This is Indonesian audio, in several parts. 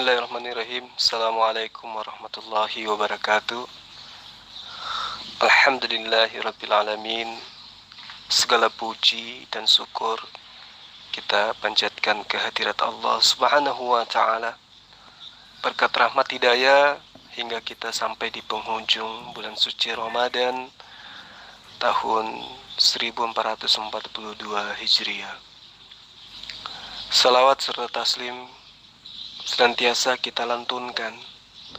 Bismillahirrahmanirrahim. Assalamualaikum warahmatullahi wabarakatuh. Alhamdulillahirrabbilalamin. Segala puji dan syukur kita panjatkan kehadirat Allah subhanahu wa ta'ala. Berkat rahmat hidayah hingga kita sampai di penghujung bulan suci Ramadan tahun 1442 Hijriah. Salawat serta taslim senantiasa kita lantunkan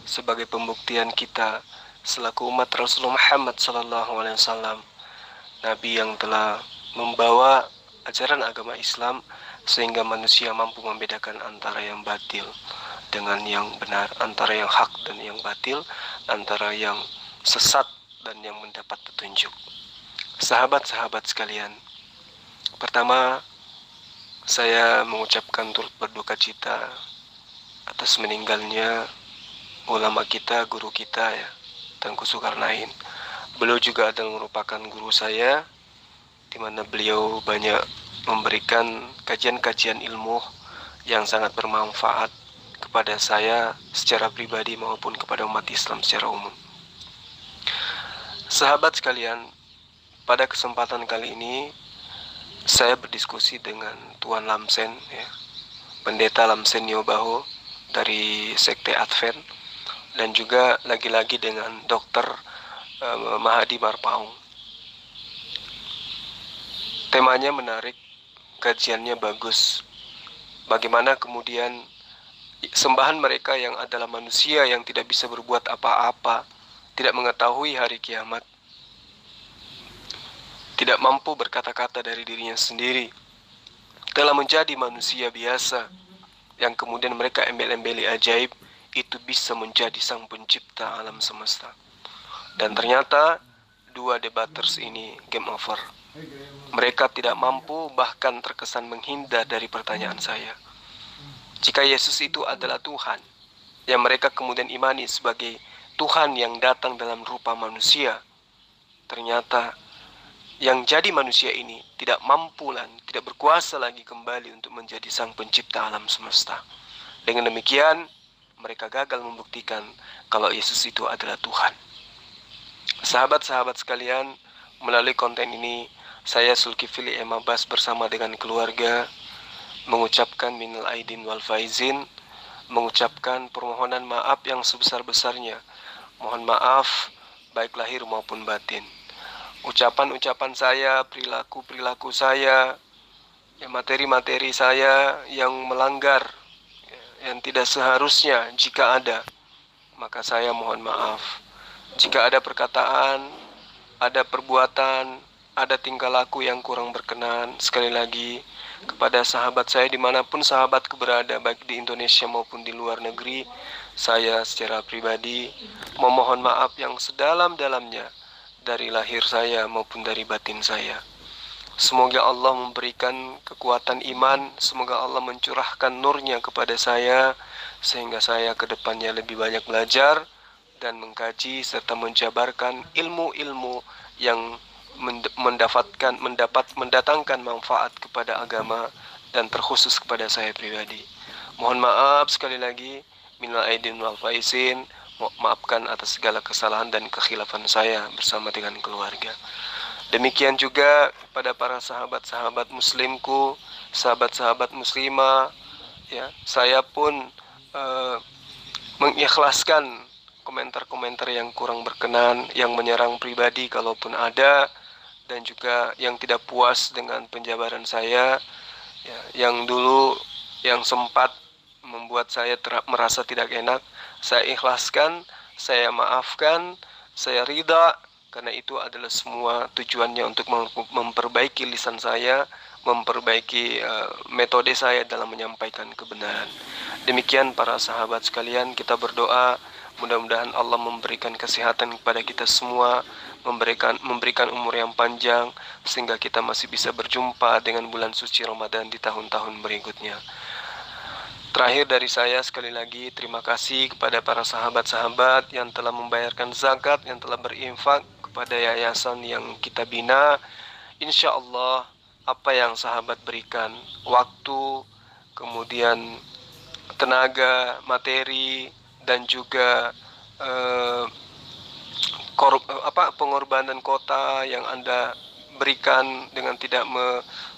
sebagai pembuktian kita selaku umat Rasulullah Muhammad SAW, Nabi yang telah membawa ajaran agama Islam sehingga manusia mampu membedakan antara yang batil dengan yang benar, antara yang hak dan yang batil, antara yang sesat dan yang mendapat petunjuk. Sahabat-sahabat sekalian, pertama saya mengucapkan turut berduka cita atas meninggalnya ulama kita, guru kita ya, Tengku Zulkarnain. Beliau juga adalah merupakan guru saya, di mana beliau banyak memberikan kajian-kajian ilmu yang sangat bermanfaat kepada saya secara pribadi maupun kepada umat Islam secara umum. Sahabat sekalian, pada kesempatan kali ini saya berdiskusi dengan Tuan Lamsen ya, Pendeta Lamsen Nyobaho dari Sekte Advent, dan juga lagi-lagi dengan Dr. Mahadi Marpaung. Temanya menarik, kajiannya bagus. Bagaimana kemudian sembahan mereka yang adalah manusia yang tidak bisa berbuat apa-apa, tidak mengetahui hari kiamat, tidak mampu berkata-kata dari dirinya sendiri, telah menjadi manusia biasa yang kemudian mereka embel-embeli ajaib itu bisa menjadi sang pencipta alam semesta. Dan ternyata dua debaters ini game over. Mereka tidak mampu, bahkan terkesan menghindar dari pertanyaan saya. Jika Yesus itu adalah Tuhan, yang mereka kemudian imani sebagai Tuhan yang datang dalam rupa manusia, ternyata yang jadi manusia ini tidak mampu dan tidak berkuasa lagi kembali untuk menjadi sang pencipta alam semesta. Dengan demikian, mereka gagal membuktikan kalau Yesus itu adalah Tuhan. Sahabat-sahabat sekalian, melalui konten ini, saya Zulkifli Emabas bersama dengan keluarga mengucapkan minal aidin wal faizin, mengucapkan permohonan maaf yang sebesar-besarnya. Mohon maaf, baik lahir maupun batin. Ucapan-ucapan saya, perilaku-perilaku saya, materi-materi saya yang melanggar, yang tidak seharusnya jika ada, maka saya mohon maaf. Jika ada perkataan, ada perbuatan, ada tingkah laku yang kurang berkenan, sekali lagi, kepada sahabat saya dimanapun sahabatku berada, baik di Indonesia maupun di luar negeri, saya secara pribadi memohon maaf yang sedalam-dalamnya dari lahir saya maupun dari batin saya. Semoga Allah memberikan kekuatan iman, semoga Allah mencurahkan nurnya kepada saya, sehingga saya ke depannya lebih banyak belajar dan mengkaji serta menjabarkan ilmu-ilmu yang mendatangkan manfaat kepada agama dan terkhusus kepada saya pribadi. Mohon maaf sekali lagi, minal aidin wal faizin, maafkan atas segala kesalahan dan kekhilafan saya bersama dengan keluarga. Demikian juga pada para sahabat-sahabat muslimku, sahabat-sahabat muslimah, ya, saya pun mengikhlaskan komentar-komentar yang kurang berkenan, yang menyerang pribadi kalaupun ada, dan juga yang tidak puas dengan penjabaran saya, ya, yang dulu yang sempat membuat saya merasa tidak enak, saya ikhlaskan, saya maafkan, saya ridha, karena itu adalah semua tujuannya untuk memperbaiki lisan saya, memperbaiki metode saya dalam menyampaikan kebenaran. Demikian para sahabat sekalian, kita berdoa mudah-mudahan Allah memberikan kesehatan kepada kita semua, memberikan umur yang panjang, sehingga kita masih bisa berjumpa dengan bulan suci Ramadan di tahun-tahun berikutnya. Terakhir dari saya, sekali lagi terima kasih kepada para sahabat-sahabat yang telah membayarkan zakat, yang telah berinfak kepada yayasan yang kita bina. Insya Allah apa yang sahabat berikan, waktu, kemudian tenaga, materi, dan juga pengorbanan kota yang Anda berikan dengan tidak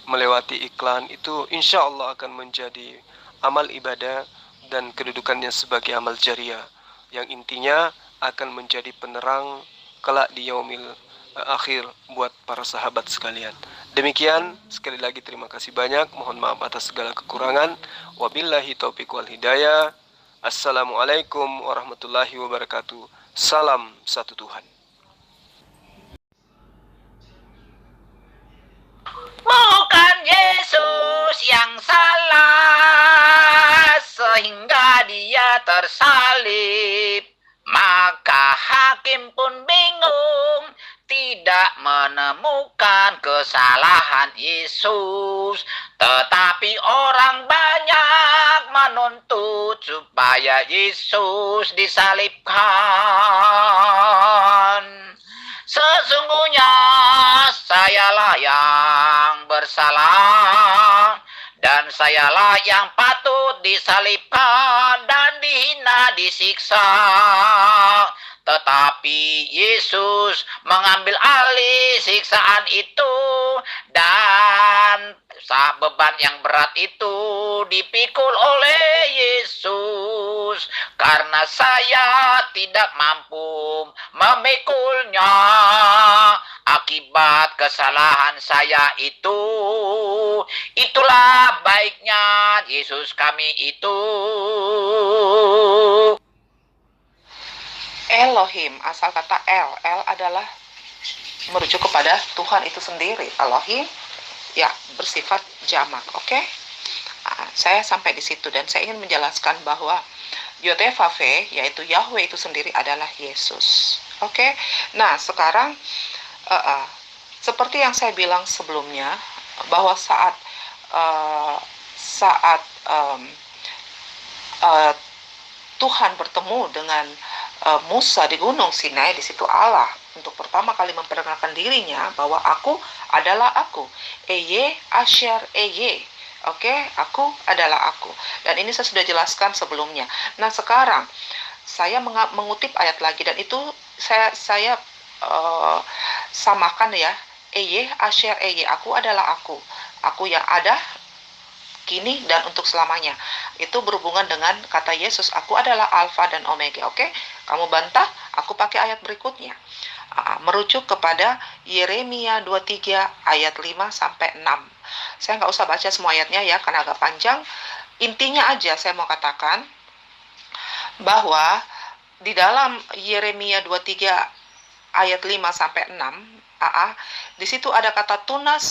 melewati iklan, itu insya Allah akan menjadi amal ibadah dan kedudukannya sebagai amal jariah, yang intinya akan menjadi penerang kelak di yaumil akhir buat para sahabat sekalian. Demikian, sekali lagi terima kasih banyak. Mohon maaf atas segala kekurangan. Wabillahi taufiq wal hidayah. Assalamualaikum warahmatullahi wabarakatuh. Salam satu Tuhan. Bukan Yesus yang salah sehingga dia tersalib. Maka hakim pun bingung, tidak menemukan kesalahan Yesus. Tetapi orang banyak menuntut supaya Yesus disalibkan. Sesungguhnya sayalah yang bersalah, dan sayalah yang patut disalibkan dan dihina, disiksa. Tetapi Yesus mengambil alih siksaan itu, dan beban yang berat itu dipikul oleh Yesus. Karena saya tidak mampu memikulnya akibat kesalahan saya itu. Itulah baiknya Yesus kami itu. Elohim, asal kata El adalah merujuk kepada Tuhan itu sendiri. Elohim, ya, bersifat jamak, oke? Saya sampai di situ, dan saya ingin menjelaskan bahwa Yotevave, yaitu Yahweh itu sendiri adalah Yesus, oke? Nah, sekarang seperti yang saya bilang sebelumnya, bahwa saat Tuhan bertemu dengan Musa di Gunung Sinai, di situ Allah untuk pertama kali memperkenalkan dirinya bahwa aku adalah aku, Eye Asher Eye, oke, aku adalah aku. Dan ini saya sudah jelaskan sebelumnya. Nah, sekarang saya mengutip ayat lagi, dan itu saya samakan ya, Eye Asher Eye, aku adalah aku yang ada kini dan untuk selamanya. Itu berhubungan dengan kata Yesus, aku adalah Alfa dan Omega, oke? Kamu bantah, aku pakai ayat berikutnya. Merujuk kepada Yeremia 23 ayat 5 sampai 6. Saya nggak usah baca semua ayatnya ya, karena agak panjang. Intinya aja saya mau katakan bahwa di dalam Yeremia 23 ayat 5 sampai 6, di situ ada kata tunas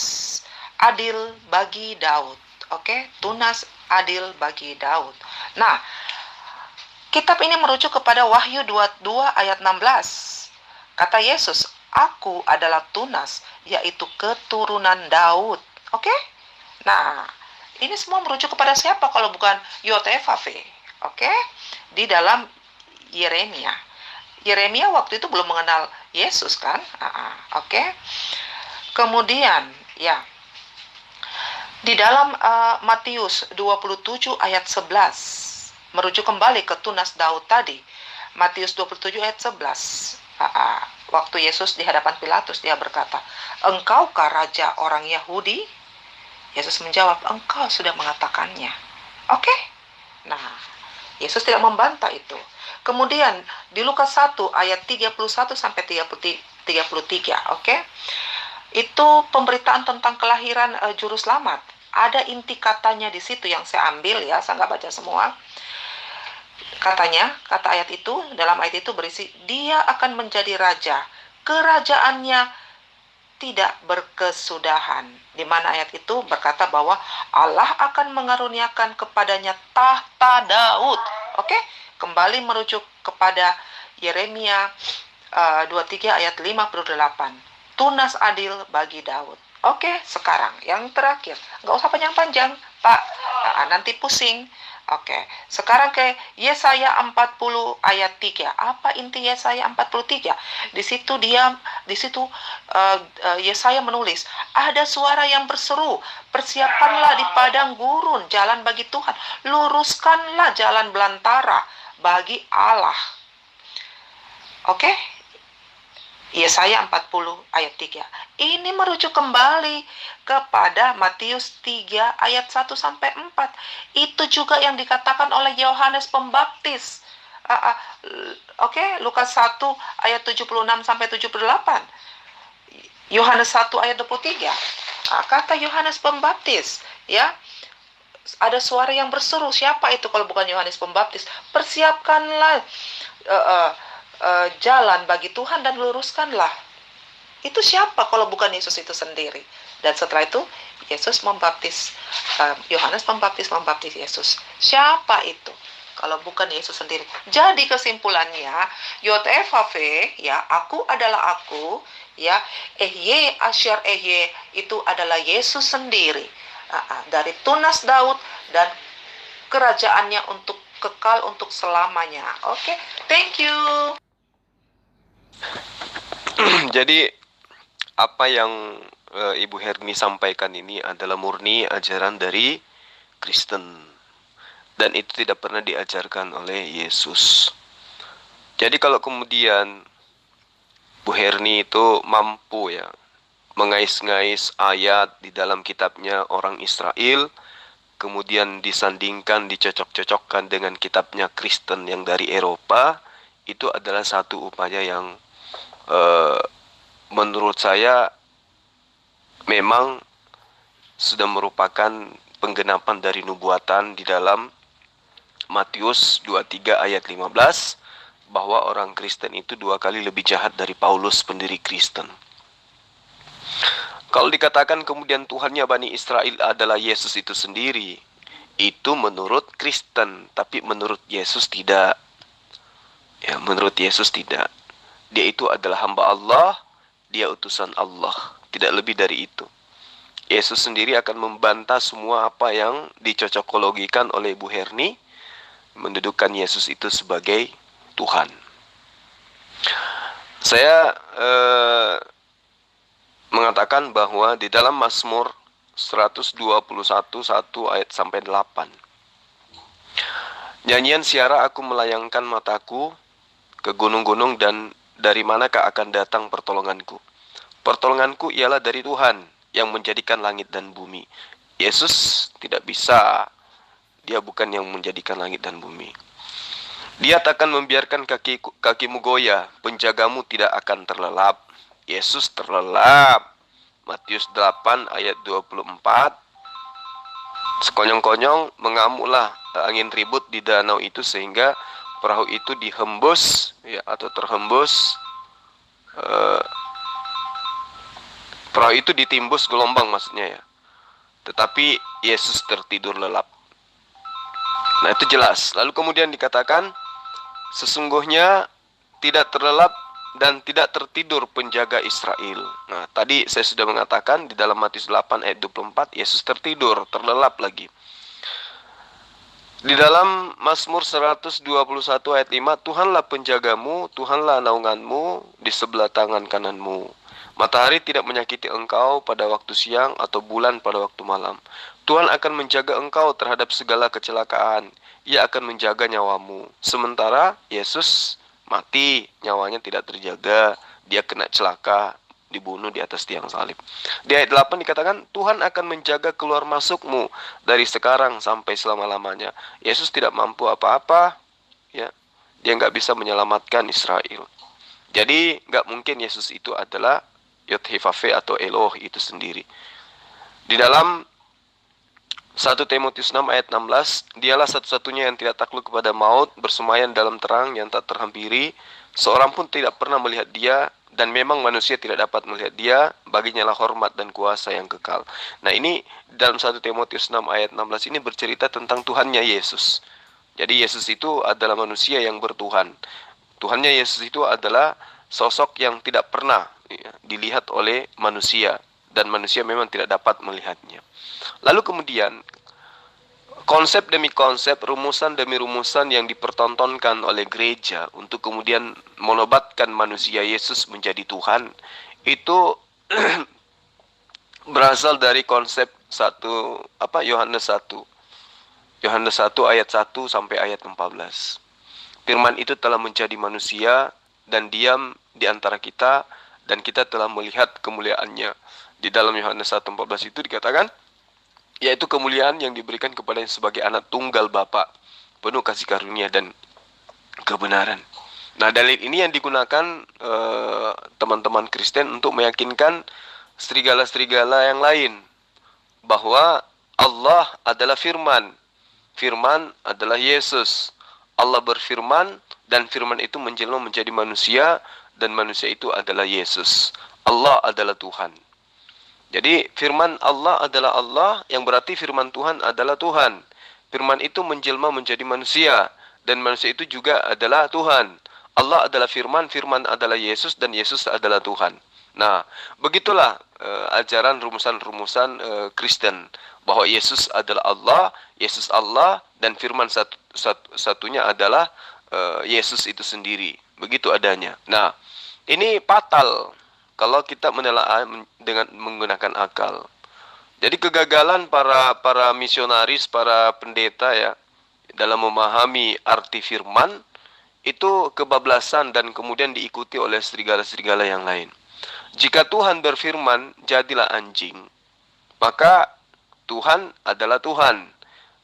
adil bagi Daud. Oke, tunas adil bagi Daud. Nah, kitab ini merujuk kepada Wahyu 22 ayat 16. Kata Yesus, aku adalah tunas, yaitu keturunan Daud. Oke? Nah, ini semua merujuk kepada siapa kalau bukan Yotevave? Oke? Di dalam Yeremia. Yeremia waktu itu belum mengenal Yesus kan? Oke? Kemudian, ya, di dalam Matius 27 ayat 11, merujuk kembali ke tunas Daud tadi. Matius 27 ayat 11. Waktu Yesus di hadapan Pilatus, dia berkata, engkaukah raja orang Yahudi? Yesus menjawab, engkau sudah mengatakannya. Oke? Nah, Yesus tidak membantah itu. Kemudian di Lukas 1 ayat 31 sampai 33, oke? Itu pemberitaan tentang kelahiran juru selamat. Ada inti katanya di situ yang saya ambil ya, saya nggak baca semua. Katanya, kata ayat itu, dalam ayat itu berisi, dia akan menjadi raja, kerajaannya tidak berkesudahan. Di mana ayat itu berkata bahwa Allah akan mengaruniakan kepadanya tahta Daud. Oke? Kembali merujuk kepada Yeremia 23 ayat 58. Tunas adil bagi Daud. Oke, sekarang yang terakhir. Nggak usah panjang-panjang, Pak. Nanti pusing. Oke, sekarang ke Yesaya 40 ayat 3. Apa inti Yesaya 43? Di situ Yesaya menulis, ada suara yang berseru, persiapkanlah di padang gurun jalan bagi Tuhan, luruskanlah jalan belantara bagi Allah. Oke? Yesaya 40 ayat 3. Ini merujuk kembali kepada Matius 3 ayat 1 sampai 4. Itu juga yang dikatakan oleh Yohanes Pembaptis. Oke, Lukas 1 ayat 76 sampai 78. Yohanes 1 ayat 23. Kata Yohanes Pembaptis, ya. Ada suara yang berseru. Siapa itu kalau bukan Yohanes Pembaptis? Persiapkanlah jalan bagi Tuhan dan luruskanlah. Itu siapa kalau bukan Yesus itu sendiri? Dan setelah itu Yesus membaptis, Yohanes membaptis Yesus. Siapa itu kalau bukan Yesus sendiri? Jadi kesimpulannya, YHWH, ya, aku adalah aku, ya, Ehye Asyar Ehye itu adalah Yesus sendiri, dari tunas Daud dan kerajaannya untuk kekal untuk selamanya. Oke, thank you. Jadi apa yang Ibu Herni sampaikan ini adalah murni ajaran dari Kristen, dan itu tidak pernah diajarkan oleh Yesus. Jadi kalau kemudian Bu Herni itu mampu, ya, mengais-ngais ayat di dalam kitabnya orang Israel, kemudian disandingkan, dicocok-cocokkan dengan kitabnya Kristen yang dari Eropa, itu adalah satu upaya yang menurut saya memang sudah merupakan penggenapan dari nubuatan di dalam Matius 23 ayat 15, bahwa orang Kristen itu 2 kali lebih jahat dari Paulus pendiri Kristen. Kalau dikatakan kemudian Tuhannya Bani Israel adalah Yesus itu sendiri, itu menurut Kristen, tapi menurut Yesus tidak. Ya, menurut Yesus tidak. Dia itu adalah hamba Allah, dia utusan Allah, tidak lebih dari itu. Yesus sendiri akan membantah semua apa yang dicocokologikan oleh Bu Herni, mendudukan Yesus itu sebagai Tuhan. Saya mengatakan bahwa di dalam Mazmur 121 1 ayat sampai 8. Nyanyian siara aku melayangkan mataku ke gunung-gunung, dan dari manakah akan datang pertolonganku? Pertolonganku ialah dari Tuhan yang menjadikan langit dan bumi. Yesus tidak bisa. Dia bukan yang menjadikan langit dan bumi. Dia takkan membiarkan kakimu goyah, penjagamu tidak akan terlelap. Yesus terlelap. Matius 8 ayat 24. Sekonyong-konyong mengamuklah angin ribut di danau itu sehingga perahu itu dihembus, ya, atau terhembus. Perahu itu ditimbus gelombang maksudnya, ya. Tetapi Yesus tertidur lelap. Nah, itu jelas. Lalu kemudian dikatakan, sesungguhnya tidak terlelap dan tidak tertidur penjaga Israel. Nah, tadi saya sudah mengatakan di dalam Matius 8 ayat 24, Yesus tertidur, terlelap lagi. Di dalam Mazmur 121 ayat 5, Tuhanlah penjagamu, Tuhanlah naunganmu di sebelah tangan kananmu. Matahari tidak menyakiti engkau pada waktu siang atau bulan pada waktu malam. Tuhan akan menjaga engkau terhadap segala kecelakaan. Ia akan menjaga nyawamu. Sementara Yesus mati, nyawanya tidak terjaga, dia kena celaka, dibunuh di atas tiang salib. Di ayat 8 dikatakan, Tuhan akan menjaga keluar masukmu dari sekarang sampai selama-lamanya. Yesus tidak mampu apa-apa, ya. Dia nggak bisa menyelamatkan Israel. Jadi nggak mungkin Yesus itu adalah YHWH atau Eloh itu sendiri. Di dalam 1 Timotius 6 ayat 16, dialah satu-satunya yang tidak takluk kepada maut, bersemayam dalam terang yang tak terhampiri, seorang pun tidak pernah melihat dia, dan memang manusia tidak dapat melihat dia, baginya lah hormat dan kuasa yang kekal. Nah, ini dalam 1 Timotius 6 ayat 16 ini bercerita tentang Tuhannya Yesus. Jadi Yesus itu adalah manusia yang bertuhan. Tuhannya Yesus itu adalah sosok yang tidak pernah, ya, dilihat oleh manusia, dan manusia memang tidak dapat melihatnya. Lalu kemudian, konsep demi konsep, rumusan demi rumusan yang dipertontonkan oleh gereja untuk kemudian menobatkan manusia Yesus menjadi Tuhan, itu berasal dari konsep Yohanes 1. Yohanes 1 ayat 1 sampai ayat 14. Firman itu telah menjadi manusia dan diam di antara kita, dan kita telah melihat kemuliaannya. Di dalam Yohanes 1:14 itu dikatakan, yaitu kemuliaan yang diberikan kepadanya sebagai anak tunggal Bapa, penuh kasih karunia dan kebenaran. Nah, dalil ini yang digunakan teman-teman Kristen untuk meyakinkan serigala-serigala yang lain bahwa Allah adalah firman. Firman adalah Yesus. Allah berfirman dan firman itu menjelma menjadi manusia dan manusia itu adalah Yesus. Allah adalah Tuhan. Jadi firman Allah adalah Allah, yang berarti firman Tuhan adalah Tuhan. Firman itu menjelma menjadi manusia, dan manusia itu juga adalah Tuhan. Allah adalah firman, firman adalah Yesus, dan Yesus adalah Tuhan. Nah, begitulah ajaran rumusan-rumusan Kristen, bahwa Yesus adalah Allah, dan firman satunya adalah Yesus itu sendiri. Begitu adanya. Nah, ini fatal kalau kita menelaah dengan menggunakan akal. Jadi kegagalan para misionaris, para pendeta ya, dalam memahami arti firman, itu kebablasan dan kemudian diikuti oleh serigala-serigala yang lain. Jika Tuhan berfirman, jadilah anjing, maka Tuhan adalah Tuhan.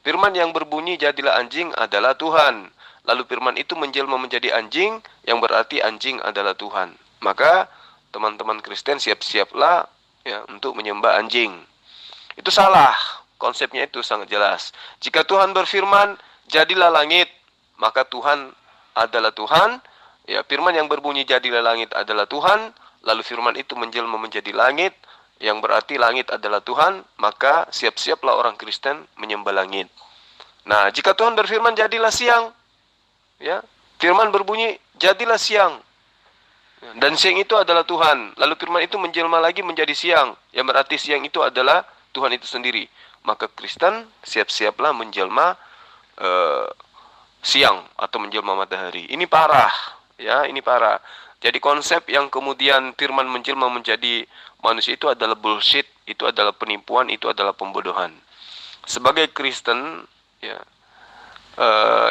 Firman yang berbunyi, jadilah anjing, adalah Tuhan. Lalu firman itu menjelma menjadi anjing, yang berarti anjing adalah Tuhan. Maka teman-teman Kristen siap-siaplah ya untuk menyembah anjing. Itu salah. Konsepnya itu sangat jelas. Jika Tuhan berfirman, jadilah langit, maka Tuhan adalah Tuhan. Ya, firman yang berbunyi jadilah langit adalah Tuhan. Lalu firman itu menjelma menjadi langit, yang berarti langit adalah Tuhan, maka siap-siaplah orang Kristen menyembah langit. Nah, jika Tuhan berfirman jadilah siang, ya, firman berbunyi jadilah siang, dan siang itu adalah Tuhan. Lalu firman itu menjelma lagi menjadi siang, yang berarti siang itu adalah Tuhan itu sendiri. Maka Kristen siap-siaplah menjelma siang atau menjelma matahari. Ini parah, ya, ini parah. Jadi konsep yang kemudian firman menjelma menjadi manusia itu adalah bullshit, itu adalah penipuan, itu adalah pembodohan. Sebagai Kristen, ya,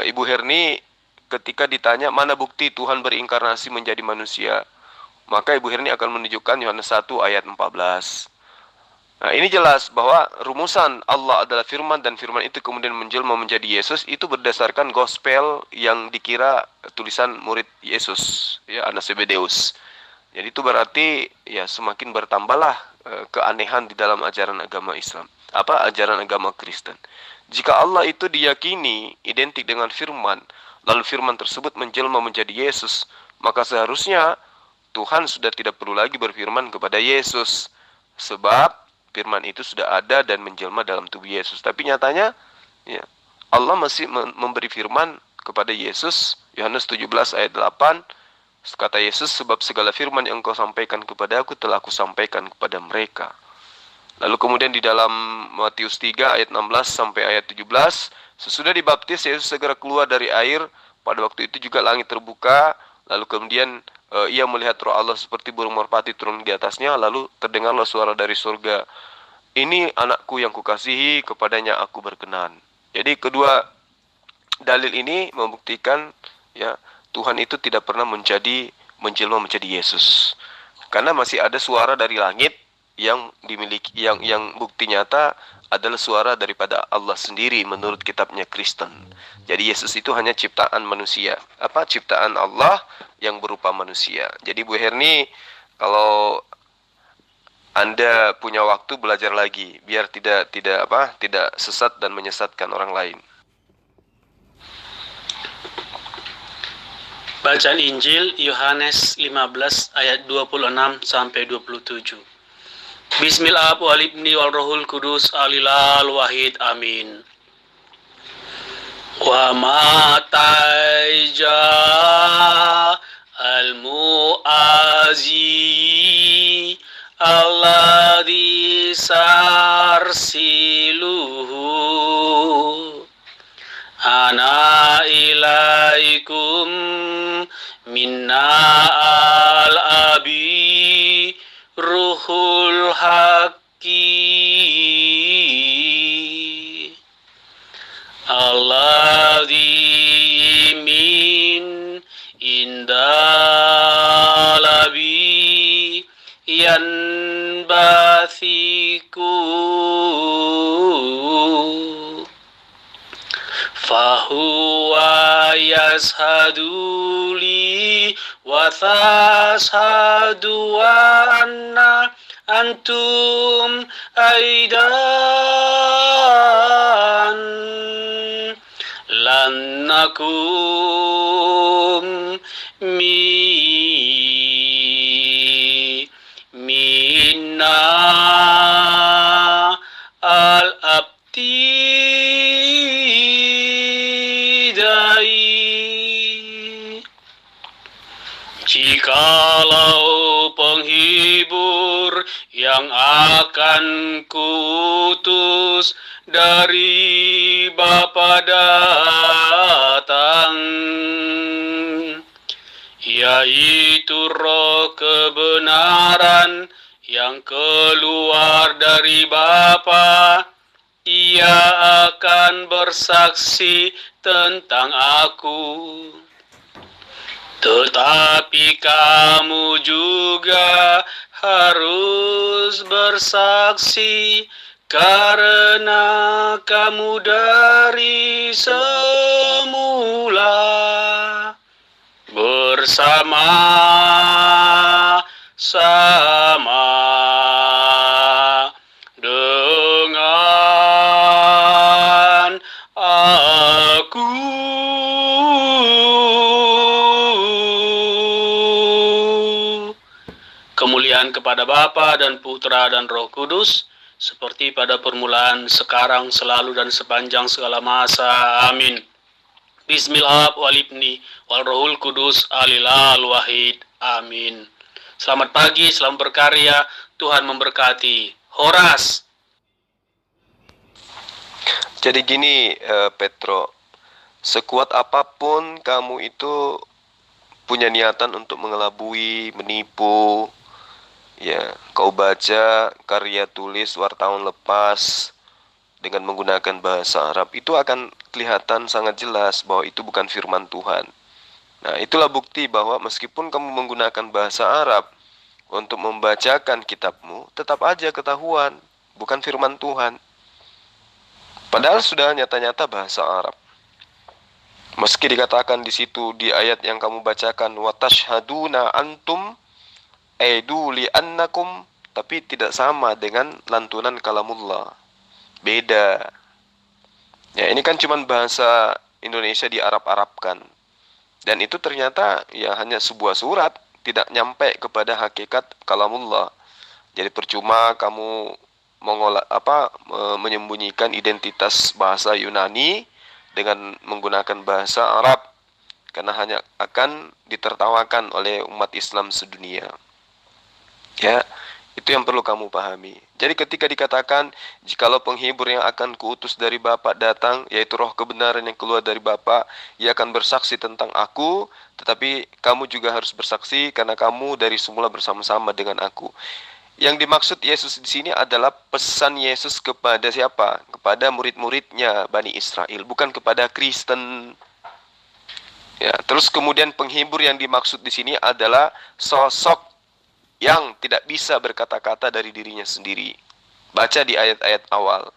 Ibu Herni ketika ditanya mana bukti Tuhan berinkarnasi menjadi manusia, maka Ibu Herni akan menunjukkan Yohanes 1 ayat 14. Nah, ini jelas bahwa rumusan Allah adalah firman dan firman itu kemudian menjelma menjadi Yesus, itu berdasarkan gospel yang dikira tulisan murid Yesus, ya, anak Zebedeus. Jadi itu berarti ya semakin bertambahlah keanehan di dalam ajaran agama Islam, ajaran agama Kristen. Jika Allah itu diyakini identik dengan firman, lalu firman tersebut menjelma menjadi Yesus, maka seharusnya Tuhan sudah tidak perlu lagi berfirman kepada Yesus, sebab firman itu sudah ada dan menjelma dalam tubuh Yesus. Tapi nyatanya ya, Allah masih memberi firman kepada Yesus. Yohanes 17 ayat 8, kata Yesus, sebab segala firman yang engkau sampaikan kepada aku telah aku sampaikan kepada mereka. Lalu kemudian di dalam Matius 3 ayat 16 sampai ayat 17, sesudah dibaptis Yesus segera keluar dari air. Pada waktu itu juga langit terbuka, lalu kemudian ia melihat Roh Allah seperti burung merpati turun di atasnya, lalu terdengarlah suara dari surga, ini anakku yang kukasihi, kepadanya aku berkenan. Jadi kedua dalil ini membuktikan ya Tuhan itu tidak pernah menjelma menjadi Yesus. Karena masih ada suara dari langit yang dimiliki, yang bukti nyata adalah suara daripada Allah sendiri menurut kitabnya Kristen. Jadi Yesus itu hanya ciptaan manusia, ciptaan Allah yang berupa manusia. Jadi Bu Herni, kalau Anda punya waktu belajar lagi biar tidak sesat dan menyesatkan orang lain. Bacaan Injil Yohanes 15 ayat 26 sampai 27. Bismillah wal ibni wal rohul kudus alilal wahid amin. Wa mataija al muazi alladhi sarsiluhu alaikum minna al-abi ruhul haqqi alladzi min indalabi yanbathiku fahuwa yashhadu li wa tashhadu anna antum aidan lannakum minna al-abtidai. Jikalau penghibur yang akan kuutus dari Bapa datang, yaitu roh kebenaran yang keluar dari Bapa, ia akan bersaksi tentang aku. Tetapi kamu juga harus bersaksi, karena kamu dari semula bersama-sama dengan aku. Kemuliaan kepada Bapa dan Putra dan Roh Kudus, seperti pada permulaan, sekarang, selalu, dan sepanjang segala masa. Amin. Bismillah walibni wal rohul kudus alilal wahid. Amin. Selamat pagi, selamat berkarya. Tuhan memberkati. Horas. Jadi gini, Petro, sekuat apapun kamu itu punya niatan untuk mengelabui, menipu, ya, kau baca karya tulis wartawan lepas dengan menggunakan bahasa Arab, itu akan kelihatan sangat jelas bahwa itu bukan firman Tuhan. Nah, itulah bukti bahwa meskipun kamu menggunakan bahasa Arab untuk membacakan kitabmu, tetap aja ketahuan bukan firman Tuhan. Padahal sudah nyata-nyata bahasa Arab. Meski dikatakan di situ di ayat yang kamu bacakan, wa tashhaduna antum aidu li annakum, tapi tidak sama dengan lantunan kalamullah. Beda. Ya, ini kan cuman bahasa Indonesia di Arab-Arabkan. Dan itu ternyata ya hanya sebuah surat, tidak nyampe kepada hakikat kalamullah. Jadi percuma kamu menyembunyikan identitas bahasa Yunani dengan menggunakan bahasa Arab, karena hanya akan ditertawakan oleh umat Islam sedunia. Ya, itu yang perlu kamu pahami. Jadi ketika dikatakan, jikalau penghibur yang akan kuutus dari Bapa datang, yaitu roh kebenaran yang keluar dari Bapa, ia akan bersaksi tentang aku, tetapi kamu juga harus bersaksi karena kamu dari semula bersama-sama dengan aku. Yang dimaksud Yesus di sini adalah pesan Yesus kepada siapa? Kepada murid-muridnya Bani Israel, bukan kepada Kristen. Ya, terus kemudian penghibur yang dimaksud di sini adalah sosok yang tidak bisa berkata-kata dari dirinya sendiri. Baca di ayat-ayat awal.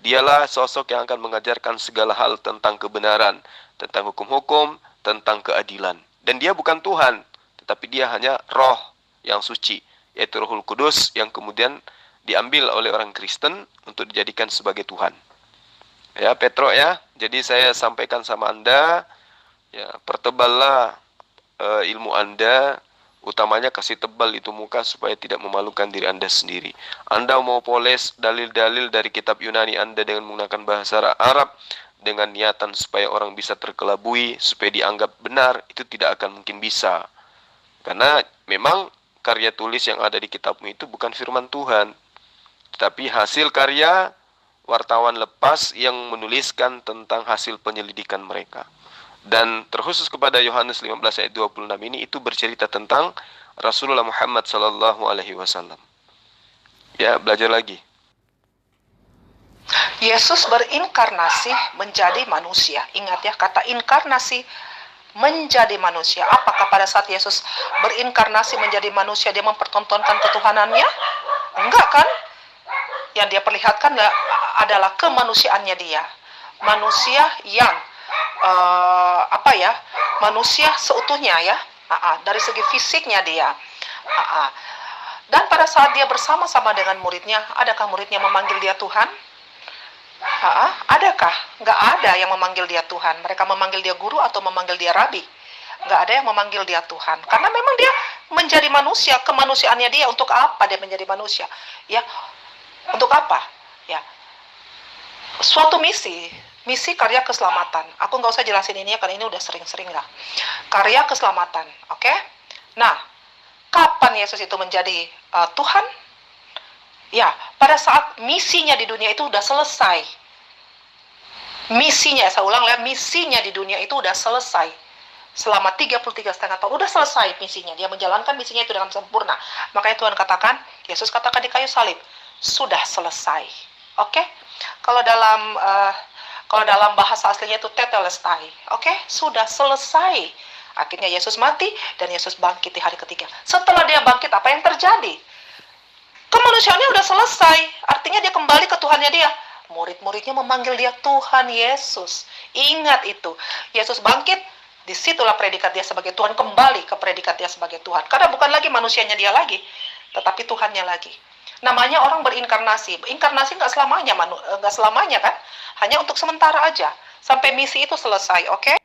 Dialah sosok yang akan mengajarkan segala hal tentang kebenaran, tentang hukum-hukum, tentang keadilan. Dan dia bukan Tuhan, tetapi dia hanya roh yang suci, yaitu Rohul Kudus yang kemudian diambil oleh orang Kristen untuk dijadikan sebagai Tuhan. Ya, Petro ya. Jadi saya sampaikan sama Anda, ya, perteballah ilmu Anda, utamanya kasih tebal itu muka supaya tidak memalukan diri Anda sendiri. Anda mau poles dalil-dalil dari kitab Yunani Anda dengan menggunakan bahasa Arab dengan niatan supaya orang bisa terkelabui, supaya dianggap benar, itu tidak akan mungkin bisa. Karena memang karya tulis yang ada di kitabmu itu bukan firman Tuhan, tetapi hasil karya wartawan lepas yang menuliskan tentang hasil penyelidikan mereka. Dan terkhusus kepada Yohanes 15 ayat 26 ini, itu bercerita tentang Rasulullah Muhammad sallallahu alaihi wasallam. Ya, belajar lagi. Yesus berinkarnasi menjadi manusia. Ingat ya, kata inkarnasi, menjadi manusia. Apakah pada saat Yesus berinkarnasi menjadi manusia dia mempertontonkan ketuhanannya? Enggak kan? Yang dia perlihatkan adalah kemanusiaannya dia. Manusia yang manusia seutuhnya ya. Dari segi fisiknya dia. Dan pada saat dia bersama-sama dengan muridnya, adakah muridnya memanggil dia Tuhan? Adakah? Nggak ada yang memanggil dia Tuhan. Mereka memanggil dia guru atau memanggil dia rabi. Nggak ada yang memanggil dia Tuhan. Karena memang dia menjadi manusia. Kemanusiaannya dia, untuk apa dia menjadi manusia? Ya, untuk apa? Ya, suatu misi karya keselamatan. Aku nggak usah jelasin ini ya, karena ini udah sering-sering lah. Karya keselamatan, oke? Nah, kapan Yesus itu menjadi Tuhan? Ya, pada saat misinya di dunia itu udah selesai. Misinya, saya ulang ya, misinya di dunia itu udah selesai. Selama 33,5 tahun, udah selesai misinya. Dia menjalankan misinya itu dengan sempurna. Makanya Tuhan katakan, Yesus katakan di kayu salib, sudah selesai. Oke? Kalau dalam bahasa aslinya itu tetelestai. Oke? Sudah selesai. Akhirnya Yesus mati dan Yesus bangkit di hari ketiga. Setelah dia bangkit, apa yang terjadi? Kemanusiaannya udah selesai. Artinya dia kembali ke Tuhannya dia. Murid-muridnya memanggil dia Tuhan Yesus. Ingat itu. Yesus bangkit, disitulah predikat dia sebagai Tuhan. Kembali ke predikat dia sebagai Tuhan. Karena bukan lagi manusianya dia lagi, tetapi Tuhannya lagi. Namanya orang berinkarnasi. Inkarnasi nggak selamanya kan. Hanya untuk sementara aja. Sampai misi itu selesai, oke?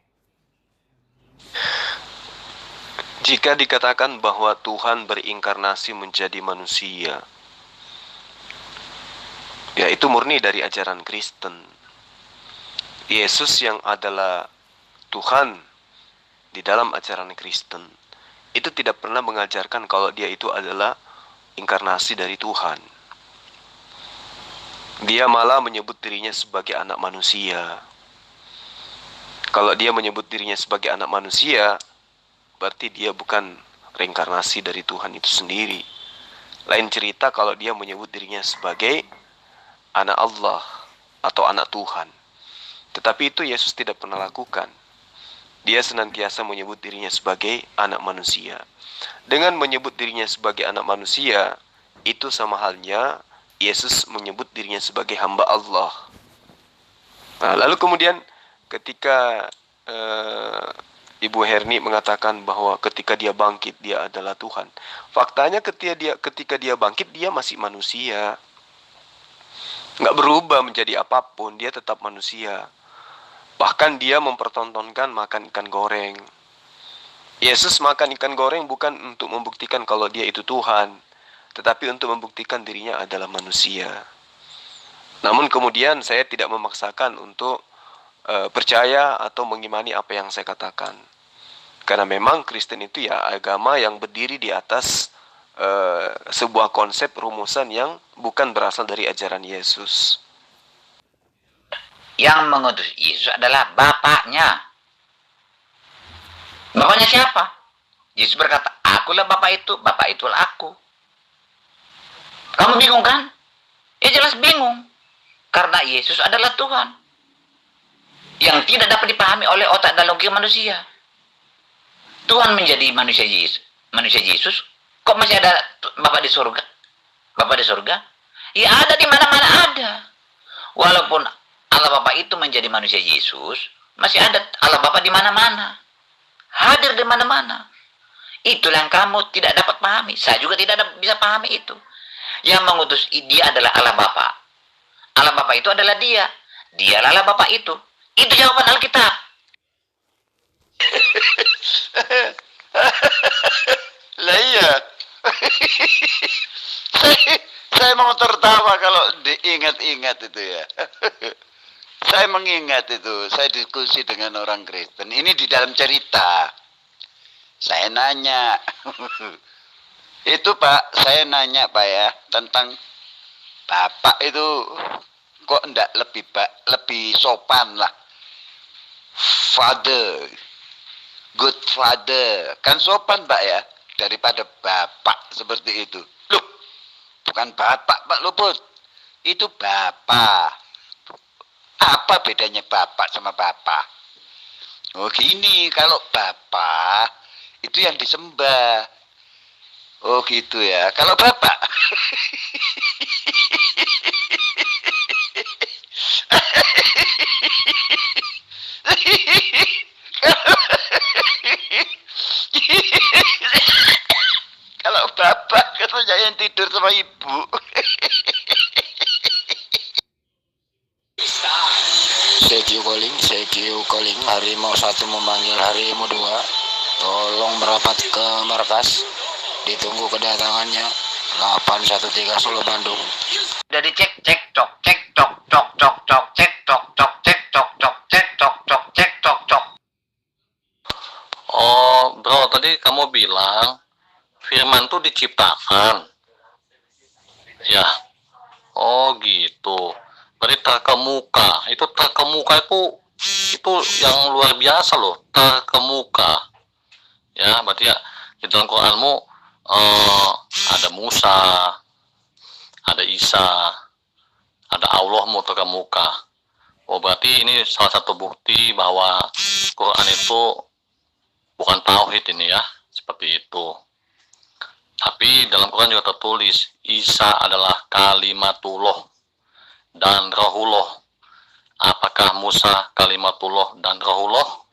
Jika dikatakan bahwa Tuhan berinkarnasi menjadi manusia, ya itu murni dari ajaran Kristen. Yesus yang adalah Tuhan di dalam ajaran Kristen itu tidak pernah mengajarkan kalau dia itu adalah inkarnasi dari Tuhan. Dia malah menyebut dirinya sebagai anak manusia. Kalau dia menyebut dirinya sebagai anak manusia, berarti dia bukan reinkarnasi dari Tuhan itu sendiri. Lain cerita kalau dia menyebut dirinya sebagai anak Allah atau anak Tuhan. Tetapi itu Yesus tidak pernah lakukan. Dia senantiasa menyebut dirinya sebagai anak manusia. Dengan menyebut dirinya sebagai anak manusia, itu sama halnya Yesus menyebut dirinya sebagai hamba Allah. Nah, lalu kemudian ketika Ibu Herni mengatakan bahwa ketika dia bangkit dia adalah Tuhan. Faktanya ketika dia bangkit dia masih manusia. Nggak berubah menjadi apapun, dia tetap manusia. Bahkan dia mempertontonkan makan ikan goreng. Yesus makan ikan goreng bukan untuk membuktikan kalau dia itu Tuhan, tetapi untuk membuktikan dirinya adalah manusia. Namun kemudian saya tidak memaksakan untuk percaya atau mengimani apa yang saya katakan. Karena memang Kristen itu ya agama yang berdiri di atas sebuah konsep rumusan yang bukan berasal dari ajaran Yesus. Yang mengutus Yesus adalah Bapaknya. Bapaknya siapa? Yesus berkata, akulah Bapak itulah aku. Kamu bingung kan? Ya jelas bingung. Karena Yesus adalah Tuhan. Yang tidak dapat dipahami oleh otak dan logika manusia. Tuhan menjadi manusia Yesus. Kok masih ada Bapak di surga? Bapak di surga? Ya ada di mana-mana ada. Walaupun Allah Bapa itu menjadi manusia Yesus, masih ada Allah Bapa di mana-mana. Hadir di mana-mana. Itulah yang kamu tidak dapat pahami. Saya juga tidak bisa pahami itu. Yang mengutus dia adalah Allah Bapa. Allah Bapa itu adalah dia. Dialah Allah Bapa itu. Itu jawaban Alkitab. Lah iya. saya mau tertawa kalau diingat-ingat itu ya. Saya mengingat itu, saya diskusi dengan orang Kristen. Ini di dalam cerita. Saya nanya. Itu Pak, saya nanya Pak ya, tentang Bapak itu kok enggak lebih sopan lah. father, good father. Kan sopan Pak ya, daripada bapak seperti itu. Loh, bukan bapak Pak Luput, itu bapak. Apa bedanya bapak sama bapak? Oh gini, kalau bapak itu yang disembah. Oh gitu ya. Kalau bapak kalau bapak katanya yang tidur sama ibu. CQ calling, harimau 1 memanggil harimau 2. Tolong merapat ke markas. Ditunggu kedatangannya. 813 Solo Bandung. Udah dicek, cek cok, cek cok, cok cok cok, cek cok cok, cek cok cok, cek cok cok, cek cok cok. Oh, bro, tadi kamu bilang firman tuh diciptakan. Ya. Oh, gitu. Berarti terkemuka. Itu terkemuka itu yang luar biasa loh, terkemuka. Ya, berarti ya di dalam Quranmu ada Musa, ada Isa, ada Allah mau terkemuka. Oh, berarti ini salah satu bukti bahwa Quran itu bukan tauhid ini ya, seperti itu. Tapi dalam Quran juga tertulis Isa adalah kalimatullah dan rohullah. Apakah Musa kalimatullah dan rohullah?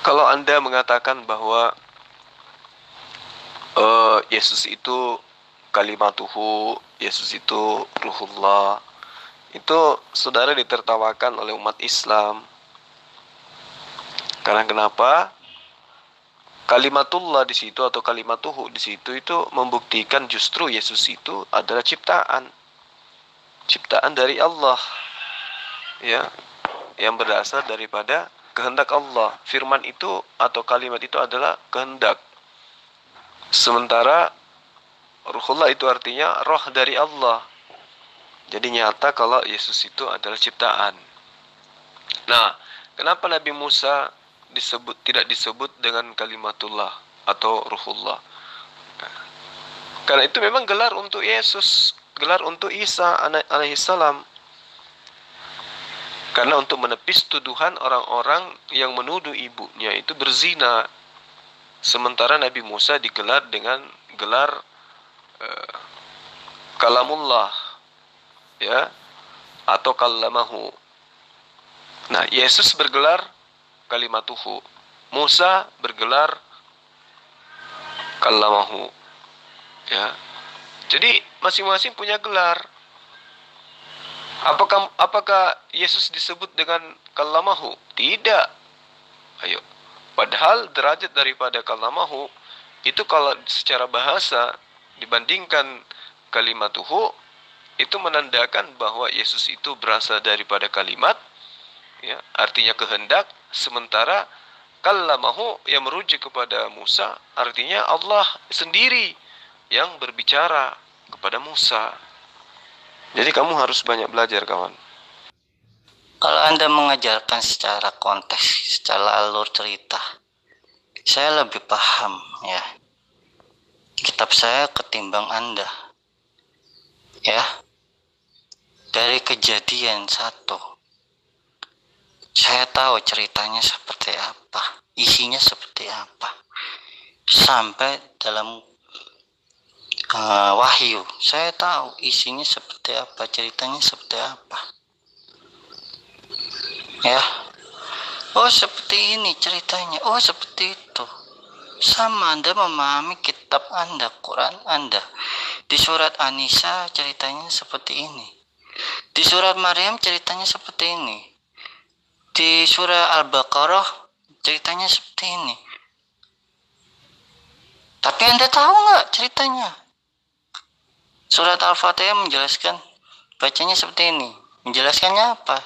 Kalau Anda mengatakan bahwa Yesus itu kalimatuhu, Yesus itu ruhullah, itu saudara ditertawakan oleh umat Islam. Karena kenapa? Kalimatullah di situ atau kalimatuhu di situ itu membuktikan justru Yesus itu adalah ciptaan dari Allah, ya, yang berasal daripada kehendak Allah. Firman itu atau kalimat itu adalah kehendak. Sementara ruhullah itu artinya roh dari Allah. Jadi nyata kalau Yesus itu adalah ciptaan. Nah, kenapa Nabi Musa tidak disebut dengan kalimatullah atau ruhullah? Karena itu memang gelar untuk Yesus, gelar untuk Isa alaihissalam. Karena untuk menepis tuduhan orang-orang yang menuduh ibunya itu berzina. Sementara Nabi Musa digelar dengan gelar kalamullah, ya, atau kalamahu. Nah, Yesus bergelar kalimatuhu, Musa bergelar kalamahu, ya. Jadi masing-masing punya gelar. Apakah Yesus disebut dengan kalamahu? Tidak. Ayo. Padahal derajat daripada kalamahu itu kalau secara bahasa dibandingkan kalimatuhu itu menandakan bahwa Yesus itu berasal daripada kalimat, ya, artinya kehendak. Sementara kalamahu yang merujuk kepada Musa artinya Allah sendiri yang berbicara kepada Musa. Jadi kamu harus banyak belajar, kawan. Kalau Anda mengajarkan secara konteks, secara alur cerita, saya lebih paham ya kitab saya ketimbang Anda. Ya. Dari Kejadian 1 saya tahu ceritanya seperti apa, isinya seperti apa. Sampai dalam Wahyu, saya tahu isinya seperti apa, ceritanya seperti apa. Ya, oh seperti ini ceritanya, oh seperti itu. Sama Anda memahami kitab Anda, Quran Anda. Di surat An-Nisa ceritanya seperti ini. Di surat Maryam ceritanya seperti ini. Di surah Al-Baqarah ceritanya seperti ini. Tapi Anda tahu nggak ceritanya? Surat Al-Fatihah menjelaskan, bacanya seperti ini. Menjelaskannya apa?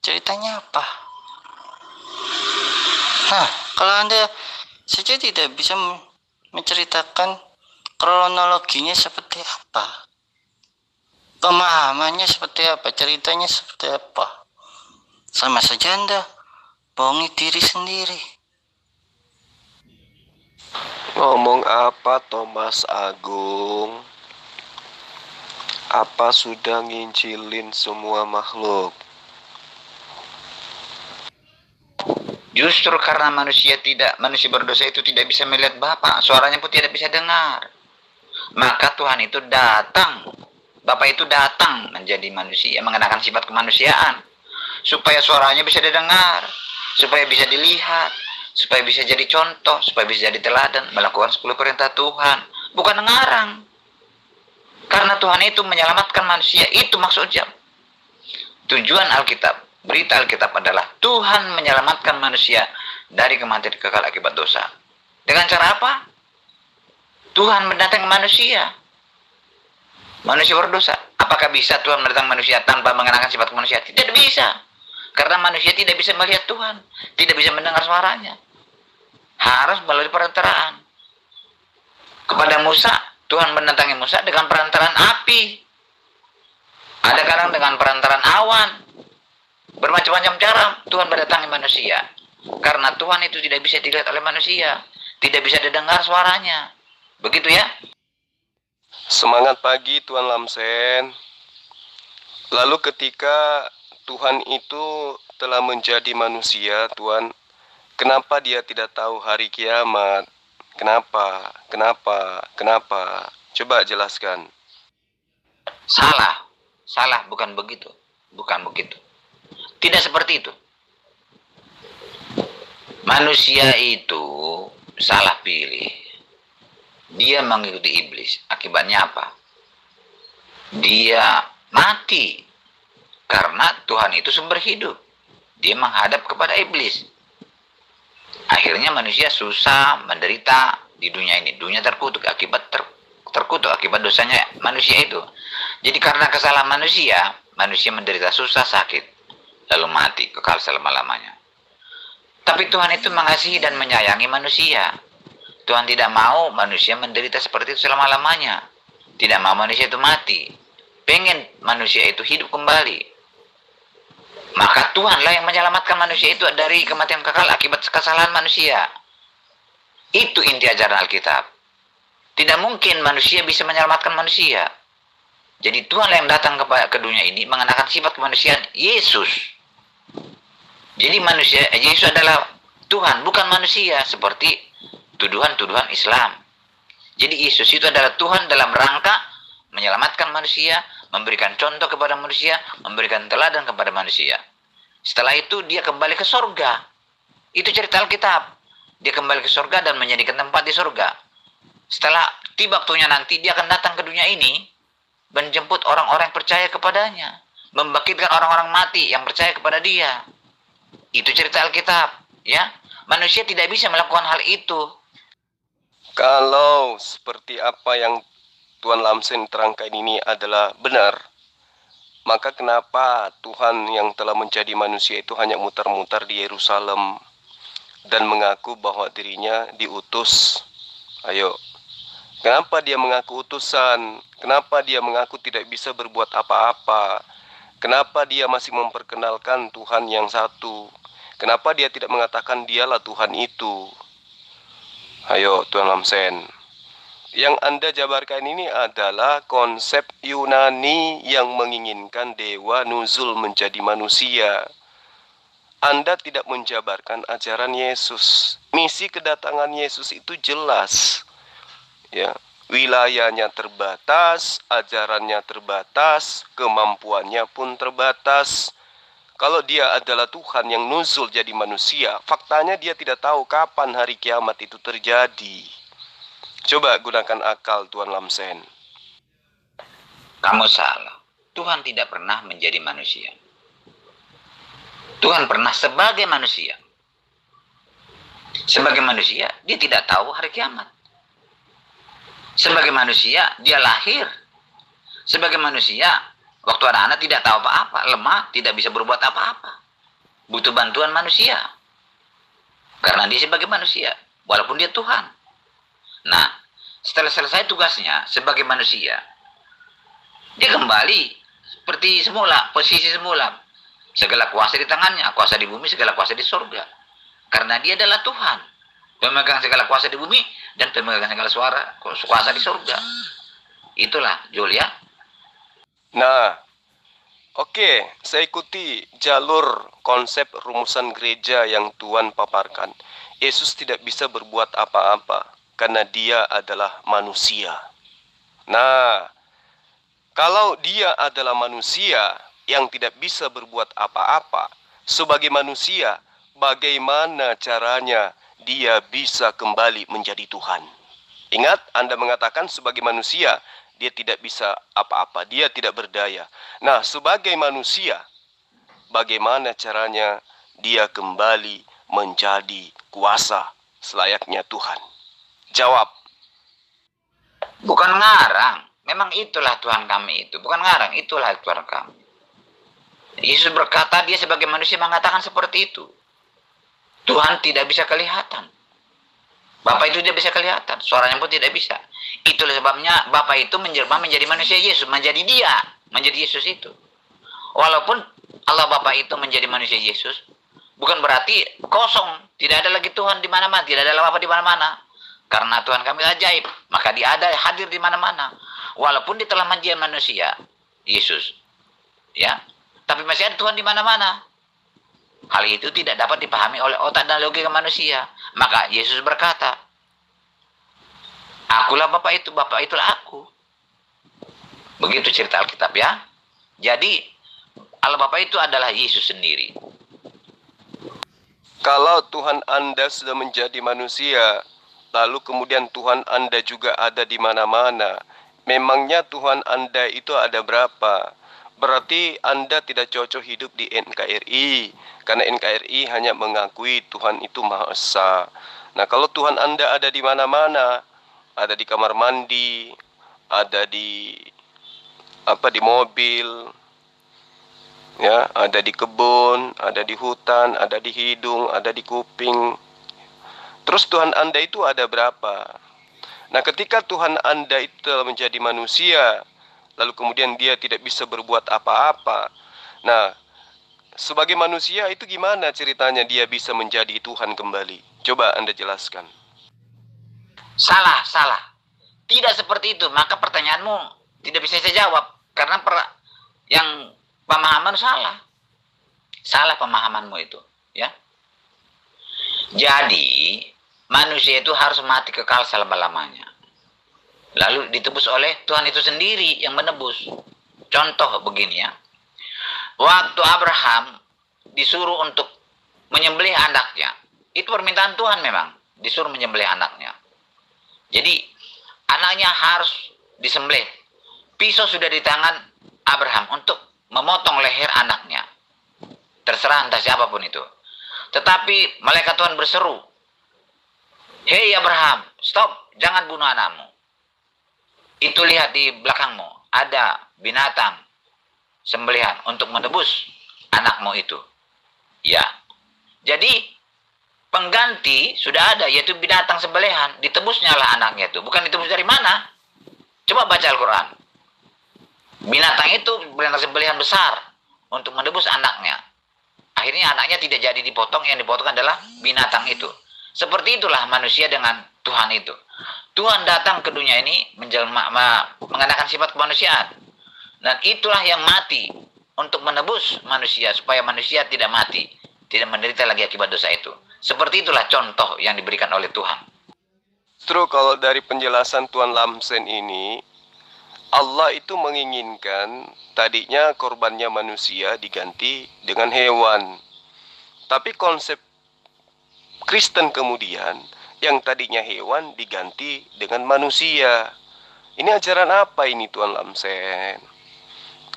Ceritanya apa? Nah, kalau Anda saja tidak bisa menceritakan kronologinya seperti apa, pemahamannya seperti apa, ceritanya seperti apa, Sama saja Anda bohongi diri sendiri. Ngomong apa Thomas Agung? Apa sudah ngincilin semua makhluk? Justru karena manusia berdosa itu tidak bisa melihat Bapa, suaranya pun tidak bisa dengar. Maka Tuhan itu datang. Bapa itu datang menjadi manusia, mengenakan sifat kemanusiaan. Supaya suaranya bisa didengar, supaya bisa dilihat, supaya bisa jadi contoh, supaya bisa jadi teladan, melakukan 10 perintah Tuhan. Bukan ngarang. Karena Tuhan itu menyelamatkan manusia, itu maksudnya. Tujuan Alkitab, berita Alkitab adalah Tuhan menyelamatkan manusia dari kematian kekal akibat dosa. Dengan cara apa? Tuhan mendatangi manusia. Manusia berdosa. Apakah bisa Tuhan mendatangi manusia tanpa mengenakan sifat manusia? Tidak bisa. Karena manusia tidak bisa melihat Tuhan, tidak bisa mendengar suaranya. Harus melalui perantaraan. Kepada Musa, Tuhan mendatangi Musa dengan perantaraan api. Ada kadang dengan perantaraan awan. Bermacam-macam cara Tuhan mendatangi manusia. Karena Tuhan itu tidak bisa dilihat oleh manusia. Tidak bisa didengar suaranya. Begitu ya? Semangat pagi Tuan Lamsen. Lalu ketika Tuhan itu telah menjadi manusia, Tuan, kenapa dia tidak tahu hari kiamat? Kenapa? Coba jelaskan. Salah, bukan begitu. Tidak seperti itu. Manusia itu salah pilih. Dia mengikuti iblis. Akibatnya apa? Dia mati. Karena Tuhan itu sumber hidup. Dia menghadap kepada iblis. Akhirnya manusia susah, menderita di dunia ini. Dunia terkutuk akibat terkutuk akibat dosanya manusia itu. Jadi karena kesalahan manusia menderita susah, sakit, lalu mati, kekal selama-lamanya. Tapi Tuhan itu mengasihi dan menyayangi manusia. Tuhan tidak mau manusia menderita seperti itu selama-lamanya. Tidak mau manusia itu mati. Pengen manusia itu hidup kembali. Maka Tuhanlah yang menyelamatkan manusia itu dari kematian kekal akibat kesalahan manusia. Itu inti ajaran Alkitab. Tidak mungkin manusia bisa menyelamatkan manusia. Jadi Tuhanlah yang datang ke dunia ini mengenakan sifat kemanusiaan Yesus. Jadi Yesus adalah Tuhan, bukan manusia seperti tuduhan-tuduhan Islam. Jadi Yesus itu adalah Tuhan dalam rangka menyelamatkan manusia, memberikan contoh kepada manusia, memberikan teladan kepada manusia. Setelah itu dia kembali ke surga. Itu cerita Alkitab. Dia kembali ke surga dan menjadikan tempat di surga. Setelah tiba waktunya nanti dia akan datang ke dunia ini, menjemput orang-orang yang percaya kepadanya, membangkitkan orang-orang mati yang percaya kepada dia. Itu cerita Alkitab, ya. Manusia tidak bisa melakukan hal itu. Kalau seperti apa yang Tuan Lamsen terangkan ini adalah benar, maka kenapa Tuhan yang telah menjadi manusia itu hanya muter-muter di Yerusalem dan mengaku bahwa dirinya diutus? Ayo, kenapa dia mengaku utusan? Kenapa dia mengaku tidak bisa berbuat apa-apa? Kenapa dia masih memperkenalkan Tuhan yang satu? Kenapa dia tidak mengatakan dialah Tuhan itu? Ayo Tuan Lamsen. Yang Anda jabarkan ini adalah konsep Yunani yang menginginkan dewa nuzul menjadi manusia. Anda tidak menjabarkan ajaran Yesus. Misi kedatangan Yesus itu jelas. Ya, wilayahnya terbatas, ajarannya terbatas, kemampuannya pun terbatas. Kalau dia adalah Tuhan yang nuzul jadi manusia, faktanya dia tidak tahu kapan hari kiamat itu terjadi. Coba gunakan akal Tuan Lamsen. Kamu salah. Tuhan tidak pernah menjadi manusia. Tuhan pernah sebagai manusia. Sebagai manusia, dia tidak tahu hari kiamat. Sebagai manusia, dia lahir. Sebagai manusia, waktu anak-anak tidak tahu apa-apa, lemah, tidak bisa berbuat apa-apa. Butuh bantuan manusia. Karena dia sebagai manusia, walaupun dia Tuhan. Nah, setelah selesai tugasnya sebagai manusia, dia kembali seperti semula, posisi semula. Segala kuasa di tangannya, kuasa di bumi, segala kuasa di surga. Karena dia adalah Tuhan, pemegang segala kuasa di bumi dan pemegang segala kuasa di surga. Itulah, Julia. Nah, oke, saya ikuti jalur konsep rumusan gereja yang Tuhan paparkan. Yesus tidak bisa berbuat apa-apa karena dia adalah manusia. Nah, kalau dia adalah manusia yang tidak bisa berbuat apa-apa, sebagai manusia, bagaimana caranya dia bisa kembali menjadi Tuhan? Ingat, Anda mengatakan sebagai manusia, dia tidak bisa apa-apa, dia tidak berdaya. Nah, sebagai manusia, bagaimana caranya dia kembali menjadi kuasa selayaknya Tuhan? Jawab. Bukan ngarang. Memang itulah Tuhan kami itu. Bukan ngarang, itulah Tuhan kami. Yesus berkata, dia sebagai manusia mengatakan seperti itu. Tuhan tidak bisa kelihatan. Bapak itu tidak bisa kelihatan. Suaranya pun tidak bisa. Itulah sebabnya Bapak itu menjelma menjadi manusia Yesus. Menjadi dia. Menjadi Yesus itu. Walaupun Allah Bapa itu menjadi manusia Yesus, bukan berarti kosong. Tidak ada lagi Tuhan di mana-mana. Tidak ada Bapa di mana-mana. Karena Tuhan kami ajaib. Maka dia ada hadir di mana-mana. Walaupun dia telah menjadi manusia, Yesus. Ya. Tapi masih ada Tuhan di mana-mana. Hal itu tidak dapat dipahami oleh otak dan logika manusia. Maka Yesus berkata, akulah Bapa itu, Bapa itulah aku. Begitu cerita Alkitab ya. Jadi, Allah Bapa itu adalah Yesus sendiri. Kalau Tuhan Anda sudah menjadi manusia, lalu kemudian Tuhan Anda juga ada di mana-mana, memangnya Tuhan Anda itu ada berapa? Berarti Anda tidak cocok hidup di NKRI, karena NKRI hanya mengakui Tuhan itu Maha Esa. Nah, kalau Tuhan Anda ada di mana-mana, ada di kamar mandi, ada di mobil, ya, ada di kebun, ada di hutan, ada di hidung, ada di kuping. Terus Tuhan Anda itu ada berapa? Nah, ketika Tuhan Anda itu telah menjadi manusia, lalu kemudian dia tidak bisa berbuat apa-apa. Nah, sebagai manusia itu gimana ceritanya dia bisa menjadi Tuhan kembali? Coba Anda jelaskan. Salah. Tidak seperti itu. Maka pertanyaanmu tidak bisa saya jawab. Karena yang pemahaman salah. Salah pemahamanmu itu. Ya. Jadi, manusia itu harus mati kekal selama-lamanya. Lalu ditebus oleh Tuhan itu sendiri yang menebus. Contoh begini ya. Waktu Abraham disuruh untuk menyembelih anaknya. Itu permintaan Tuhan memang. Disuruh menyembelih anaknya. Jadi anaknya harus disembelih. Pisau sudah di tangan Abraham untuk memotong leher anaknya. Terserah entah siapapun itu. Tetapi malaikat Tuhan berseru. Hei Abraham, stop, jangan bunuh anakmu. Itu lihat di belakangmu, ada binatang sembelihan untuk menebus anakmu itu. Ya. Jadi pengganti sudah ada, yaitu binatang sembelihan. Ditebusnya lah anaknya itu. Bukan ditebus dari mana? Coba baca Al-Quran. Binatang itu binatang sembelihan besar untuk menebus anaknya. Akhirnya anaknya tidak jadi dipotong, yang dipotong adalah binatang itu. Seperti itulah manusia dengan Tuhan itu. Tuhan datang ke dunia ini mengenakan sifat kemanusiaan. Dan itulah yang mati untuk menebus manusia, supaya manusia tidak mati, tidak menderita lagi akibat dosa itu. Seperti itulah contoh yang diberikan oleh Tuhan. Justru kalau dari penjelasan Tuan Lamsen ini, Allah itu menginginkan tadinya korbannya manusia diganti dengan hewan. Tapi konsep Kristen kemudian, yang tadinya hewan diganti dengan manusia. Ini ajaran apa ini Tuan Lamsen?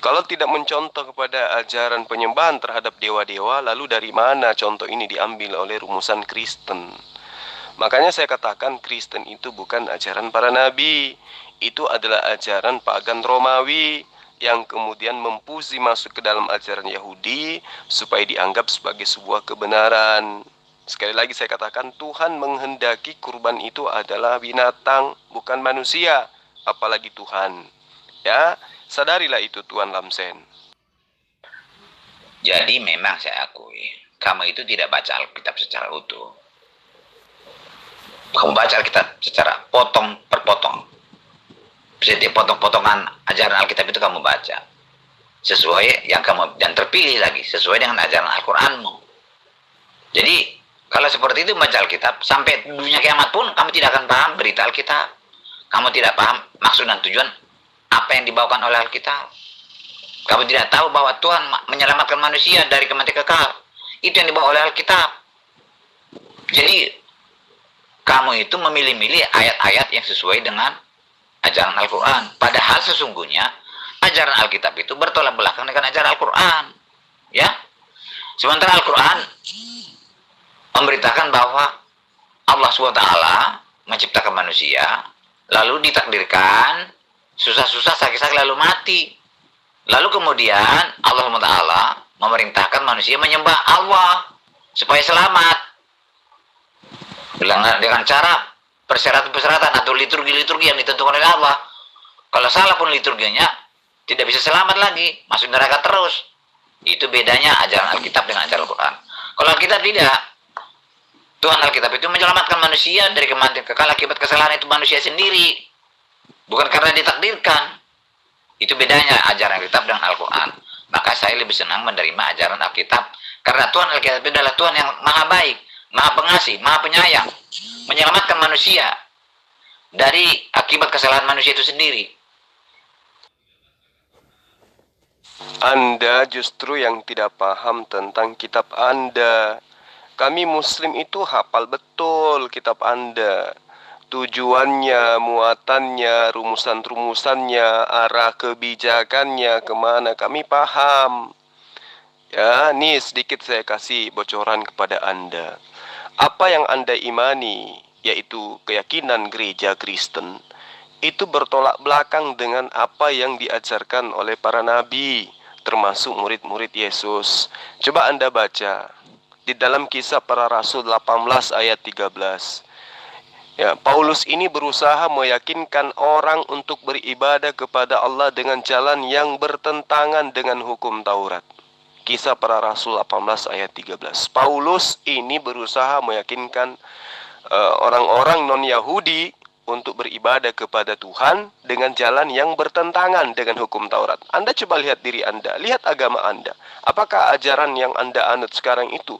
Kalau tidak mencontoh kepada ajaran penyembahan terhadap dewa-dewa, lalu dari mana contoh ini diambil oleh rumusan Kristen? Makanya saya katakan Kristen itu bukan ajaran para nabi. Itu adalah ajaran pagan Romawi yang kemudian memfusi masuk ke dalam ajaran Yahudi supaya dianggap sebagai sebuah kebenaran. Sekali lagi saya katakan, Tuhan menghendaki kurban itu adalah binatang, bukan manusia, apalagi Tuhan. Ya, sadarilah itu Tuan Lamsen. Jadi memang saya akui, kamu itu tidak baca Alkitab secara utuh. Kamu baca Alkitab secara potong per potong. Setiap potong-potongan ajaran Alkitab itu kamu baca. Sesuai yang kamu, dan terpilih lagi, sesuai dengan ajaran Al-Quranmu. Jadi, kalau seperti itu baca Alkitab, sampai dunia kiamat pun kamu tidak akan paham berita Alkitab. Kamu tidak paham maksud dan tujuan apa yang dibawakan oleh Alkitab. Kamu tidak tahu bahwa Tuhan menyelamatkan manusia dari kematian kekal. Itu yang dibawa oleh Alkitab. Jadi, kamu itu memilih-milih ayat-ayat yang sesuai dengan ajaran Al-Quran. Padahal sesungguhnya, ajaran Alkitab itu bertolak belakang dengan ajaran Al-Quran. Ya. Sementara Al-Quran memberitakan bahwa Allah SWT menciptakan manusia, lalu ditakdirkan, susah-susah, sakit-sakit, lalu mati. Lalu kemudian Allah SWT memerintahkan manusia menyembah Allah supaya selamat dengan cara persyaratan-persyaratan atau liturgi-liturgi yang ditentukan oleh Allah. Kalau salah pun liturginya, tidak bisa selamat lagi, masuk neraka terus. Itu bedanya ajaran Alkitab dengan ajaran Al-Quran. Kalau Alkitab tidak, Tuhan Alkitab itu menyelamatkan manusia dari kematian kekal akibat kesalahan itu manusia sendiri, bukan karena ditakdirkan. Itu bedanya ajaran Alkitab dengan Al-Quran. Maka saya lebih senang menerima ajaran Alkitab, karena Tuhan Alkitab itu adalah Tuhan yang maha baik, maha pengasih, maha penyayang, menyelamatkan manusia dari akibat kesalahan manusia itu sendiri. Anda justru yang tidak paham tentang kitab Anda. Kami Muslim itu hafal betul kitab Anda. Tujuannya, muatannya, rumusan-rumusannya, arah kebijakannya, kemana kami paham. Ya, nih sedikit saya kasih bocoran kepada Anda. Apa yang Anda imani, yaitu keyakinan gereja Kristen, itu bertolak belakang dengan apa yang diajarkan oleh para nabi, termasuk murid-murid Yesus. Coba Anda baca di dalam Kisah Para Rasul 18 ayat 13. Ya, Paulus ini berusaha meyakinkan orang untuk beribadah kepada Allah dengan jalan yang bertentangan dengan hukum Taurat. Kisah Para Rasul 18 ayat 13. Paulus ini berusaha meyakinkan orang-orang non-Yahudi untuk beribadah kepada Tuhan dengan jalan yang bertentangan dengan hukum Taurat. Anda coba lihat diri Anda, lihat agama Anda. Apakah ajaran yang Anda anut sekarang itu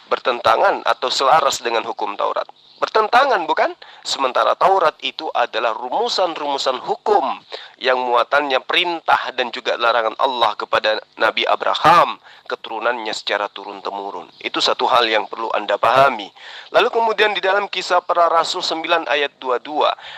bertentangan atau selaras dengan hukum Taurat? Bertentangan, bukan? Sementara Taurat itu adalah rumusan-rumusan hukum yang muatannya perintah dan juga larangan Allah kepada Nabi Abraham, keturunannya secara turun-temurun. Itu satu hal yang perlu Anda pahami. Lalu kemudian di dalam Kisah Para Rasul 9 ayat 22,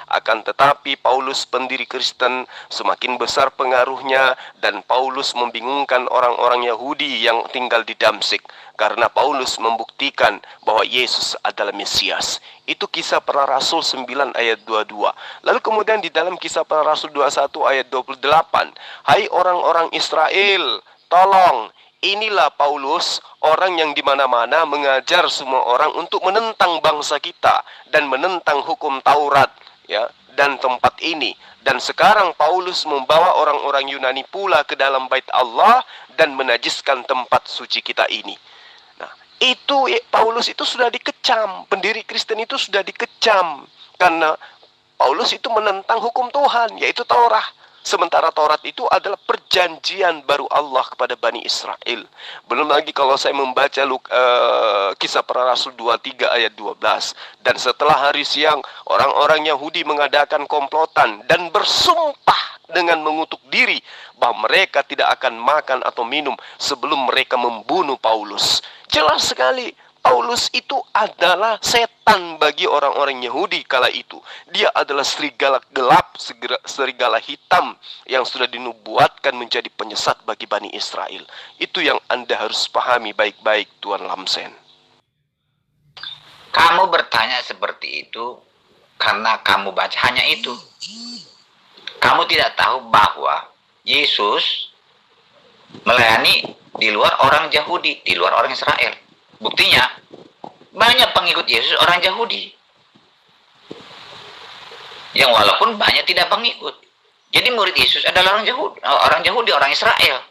akan tetapi Paulus pendiri Kristen semakin besar pengaruhnya, dan Paulus membingungkan orang-orang Yahudi yang tinggal di Damsyik, karena Paulus membuktikan bahwa Yesus adalah Mesias. Itu Kisah Para Rasul 9 ayat 22. Lalu kemudian di dalam Kisah Para Rasul 21 ayat 28, hai orang-orang Israel, tolong, inilah Paulus, orang yang dimana-mana mengajar semua orang untuk menentang bangsa kita dan menentang hukum Taurat, ya, dan tempat ini. Dan sekarang Paulus membawa orang-orang Yunani pula ke dalam bait Allah dan menajiskan tempat suci kita ini. Itu Paulus itu sudah dikecam, pendiri Kristen itu sudah dikecam karena Paulus itu menentang hukum Tuhan, yaitu Taurat. Sementara Taurat itu adalah perjanjian baru Allah kepada Bani Israel. Belum lagi kalau saya membaca Kisah Para Rasul 23 ayat 12. Dan setelah hari siang, orang-orang Yahudi mengadakan komplotan dan bersumpah dengan mengutuk diri bahwa mereka tidak akan makan atau minum sebelum mereka membunuh Paulus. Jelas sekali, Paulus itu adalah setan bagi orang-orang Yahudi kala itu. Dia adalah serigala gelap, serigala hitam yang sudah dinubuatkan menjadi penyesat bagi Bani Israel. Itu yang Anda harus pahami baik-baik, Tuan Lamsen. Kamu bertanya seperti itu karena kamu baca hanya itu. Kamu tidak tahu bahwa Yesus melayani di luar orang Yahudi, di luar orang Israel. Buktinya, banyak pengikut Yesus orang Yahudi. Yang walaupun banyak tidak pengikut. Jadi murid Yesus adalah orang Yahudi, orang Israel.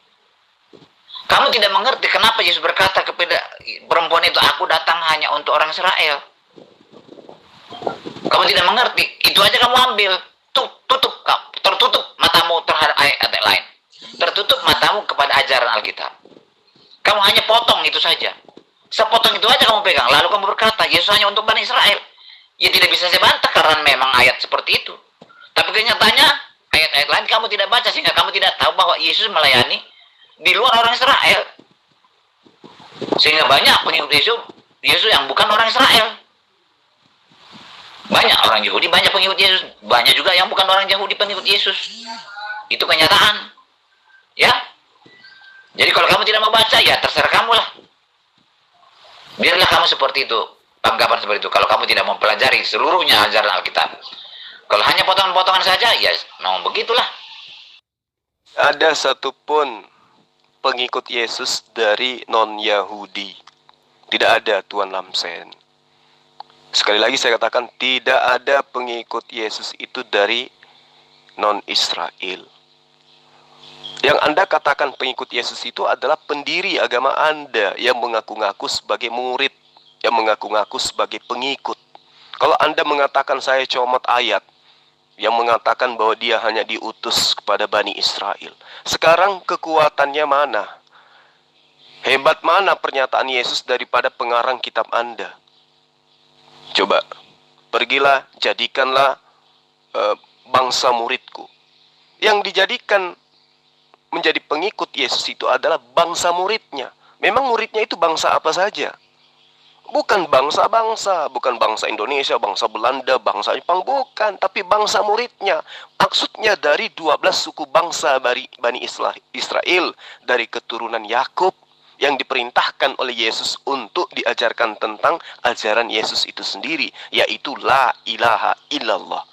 Kamu tidak mengerti kenapa Yesus berkata kepada perempuan itu, aku datang hanya untuk orang Israel. Kamu tidak mengerti, itu aja kamu ambil. Tertutup matamu terhadap ayat-ayat lain. Tertutup matamu kepada ajaran Alkitab. Kamu hanya potong itu saja. Sepotong itu aja kamu pegang. Lalu kamu berkata, Yesus hanya untuk Bani Israel. Ya tidak bisa saya bantah karena memang ayat seperti itu. Tapi kenyataannya, ayat-ayat lain kamu tidak baca sehingga kamu tidak tahu bahwa Yesus melayani di luar orang Israel. Sehingga banyak pengikut Yesus yang bukan orang Israel. Banyak orang Yahudi, banyak pengikut Yesus. Banyak juga yang bukan orang Yahudi pengikut Yesus. Itu kenyataan. Ya. Jadi kalau kamu tidak mau baca, ya terserah kamu lah. Biarlah kamu seperti itu. Anggapan seperti itu. Kalau kamu tidak mau pelajari seluruhnya ajaran Alkitab. Kalau hanya potongan-potongan saja, ya memang begitulah. Ada satupun pengikut Yesus dari non-Yahudi. Tidak ada, Tuan Lamsen. Sekali lagi saya katakan, tidak ada pengikut Yesus itu dari non-Israel. Yang Anda katakan pengikut Yesus itu adalah pendiri agama Anda yang mengaku-ngaku sebagai murid, yang mengaku-ngaku sebagai pengikut. Kalau Anda mengatakan saya comot ayat, yang mengatakan bahwa dia hanya diutus kepada Bani Israel. Sekarang kekuatannya mana? Hebat mana pernyataan Yesus daripada pengarang kitab Anda? Coba, pergilah, jadikanlah bangsa muridku. Yang dijadikan menjadi pengikut Yesus itu adalah bangsa muridnya. Memang muridnya itu bangsa apa saja? Bukan bangsa-bangsa, bukan bangsa Indonesia, bangsa Belanda, bangsa Jepang, bukan. Tapi bangsa muridnya. Maksudnya dari 12 suku bangsa Bani Israel, dari keturunan Yakub, yang diperintahkan oleh Yesus untuk diajarkan tentang ajaran Yesus itu sendiri, yaitu la ilaha illallah.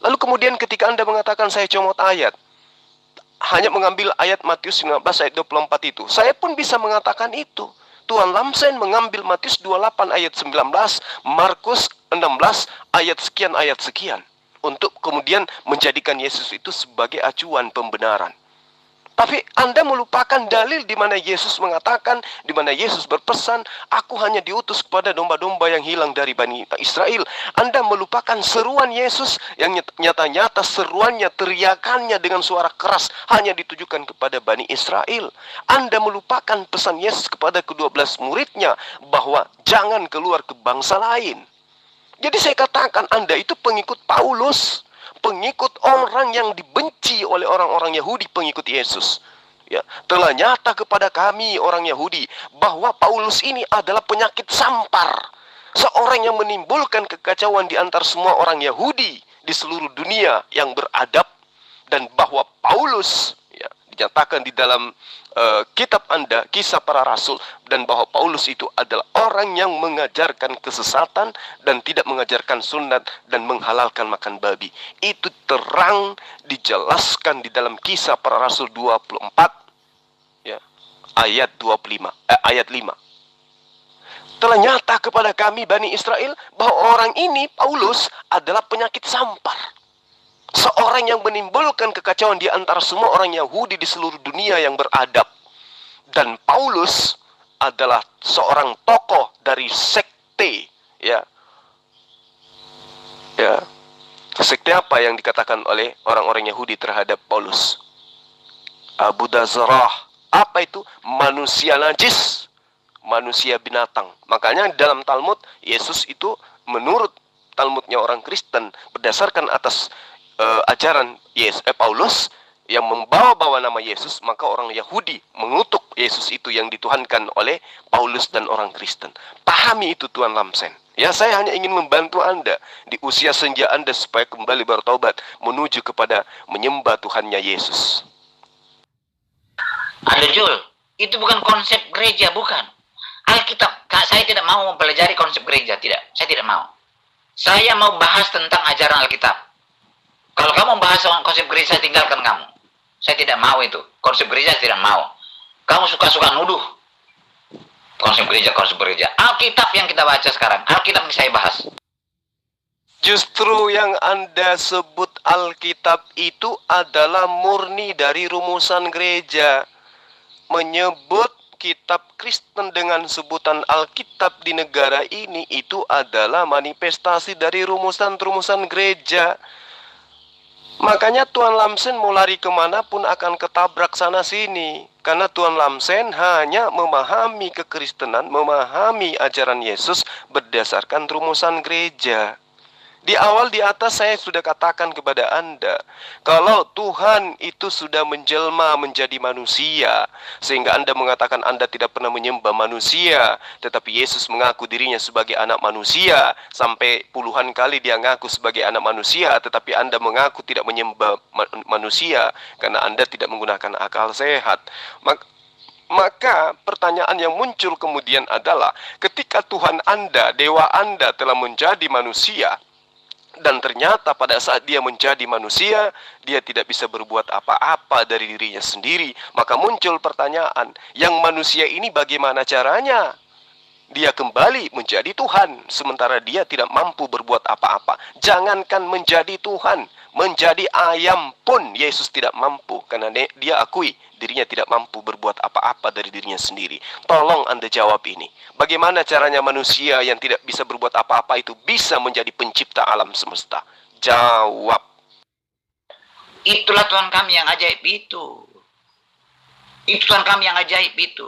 Lalu kemudian ketika Anda mengatakan saya comot ayat, hanya mengambil ayat Matius 19 ayat 24 itu, saya pun bisa mengatakan itu. Tuan Lamsen mengambil Matius 28 ayat 19, Markus 16 ayat sekian, untuk kemudian menjadikan Yesus itu sebagai acuan pembenaran. Tapi Anda melupakan dalil di mana Yesus mengatakan, di mana Yesus berpesan, aku hanya diutus kepada domba-domba yang hilang dari Bani Israel. Anda melupakan seruan Yesus yang nyata-nyata seruannya, teriakannya dengan suara keras hanya ditujukan kepada Bani Israel. Anda melupakan pesan Yesus kepada ke-12 muridnya bahwa jangan keluar ke bangsa lain. Jadi saya katakan Anda itu pengikut Paulus, pengikut orang yang dibenci oleh orang-orang Yahudi, pengikut Yesus. Ya, telah nyata kepada kami orang Yahudi bahwa Paulus ini adalah penyakit sampar, seorang yang menimbulkan kekacauan di antara semua orang Yahudi di seluruh dunia yang beradab, dan bahwa Paulus, ya, dinyatakan di dalam kitab Anda, Kisah Para Rasul, dan bahwa Paulus itu adalah orang yang mengajarkan kesesatan dan tidak mengajarkan sunat dan menghalalkan makan babi. Itu terang dijelaskan di dalam Kisah Para Rasul 24, ya, ayat 5. Telah nyata kepada kami Bani Israel bahwa orang ini, Paulus, adalah penyakit sampar, seorang yang menimbulkan kekacauan di antara semua orang Yahudi di seluruh dunia yang beradab. Dan Paulus adalah seorang tokoh dari sekte, ya. Ya. Sekte apa yang dikatakan oleh orang-orang Yahudi terhadap Paulus? Abu Dazrah. Apa itu? Manusia najis, manusia binatang. Makanya dalam Talmud, Yesus itu menurut Talmudnya orang Kristen, berdasarkan atas ajaran Paulus yang membawa-bawa nama Yesus, maka orang Yahudi mengutuk Yesus itu yang dituhankan oleh Paulus dan orang Kristen. Pahami itu, Tuan Lamsen. Ya, saya hanya ingin membantu Anda di usia senja Anda supaya kembali bertaubat menuju kepada menyembah Tuhannya Yesus. Ada Jul, itu bukan konsep gereja, bukan. Alkitab, saya tidak mau mempelajari konsep gereja, tidak. Saya tidak mau. Saya mau bahas tentang ajaran Alkitab. Kalau kamu membahas konsep gereja, saya tinggalkan kamu. Saya tidak mau itu. Konsep gereja tidak mau. Kamu suka-suka nuduh. Konsep gereja. Alkitab yang kita baca sekarang. Alkitab yang saya bahas. Justru yang Anda sebut Alkitab itu adalah murni dari rumusan gereja. menyebut kitab Kristen dengan sebutan Alkitab di negara ini itu adalah manifestasi dari rumusan-rumusan gereja. Makanya Tuan Lamsen mau lari kemanapun akan ketabrak sana sini. Karena Tuan Lamsen hanya memahami kekristenan, memahami ajaran Yesus berdasarkan rumusan gereja. Di awal di atas saya sudah katakan kepada Anda, kalau Tuhan itu sudah menjelma menjadi manusia, sehingga Anda mengatakan Anda tidak pernah menyembah manusia, tetapi Yesus mengaku dirinya sebagai anak manusia, sampai puluhan kali dia mengaku sebagai anak manusia, tetapi Anda mengaku tidak menyembah manusia, karena Anda tidak menggunakan akal sehat. Maka pertanyaan yang muncul kemudian adalah, ketika Tuhan Anda, dewa Anda telah menjadi manusia, dan ternyata pada saat dia menjadi manusia, dia tidak bisa berbuat apa-apa dari dirinya sendiri. Maka muncul pertanyaan, yang manusia ini bagaimana caranya? Dia kembali menjadi Tuhan, sementara dia tidak mampu berbuat apa-apa. Jangankan menjadi Tuhan, menjadi ayam pun Yesus tidak mampu, karena dia akui dirinya tidak mampu berbuat apa-apa dari dirinya sendiri. Tolong Anda jawab ini. Bagaimana caranya manusia yang tidak bisa berbuat apa-apa itu bisa menjadi pencipta alam semesta? Jawab. Itulah Tuhan kami yang ajaib itu. Itu Tuhan kami yang ajaib itu.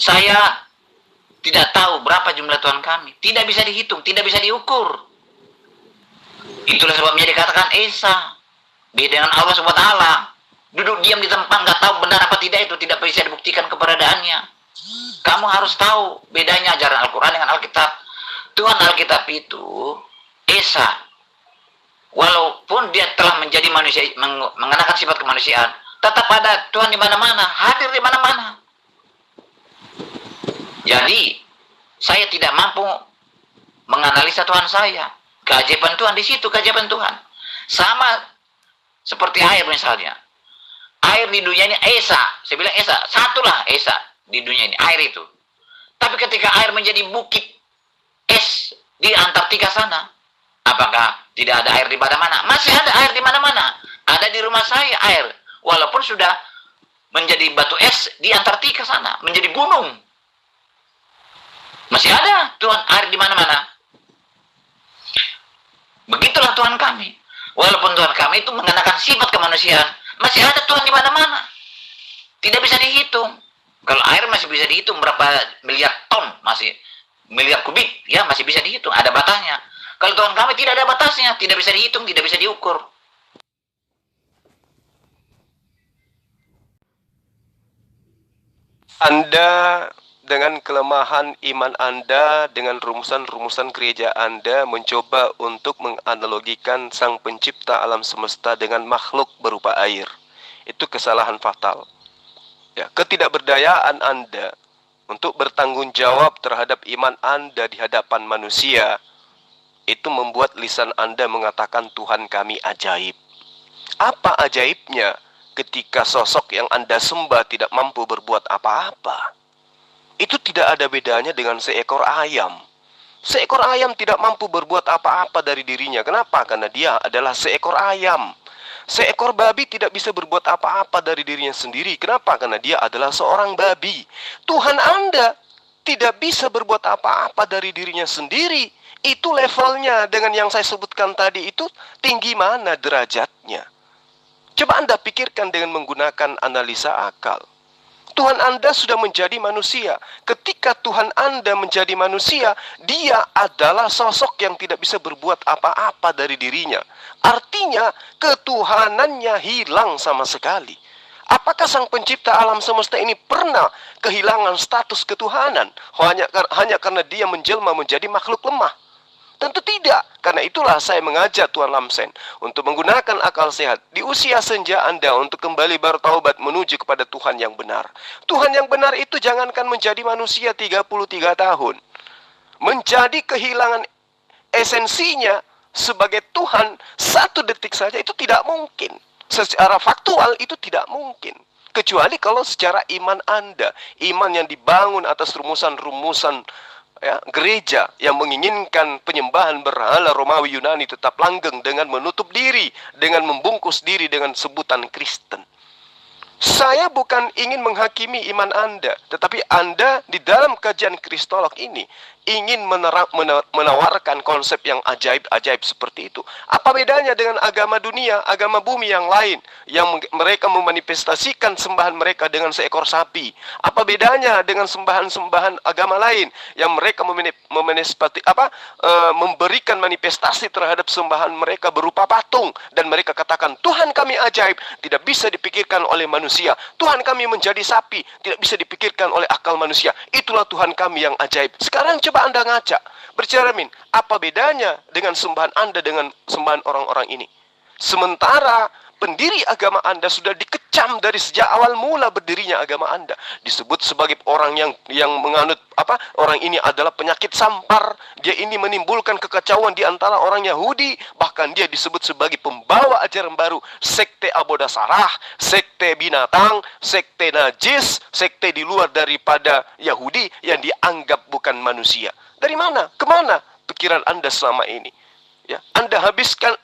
Saya tidak tahu berapa jumlah Tuhan kami. Tidak bisa dihitung, tidak bisa diukur. Itulah sebabnya dikatakan Esa. Beda dengan Allah SWT. Duduk diam di tempat, nggak tahu benar apa tidak, itu tidak bisa dibuktikan keberadaannya. Kamu harus tahu bedanya ajaran Al-Quran dengan Alkitab. Tuhan Alkitab itu Esa. Walaupun dia telah menjadi manusia, mengenakan sifat kemanusiaan, tetap ada Tuhan di mana-mana, hadir di mana-mana. Jadi, saya tidak mampu menganalisa Tuhan saya. Keajaiban Tuhan di situ, keajaiban Tuhan. Sama seperti air misalnya. Air di dunia ini Esa. Saya bilang Esa, satulah Esa di dunia ini, air itu. Tapi ketika air menjadi bukit es di Antartika sana, apakah tidak ada air di mana-mana? Masih ada air di mana-mana. Ada di rumah saya air. Walaupun sudah menjadi batu es di Antartika sana, menjadi gunung. Masih ada Tuhan air di mana-mana. Begitulah Tuhan kami. Walaupun Tuhan kami itu mengenakan sifat kemanusiaan, masih ada Tuhan di mana-mana. Tidak bisa dihitung. Kalau air masih bisa dihitung berapa miliar ton, masih miliar kubik, ya masih bisa dihitung, ada batasnya. Kalau Tuhan kami tidak ada batasnya, tidak bisa dihitung, tidak bisa diukur. Anda dengan kelemahan iman Anda, dengan rumusan-rumusan gereja Anda, mencoba untuk menganalogikan Sang Pencipta alam semesta dengan makhluk berupa air. Itu kesalahan fatal. Ya, ketidakberdayaan Anda untuk bertanggung jawab terhadap iman Anda di hadapan manusia, itu membuat lisan Anda mengatakan Tuhan kami ajaib. Apa ajaibnya ketika sosok yang Anda sembah tidak mampu berbuat apa-apa? Itu tidak ada bedanya dengan seekor ayam. Seekor ayam tidak mampu berbuat apa-apa dari dirinya. Kenapa? Karena dia adalah seekor ayam. Seekor babi tidak bisa berbuat apa-apa dari dirinya sendiri. Kenapa? Karena dia adalah seorang babi. Tuhan Anda tidak bisa berbuat apa-apa dari dirinya sendiri. Itu levelnya dengan yang saya sebutkan tadi itu tinggi mana derajatnya. Coba Anda pikirkan dengan menggunakan analisa akal. Tuhan Anda sudah menjadi manusia. Ketika Tuhan Anda menjadi manusia, dia adalah sosok yang tidak bisa berbuat apa-apa dari dirinya. Artinya, ketuhanannya hilang sama sekali. Apakah Sang Pencipta alam semesta ini pernah kehilangan status ketuhanan hanya karena dia menjelma menjadi makhluk lemah? Tentu tidak. Karena itulah saya mengajak Tuan Lamsen untuk menggunakan akal sehat di usia senja Anda untuk kembali bertaubat menuju kepada Tuhan yang benar. Tuhan yang benar itu jangankan menjadi manusia 33 tahun. Menjadi kehilangan esensinya sebagai Tuhan 1 detik saja itu tidak mungkin. Secara faktual itu tidak mungkin. Kecuali kalau secara iman Anda, iman yang dibangun atas rumusan-rumusan gereja yang menginginkan penyembahan berhala Romawi Yunani tetap langgeng dengan menutup diri, dengan membungkus diri dengan sebutan Kristen. Saya bukan ingin menghakimi iman Anda, tetapi Anda di dalam kajian Kristolog ini ingin menawarkan konsep yang ajaib-ajaib seperti itu. Apa bedanya dengan agama dunia, agama bumi yang lain, yang mereka memanifestasikan sembahan mereka dengan seekor sapi? Apa bedanya dengan sembahan-sembahan agama lain yang mereka memberikan manifestasi terhadap sembahan mereka berupa patung, dan mereka katakan, Tuhan kami ajaib, tidak bisa dipikirkan oleh manusia. Tuhan kami menjadi sapi, tidak bisa dipikirkan oleh akal manusia. Itulah Tuhan kami yang ajaib. Sekarang coba Anda ngaca, bercermin, apa bedanya dengan sembahan Anda dengan sembahan orang-orang ini? Sementara pendiri agama Anda sudah dikecam dari sejak awal mula berdirinya agama Anda. Disebut sebagai orang yang menganut orang ini adalah penyakit sampar. Dia ini menimbulkan kekacauan di antara orang Yahudi. Bahkan dia disebut sebagai pembawa ajaran baru, sekte Abodasarah, sekte binatang, sekte najis, sekte di luar daripada Yahudi yang dianggap bukan manusia. Dari mana? Kemana pikiran Anda selama ini? Ya, Anda habiskan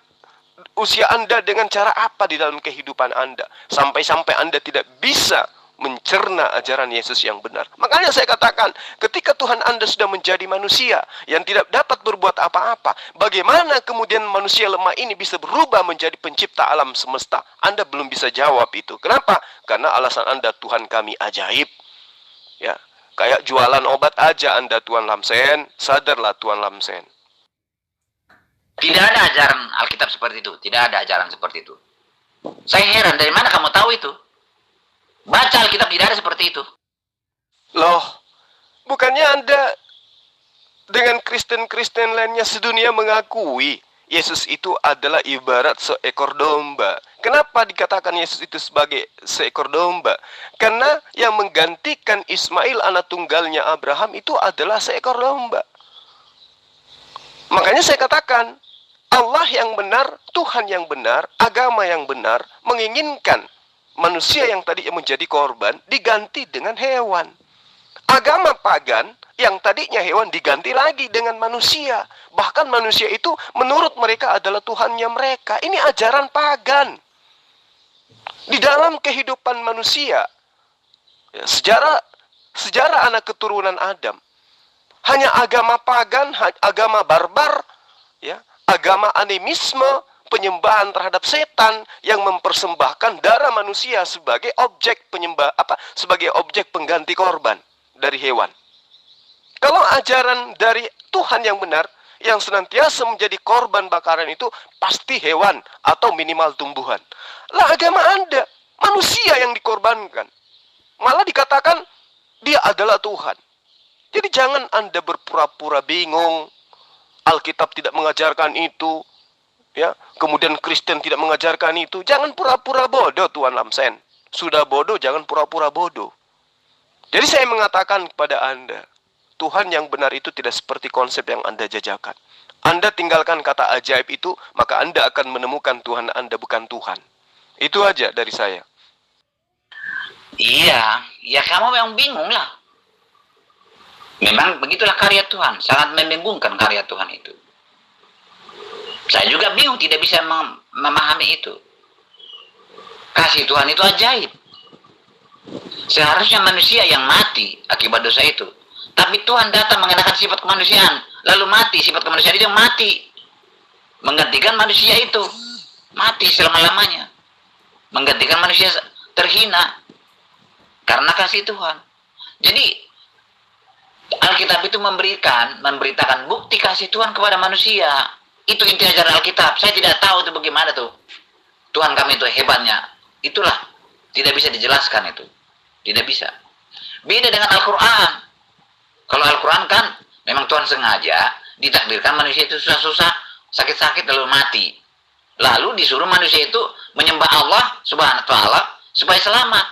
usia Anda dengan cara apa di dalam kehidupan Anda, sampai-sampai Anda tidak bisa mencerna ajaran Yesus yang benar. Makanya saya katakan, ketika Tuhan Anda sudah menjadi manusia yang tidak dapat berbuat apa-apa, bagaimana kemudian manusia lemah ini bisa berubah menjadi pencipta alam semesta? Anda belum bisa jawab itu. Kenapa? Karena alasan Anda, Tuhan kami ajaib. Ya, kayak jualan obat aja Anda, Tuan Lamsen. Sadarlah Tuan Lamsen. Tidak ada ajaran Alkitab seperti itu. Tidak ada ajaran seperti itu. Saya heran, dari mana kamu tahu itu? Baca Alkitab, tidak ada seperti itu. Loh, bukannya Anda dengan Kristen-Kristen lainnya sedunia mengakui Yesus itu adalah ibarat seekor domba. Kenapa dikatakan Yesus itu sebagai seekor domba? Karena yang menggantikan Ismail anak tunggalnya Abraham itu adalah seekor domba. Makanya saya katakan, Allah yang benar, Tuhan yang benar, agama yang benar, menginginkan manusia yang tadi menjadi korban diganti dengan hewan. Agama pagan yang tadinya hewan diganti lagi dengan manusia. Bahkan manusia itu menurut mereka adalah Tuhannya mereka. Ini ajaran pagan. Di dalam kehidupan manusia, ya, sejarah anak keturunan Adam, hanya agama pagan, agama barbar, ya, agama animisme, penyembahan terhadap setan yang mempersembahkan darah manusia sebagai objek sebagai objek pengganti korban dari hewan. Kalau ajaran dari Tuhan yang benar, yang senantiasa menjadi korban bakaran itu pasti hewan atau minimal tumbuhan. Lah agama Anda, manusia yang dikorbankan. Malah dikatakan dia adalah Tuhan. Jadi jangan Anda berpura-pura bingung. Alkitab tidak mengajarkan itu, ya. Kemudian Kristen tidak mengajarkan itu. Jangan pura-pura bodoh, Tuan Lamsen. Sudah bodoh, jangan pura-pura bodoh. Jadi saya mengatakan kepada Anda, Tuhan yang benar itu tidak seperti konsep yang Anda jajakan. Anda tinggalkan kata ajaib itu, maka Anda akan menemukan Tuhan Anda bukan Tuhan. Itu aja dari saya. Iya, ya kamu memang bingung lah. Memang begitulah karya Tuhan, sangat membingungkan karya Tuhan itu. Saya juga bingung, tidak bisa memahami itu. Kasih Tuhan itu ajaib. Seharusnya manusia yang mati akibat dosa itu. Tapi Tuhan datang mengenakan sifat kemanusiaan, lalu mati, sifat kemanusiaan itu mati. Menggantikan manusia itu, mati selama-lamanya. Menggantikan manusia terhina, karena kasih Tuhan. Jadi, Alkitab itu memberitakan bukti kasih Tuhan kepada manusia. Itu inti ajaran Alkitab. Saya tidak tahu itu bagaimana tuh. Tuhan kami itu hebatnya. Itulah. Tidak bisa dijelaskan itu. Tidak bisa. Beda dengan Al-Quran. Kalau Al-Quran kan, memang Tuhan sengaja ditakdirkan manusia itu susah-susah, sakit-sakit lalu mati. Lalu disuruh manusia itu menyembah Allah Subhanahu wa Ta'ala supaya selamat.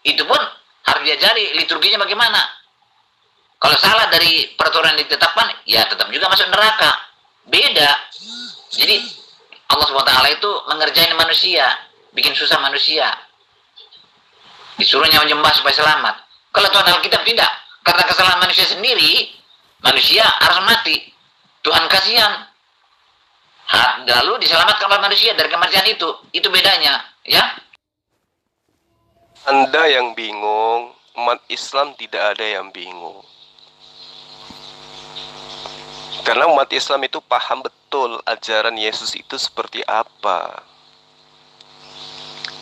Itu pun harus diajari liturginya bagaimana. Kalau salah dari peraturan yang ditetapkan, ya tetap juga masuk neraka. Beda. Jadi Allah SWT itu mengerjain manusia, bikin susah manusia. Disuruhnya menyembah supaya selamat. Kalau Tuhan Alkitab tidak, karena kesalahan manusia sendiri, manusia harus mati. Tuhan kasihan. Lalu diselamatkan oleh manusia dari kematian itu. Itu bedanya, ya. Anda yang bingung, umat Islam tidak ada yang bingung. Karena umat Islam itu paham betul ajaran Yesus itu seperti apa.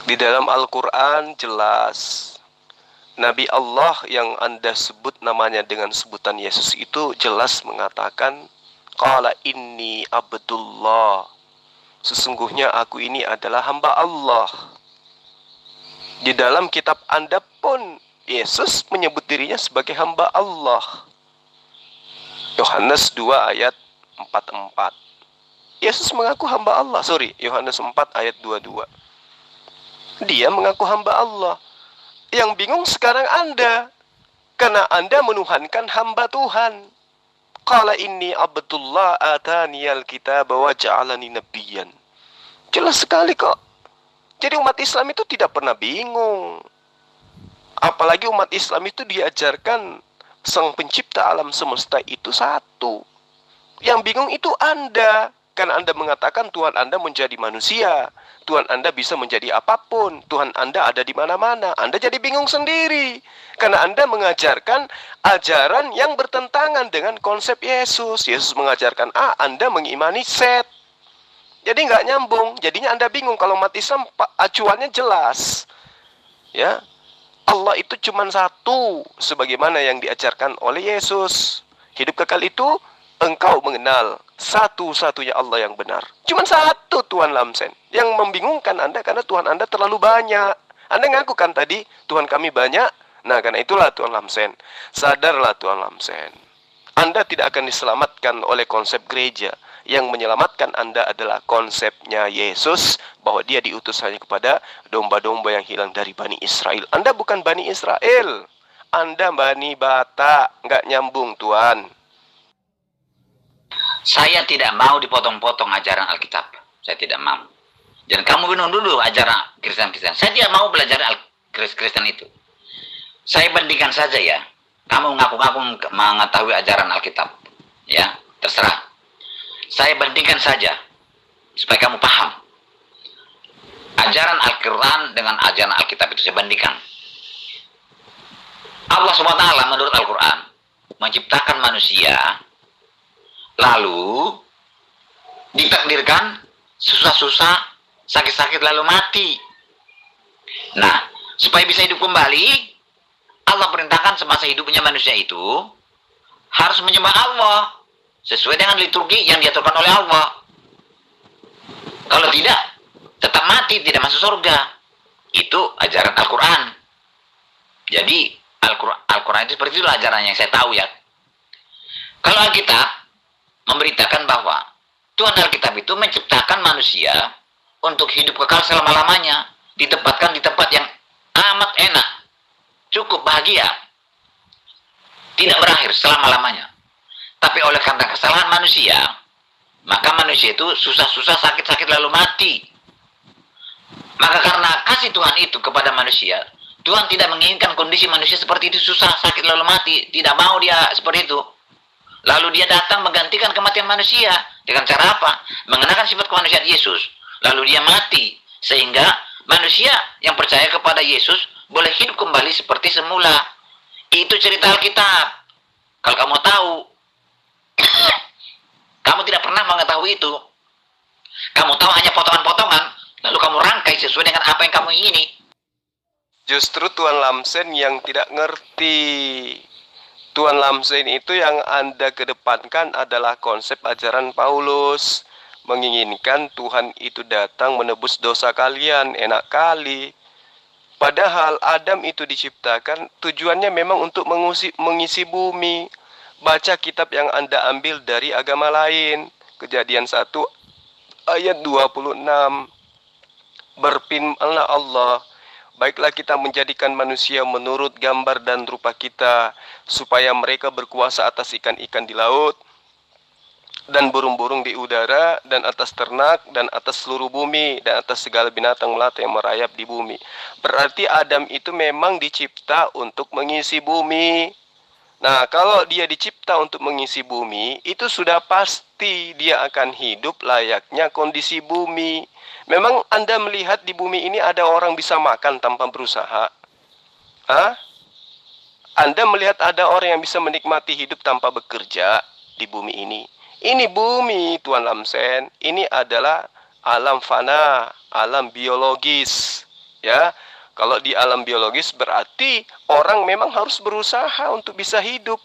Di dalam Al-Quran jelas, Nabi Allah yang Anda sebut namanya dengan sebutan Yesus itu jelas mengatakan, Qala inni abdullah. Sesungguhnya aku ini adalah hamba Allah. Di dalam kitab Anda pun, Yesus menyebut dirinya sebagai hamba Allah. Yohanes 2 ayat 44. Yesus mengaku hamba Allah. Yohanes 4 ayat 22. Dia mengaku hamba Allah. Yang bingung sekarang Anda, karena Anda menuhankan hamba Tuhan. Qala inni abdullah ataniyal kitab wa ja'alani nabiyyan. Jelas sekali kok. Jadi umat Islam itu tidak pernah bingung. Apalagi umat Islam itu diajarkan Sang Pencipta alam semesta itu satu. Yang bingung itu Anda. Karena Anda mengatakan Tuhan Anda menjadi manusia. Tuhan Anda bisa menjadi apapun. Tuhan Anda ada di mana-mana. Anda jadi bingung sendiri. Karena Anda mengajarkan ajaran yang bertentangan dengan konsep Yesus. Yesus mengajarkan A, Anda mengimani Z. Jadi nggak nyambung. Jadinya Anda bingung. Kalau umat Islam acuannya jelas. Ya, Allah itu cuma satu, sebagaimana yang diajarkan oleh Yesus. Hidup kekal itu engkau mengenal satu-satunya Allah yang benar. Cuma satu Tuhan Lamsen. Yang membingungkan Anda karena Tuhan Anda terlalu banyak. Anda ngaku kan tadi, Tuhan kami banyak. Nah, karena itulah Tuhan Lamsen. Sadarlah Tuhan Lamsen. Anda tidak akan diselamatkan oleh konsep gereja. Yang menyelamatkan Anda adalah konsepnya Yesus, bahwa dia diutus hanya kepada domba-domba yang hilang dari Bani Israel. Anda bukan Bani Israel. Anda Bani Bata. Nggak nyambung, Tuhan. Saya tidak mau dipotong-potong ajaran Alkitab. Saya tidak mau. Dan kamu bingung dulu ajaran Kristen-Kristen. Saya tidak mau belajar Kristen itu. Saya bandingkan saja ya. Kamu ngaku-ngaku mengetahui ajaran Alkitab. Ya, terserah. Saya bandingkan saja. Supaya kamu paham. Ajaran Al-Quran dengan ajaran Alkitab itu saya bandingkan. Allah SWT menurut Al-Quran menciptakan manusia, lalu ditakdirkan susah-susah, sakit-sakit lalu mati. Nah, supaya bisa hidup kembali, Allah perintahkan semasa hidupnya manusia itu harus menyembah Allah sesuai dengan liturgi yang diaturkan oleh Allah. Kalau tidak, tetap mati, tidak masuk surga. Itu ajaran Al-Quran. Jadi Al-Quran itu seperti itu ajaran yang saya tahu ya. Kalau Alkitab memberitakan bahwa Tuhan Alkitab itu menciptakan manusia untuk hidup kekal selama-lamanya, ditempatkan di tempat yang amat enak, cukup bahagia, tidak berakhir selama-lamanya. Tapi oleh karena kesalahan manusia, maka manusia itu susah-susah, sakit-sakit lalu mati. Maka karena kasih Tuhan itu kepada manusia, Tuhan tidak menginginkan kondisi manusia seperti itu, susah, sakit lalu mati. Tidak mau dia seperti itu. Lalu dia datang menggantikan kematian manusia. Dengan cara apa? Mengenakan sifat kemanusiaan Yesus. Lalu dia mati. Sehingga manusia yang percaya kepada Yesus boleh hidup kembali seperti semula. Itu cerita Alkitab. Kalau kamu tahu, kamu tidak pernah mengetahui itu. Kamu tahu hanya potongan-potongan, lalu kamu rangkai sesuai dengan apa yang kamu ingini. Justru Tuhan Lamsen yang tidak ngerti. Tuhan Lamsen itu yang Anda kedepankan adalah konsep ajaran Paulus. Menginginkan Tuhan itu datang menebus dosa kalian. Enak kali. Padahal Adam itu diciptakan tujuannya memang untuk mengisi bumi. Baca kitab yang Anda ambil dari agama lain. Kejadian 1 ayat 26. Berfirmanlah Allah, baiklah kita menjadikan manusia menurut gambar dan rupa kita, supaya mereka berkuasa atas ikan-ikan di laut, dan burung-burung di udara, dan atas ternak, dan atas seluruh bumi, dan atas segala binatang melata yang merayap di bumi. Berarti Adam itu memang dicipta untuk mengisi bumi. Nah, kalau dia dicipta untuk mengisi bumi, itu sudah pasti dia akan hidup layaknya kondisi bumi. Memang Anda melihat di bumi ini ada orang bisa makan tanpa berusaha? Anda melihat ada orang yang bisa menikmati hidup tanpa bekerja di bumi ini. Ini bumi, Tuan Lamsen. Ini adalah alam fana, alam biologis. Ya, kalau di alam biologis berarti orang memang harus berusaha untuk bisa hidup.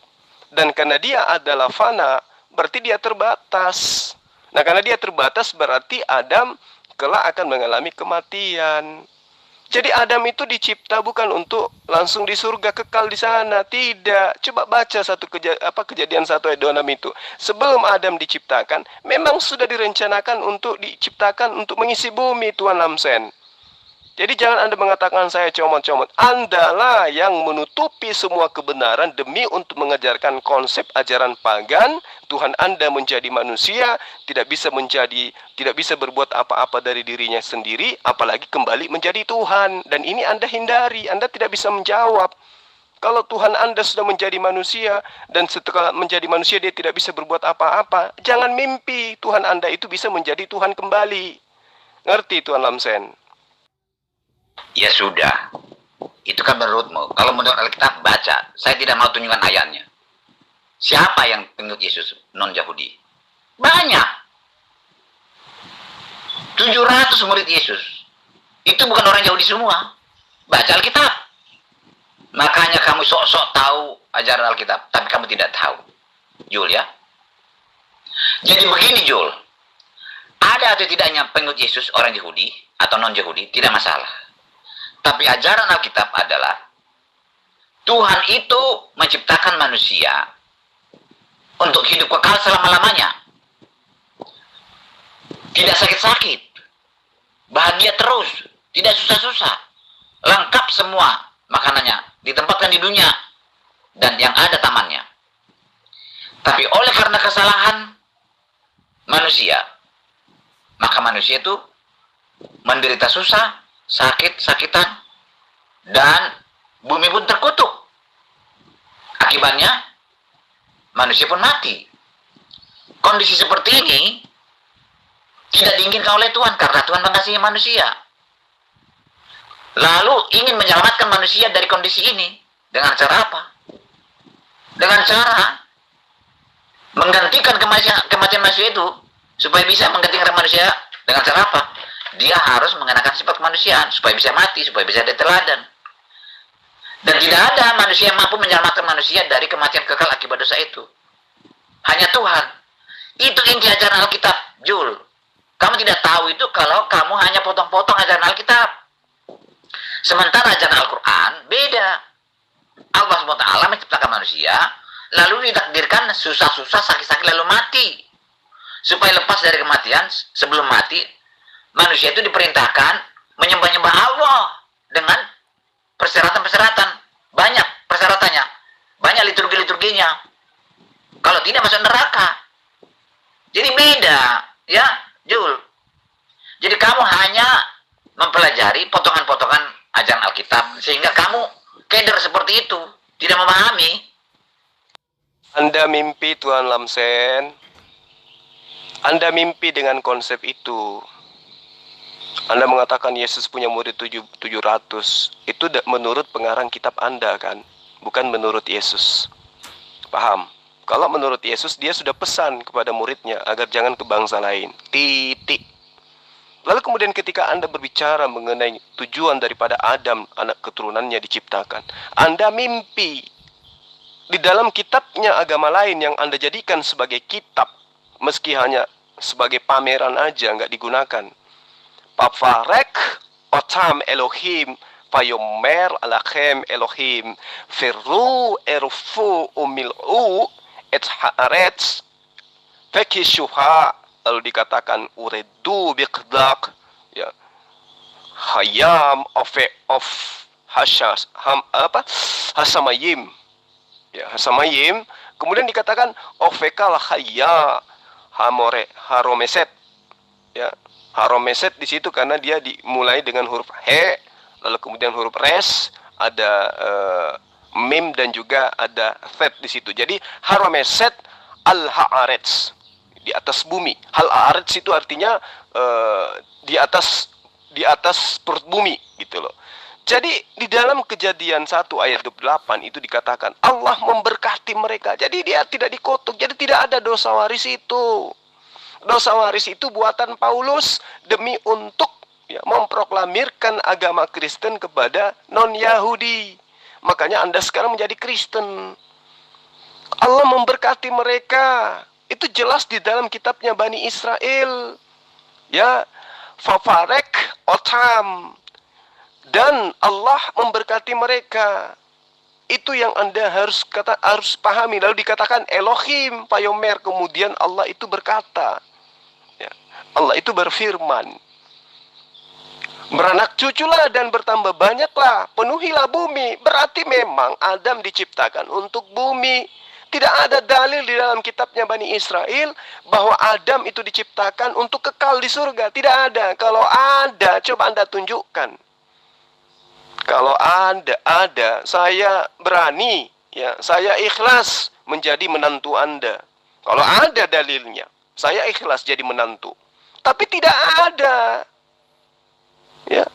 Dan karena dia adalah fana, berarti dia terbatas. Nah, karena dia terbatas berarti Adam kelak akan mengalami kematian. Jadi Adam itu dicipta bukan untuk langsung di surga kekal di sana, tidak. Coba baca Kejadian 1 ayat 26 itu. Sebelum Adam diciptakan, memang sudah direncanakan untuk diciptakan untuk mengisi bumi, Tuan Lamsen. Jadi jangan Anda mengatakan saya comot-comot. Anda lah yang menutupi semua kebenaran demi untuk mengajarkan konsep ajaran pagan. Tuhan Anda menjadi manusia, tidak bisa berbuat apa-apa dari dirinya sendiri, apalagi kembali menjadi Tuhan. Dan ini Anda hindari, Anda tidak bisa menjawab. Kalau Tuhan Anda sudah menjadi manusia, dan setelah menjadi manusia dia tidak bisa berbuat apa-apa, jangan mimpi Tuhan Anda itu bisa menjadi Tuhan kembali. Ngerti Tuan Lamsen? Ya sudah, itu kan menurutmu. Kalau menurut Alkitab, baca. Saya tidak mau tunjukkan ayatnya. Siapa yang pengikut Yesus non-Yahudi? Banyak. 700 murid Yesus. Itu bukan orang Yahudi semua. Baca Alkitab. Makanya kamu sok-sok tahu ajaran Alkitab, tapi kamu tidak tahu. Jul ya. Jadi begini Jul. Ada atau tidaknya pengikut Yesus orang Yahudi atau non-Yahudi, tidak masalah. Tapi ajaran Alkitab adalah Tuhan itu menciptakan manusia untuk hidup kekal selama-lamanya. Tidak sakit-sakit. Bahagia terus. Tidak susah-susah. Lengkap semua makanannya. Ditempatkan di dunia. Dan yang ada tamannya. Tapi oleh karena kesalahan manusia, maka manusia itu menderita susah, sakit-sakitan, dan bumi pun terkutuk. Akibatnya, manusia pun mati. Kondisi seperti ini tidak diinginkan oleh Tuhan, karena Tuhan mengasihi manusia. Lalu ingin menyelamatkan manusia dari kondisi ini. Dengan cara apa? Dengan cara menggantikan kematian manusia itu, supaya bisa menggantikan manusia dengan cara apa? Dia harus mengenakan sifat kemanusiaan supaya bisa mati, supaya bisa ada teladan. Dan tidak ada manusia yang mampu menyelamatkan manusia dari kematian kekal akibat dosa itu. Hanya Tuhan. Itu inti ajaran Alkitab, Jul. Kamu tidak tahu itu kalau kamu hanya potong-potong ajaran Alkitab. Sementara ajaran Al-Quran beda. Allah SWT menciptakan manusia, lalu ditakdirkan susah-susah, sakit-sakit, lalu mati. Supaya lepas dari kematian, sebelum mati, manusia itu diperintahkan menyembah-nyembah Allah dengan persyaratan-persyaratan. Banyak persyaratannya. Banyak liturgi-liturginya. Kalau tidak masuk neraka. Jadi beda. Ya, Jul. Jadi kamu hanya mempelajari potongan-potongan ajaran Alkitab. Sehingga kamu keder seperti itu. Tidak memahami. Anda mimpi Tuan Lamsen. Anda mimpi dengan konsep itu. Anda mengatakan Yesus punya murid 700. Itu menurut pengarang kitab Anda kan? Bukan menurut Yesus. Paham? Kalau menurut Yesus, dia sudah pesan kepada muridnya agar jangan ke bangsa lain. Titik. Lalu kemudian ketika Anda berbicara mengenai tujuan daripada Adam, anak keturunannya diciptakan, Anda mimpi. Di dalam kitabnya agama lain yang Anda jadikan sebagai kitab, meski hanya sebagai pameran aja, nggak digunakan. Pafarek otam Elohim Fayomer alachem Elohim Firru erfu umil'u et haaretz Fekishuha. Lalu dikatakan uredu biqdak, ya, hayam of hasamayim, ya, hasamayim. Kemudian dikatakan ofekal haya haromeset, ya. Haromeset di situ karena dia dimulai dengan huruf he, lalu kemudian huruf res, ada mim dan juga ada thet di situ. Jadi haromeset al haaretz, di atas bumi. Hal haaretz itu artinya di atas perut bumi gitu loh. Jadi di dalam Kejadian 1 ayat 28 itu dikatakan Allah memberkati mereka. Jadi dia tidak dikutuk. Jadi tidak ada dosa waris itu. Dosa waris itu buatan Paulus demi untuk memproklamirkan agama Kristen kepada non-Yahudi. Makanya Anda sekarang menjadi Kristen. Allah memberkati mereka. Itu jelas di dalam kitabnya Bani Israel. Ya, fafarek otam. Dan Allah memberkati mereka. Itu yang Anda harus pahami. Lalu dikatakan Elohim, Payomer. Kemudian Allah itu berkata. Ya, Allah itu berfirman. Beranak cuculah dan bertambah banyaklah. Penuhilah bumi. Berarti memang Adam diciptakan untuk bumi. Tidak ada dalil di dalam kitabnya Bani Israel bahwa Adam itu diciptakan untuk kekal di surga. Tidak ada. Kalau ada, coba Anda tunjukkan. Kalau ada, saya berani, ya, saya ikhlas menjadi menantu Anda. Kalau ada dalilnya, saya ikhlas jadi menantu. Tapi tidak ada. Ya.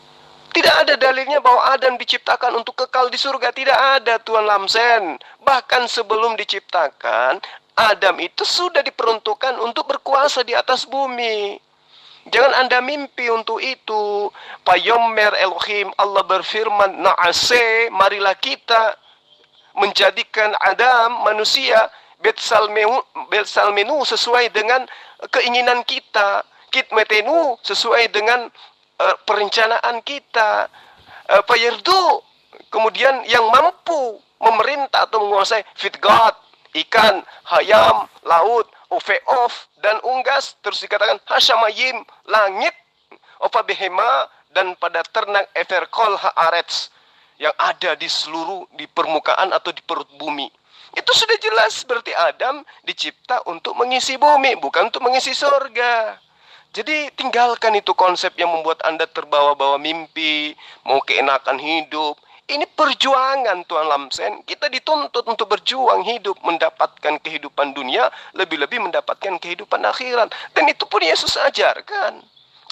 Tidak ada dalilnya bahwa Adam diciptakan untuk kekal di surga. Tidak ada, Tuan Lamsen. Bahkan sebelum diciptakan, Adam itu sudah diperuntukkan untuk berkuasa di atas bumi. Jangan Anda mimpi untuk itu. Payomer Elohim, Allah berfirman, Na'ase, marilah kita menjadikan Adam, manusia, Betsalmenu sesuai dengan keinginan kita. Kitmetenu sesuai dengan perencanaan kita. Payerdu, kemudian yang mampu memerintah atau menguasai fit God, ikan, hayam, laut, ofeof, dan unggas. Terus dikatakan hasyamayim, langit, opa behema, dan pada ternak everkol haaretz, yang ada di permukaan atau di perut bumi. Itu sudah jelas berarti Adam dicipta untuk mengisi bumi, bukan untuk mengisi surga. Jadi tinggalkan itu konsep yang membuat Anda terbawa-bawa mimpi, mau keenakan hidup. Ini perjuangan, Tuan Lamsen. Kita dituntut untuk berjuang hidup, mendapatkan kehidupan dunia, lebih-lebih mendapatkan kehidupan akhirat. Dan itu pun Yesus ajarkan.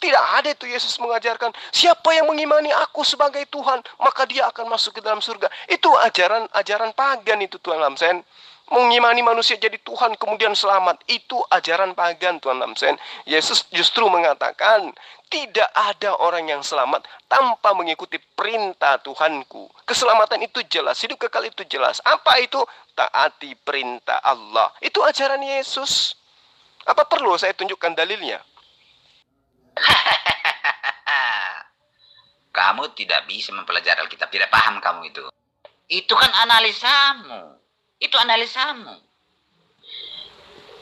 Tidak ada itu Yesus mengajarkan, siapa yang mengimani aku sebagai Tuhan, maka dia akan masuk ke dalam surga. Itu ajaran pagan itu, Tuan Lamsen. Mengimani manusia jadi Tuhan kemudian selamat. Itu ajaran pagan, Tuan Lamsen. Yesus justru mengatakan, tidak ada orang yang selamat tanpa mengikuti perintah Tuhanku. Keselamatan itu jelas, hidup kekal itu jelas. Apa itu? Taati perintah Allah. Itu ajaran Yesus. Apa perlu saya tunjukkan dalilnya? Kamu tidak bisa mempelajari Alkitab, tidak paham kamu itu. Itu kan analisamu. Itu analisamu.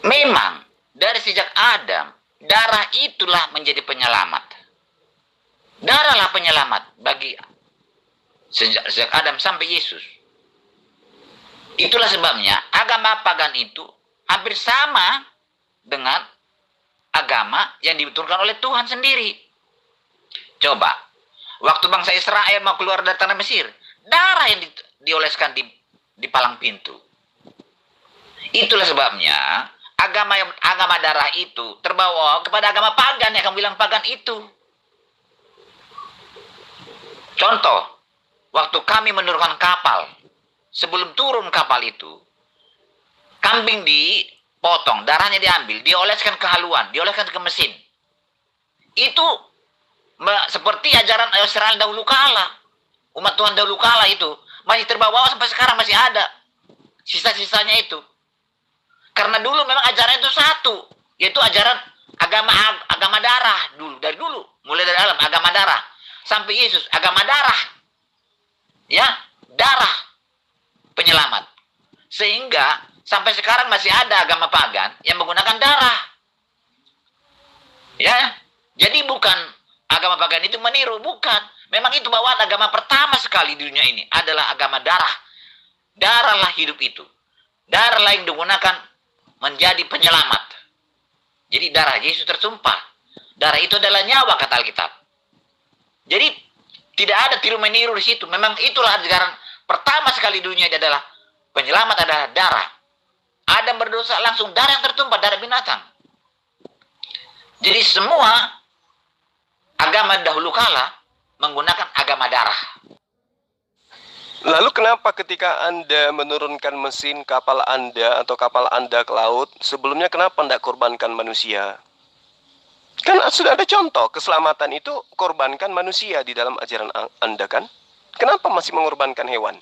Memang dari sejak Adam, darah itulah menjadi penyelamat. Darahlah penyelamat bagi sejak Adam sampai Yesus. Itulah sebabnya agama pagan itu hampir sama dengan agama yang diturunkan oleh Tuhan sendiri. Coba, waktu bangsa Israel mau keluar dari tanah Mesir, darah yang dioleskan di palang pintu. Itulah sebabnya agama darah itu terbawa kepada agama pagan yang kamu bilang pagan itu. Contoh, waktu kami menurunkan kapal, sebelum turun kapal itu, kambing dipotong, darahnya diambil, dioleskan ke haluan, dioleskan ke mesin. Itu seperti ajaran Israel dahulu kala. Umat Tuhan dahulu kala itu masih terbawa sampai sekarang, masih ada sisa-sisanya itu. Karena dulu memang ajaran itu satu, yaitu ajaran agama darah dulu, dari dulu, mulai dari alam agama darah sampai Yesus, agama darah. Ya, darah penyelamat. Sehingga sampai sekarang masih ada agama pagan yang menggunakan darah. Ya, jadi bukan agama pagan itu meniru, bukan. Memang itu bawaan agama pertama sekali di dunia ini adalah agama darah. Darahlah hidup itu. Darahlah yang digunakan menjadi penyelamat. Jadi darah Yesus tertumpah. Darah itu adalah nyawa, kata Alkitab. Jadi tidak ada tiru meniru di situ. Memang itulah ajaran pertama sekali di dunia adalah penyelamat adalah darah. Adam berdosa langsung darah yang tertumpah, darah binatang. Jadi semua agama dahulu kala menggunakan agama darah. Lalu kenapa ketika Anda menurunkan mesin kapal Anda atau kapal Anda ke laut, sebelumnya kenapa tidak korbankan manusia? Kan sudah ada contoh, keselamatan itu korbankan manusia di dalam ajaran Anda kan? Kenapa masih mengorbankan hewan?